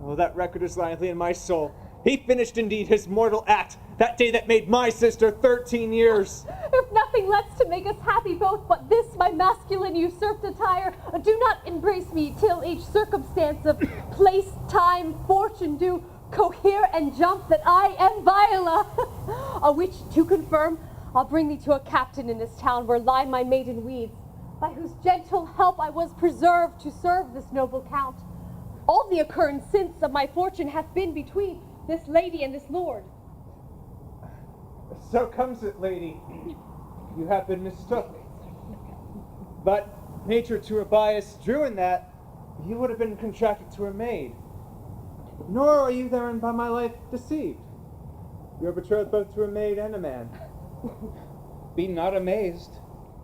Oh, that record is lively in my soul. He finished indeed his mortal act that day that made my sister 13 years. If nothing lets to make us happy both but this, my masculine usurped attire, do not embrace me till each circumstance of place, time, fortune do cohere and jump that I am Viola. A which, to confirm, I'll bring thee to a captain in this town where lie my maiden weeds, by whose gentle help I was preserved to serve this noble count. All the occurrence since of my fortune hath been between this lady and this lord. So comes it, lady. You have been mistook. But nature to her bias drew in that you would have been contracted to her maid. Nor are you therein by my life deceived. You are betrothed both to a maid and a man. Be not amazed.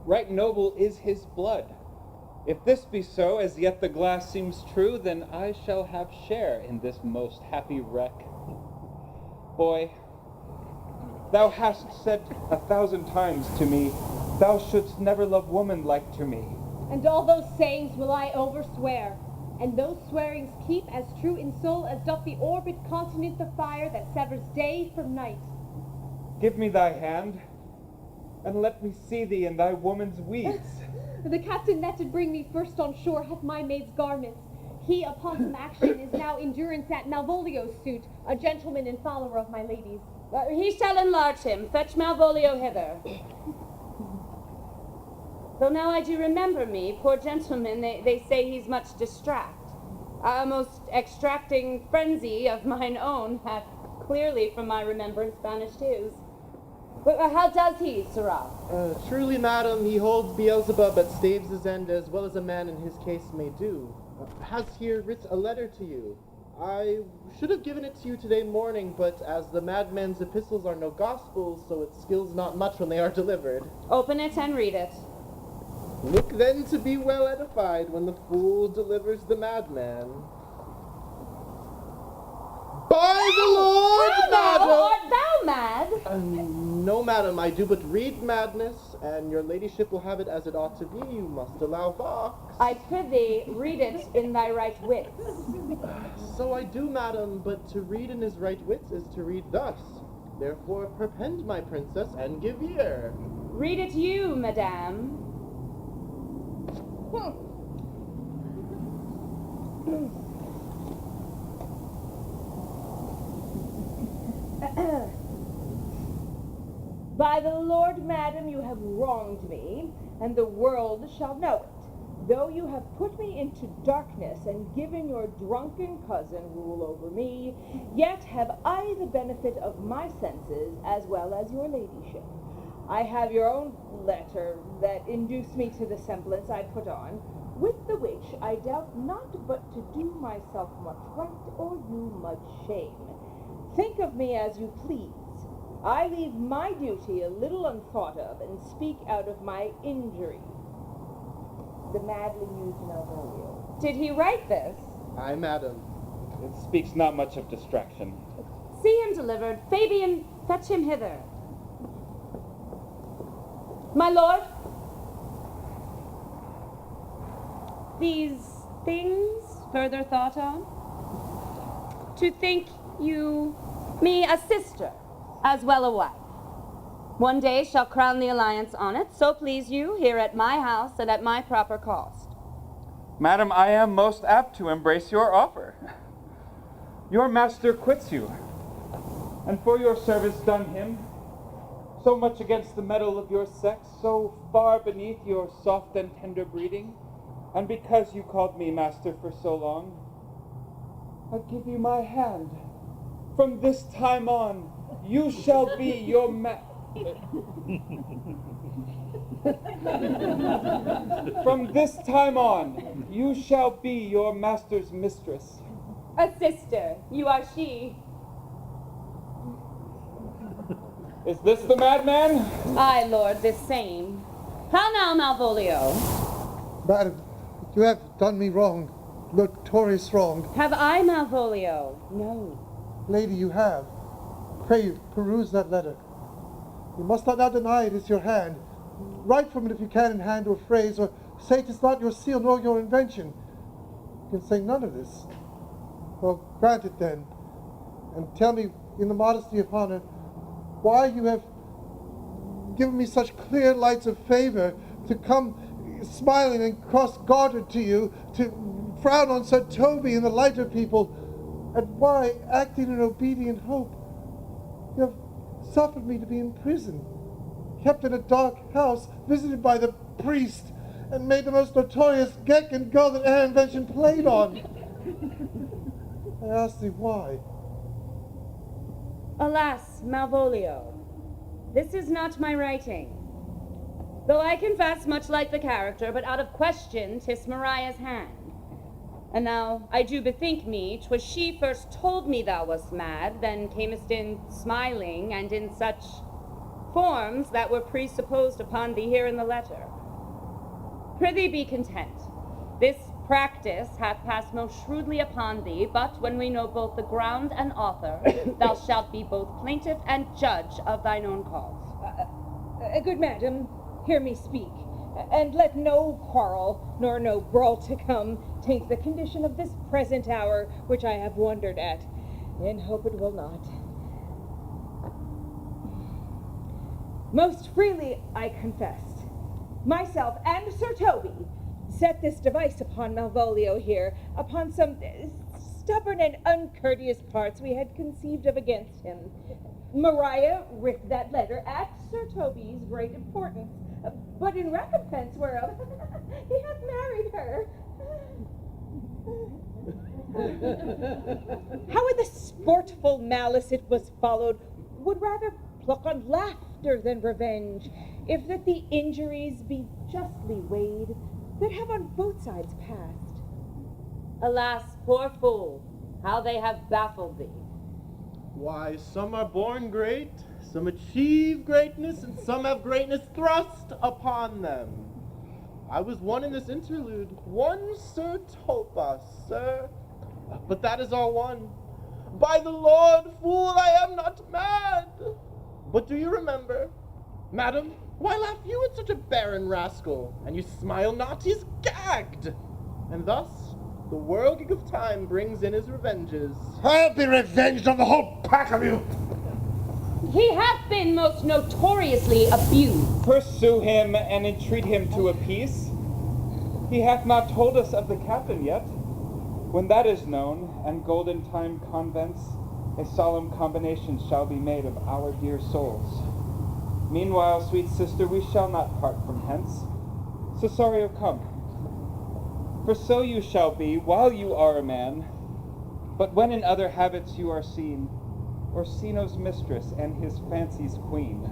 Right noble is his blood. If this be so, as yet the glass seems true, then I shall have share in this most happy wreck. Boy, thou hast said 1,000 times to me, thou shouldst never love woman like to me. And all those sayings will I overswear, and those swearings keep as true in soul as doth the orbed continent the fire that severs day from night. Give me thy hand, and let me see thee in thy woman's weeds. The captain that did bring me first on shore hath my maid's garments. He upon some action is now in durance at Malvolio's suit, a gentleman and follower of my lady's. He shall enlarge him. Fetch Malvolio hither. Though now I do remember me, poor gentleman, they say he's much distract. A most extracting frenzy of mine own hath clearly from my remembrance banished his. How does he, Sirrah? Truly, madam, he holds Beelzebub at Staves' end as well as a man in his case may do. Has here writ a letter to you. I should have given it to you today morning, but as the madman's epistles are no gospels, so it skills not much when they are delivered. Open it and read it. Look then to be well edified when the fool delivers the madman. By the Lord, madam! Art thou mad? No, madam, I do but read madness, and your ladyship will have it as it ought to be. You must allow vox. I prithee, read it in thy right wits. So I do, madam, but to read in his right wits is to read thus. Therefore perpend, my princess, and give ear. Read it you, madame. By the Lord, madam, you have wronged me, and the world shall know it. Though you have put me into darkness and given your drunken cousin rule over me, yet have I the benefit of my senses as well as your ladyship. I have your own letter that induced me to the semblance I put on, with the which I doubt not but to do myself much right or you much shame. Think of me as you please. I leave my duty a little unthought of, and speak out of my injury. The madly used Malvolio. Did he write this? Aye, madam. It speaks not much of distraction. See him delivered. Fabian, fetch him hither. My lord, these things further thought on? To think you me a sister, as well a wife. One day shall crown the alliance on it, so please you, here at my house and at my proper cost. Madam, I am most apt to embrace your offer. Your master quits you, and for your service done him, so much against the metal of your sex, so far beneath your soft and tender breeding, and because you called me master for so long, I give you my hand. From this time on, you shall be your From this time on, you shall be your master's mistress. A sister, you are she. Is this the madman? Aye, lord, this same. How now, Malvolio? Madam, you have done me wrong, notorious wrong. Have I, Malvolio? No. Lady, you have. Pray, peruse that letter. You must not now deny it is your hand. Write from it if you can in hand or phrase, or say 'tis not your seal nor your invention. You can say none of this. Well, grant it then, and tell me in the modesty of honor why you have given me such clear lights of favor to come smiling and cross-gartered to you, to frown on Sir Toby and the lighter people, and why, acting in obedient hope, you have suffered me to be imprisoned, kept in a dark house, visited by the priest, and made the most notorious geck and gull that e'er invention played on. I ask thee why. Alas, Malvolio, this is not my writing. Though I confess much like the character, but out of question 'tis Mariah's hand. And now I do bethink me 'twas she first told me thou wast mad, then camest in smiling, and in such forms that were presupposed upon thee here in the letter. Prithee be content. This practice hath passed most shrewdly upon thee, but when we know both the ground and author, thou shalt be both plaintiff and judge of thine own cause. Good madam, hear me speak, and let no quarrel, nor no brawl to come, taint the condition of this present hour, which I have wondered at, and hope it will not. Most freely I confess, myself and Sir Toby set this device upon Malvolio here, upon some stubborn and uncourteous parts we had conceived of against him. Maria writ that letter at Sir Toby's great importance, but in recompense whereof he hath married her. How in the sportful malice it was followed would rather pluck on laughter than revenge, if that the injuries be justly weighed that have on both sides passed. Alas, poor fool, how they have baffled thee. Why, some are born great, some achieve greatness, and some have greatness thrust upon them. I was one in this interlude, one Sir Topas, sir. But that is all one. By the Lord, fool, I am not mad. But do you remember? Madam, why laugh you at such a barren rascal? And you smile not, he's gagged. And thus, the whirlgig of time brings in his revenges. I'll be revenged on the whole pack of you! He hath been most notoriously abused. Pursue him and entreat him to a peace. He hath not told us of the captain yet. When that is known, and golden time convents, a solemn combination shall be made of our dear souls. Meanwhile, sweet sister, we shall not part from hence. Cesario, come. For so you shall be while you are a man, but when in other habits you are seen, Orsino's mistress and his fancy's queen.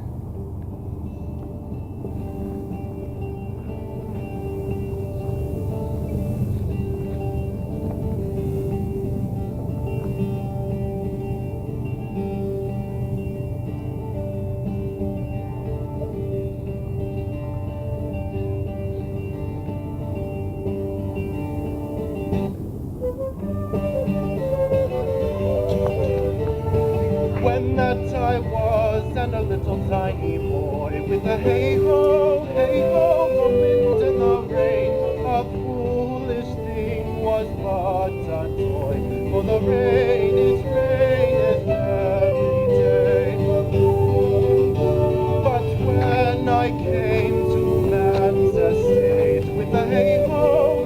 When that I was and a little tiny boy, with a hey-ho, the wind and the rain, a foolish thing was but a toy, for the rain is every day. But when I came to man's estate, with a hey-ho,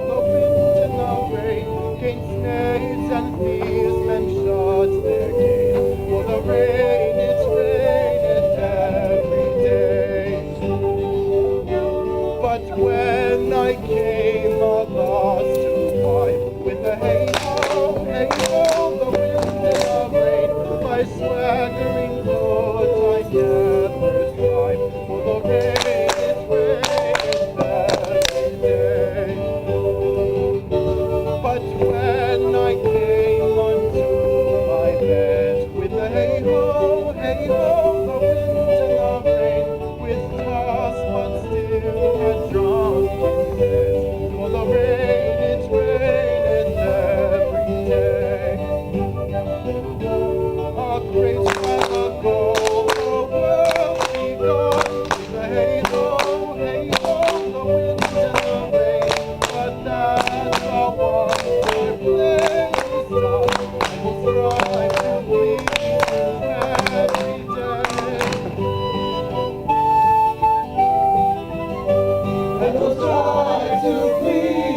the wind and the rain, came snakes and thieves, men shot their gates. For the rain is every day. But when I came at last to fight, with the hey-ho, the wind and the rain, my swaggering foot I never tried. For the rain is every day. But when I came unto my bed, with the hey-ho, the wind and the rain, with toss but still had drunk in bed. For the rain is every day. A great while ago, the world begun, with the hey-ho, the wind and the rain. But that the wonder plays stop, I will strive to please every day. I will strive to please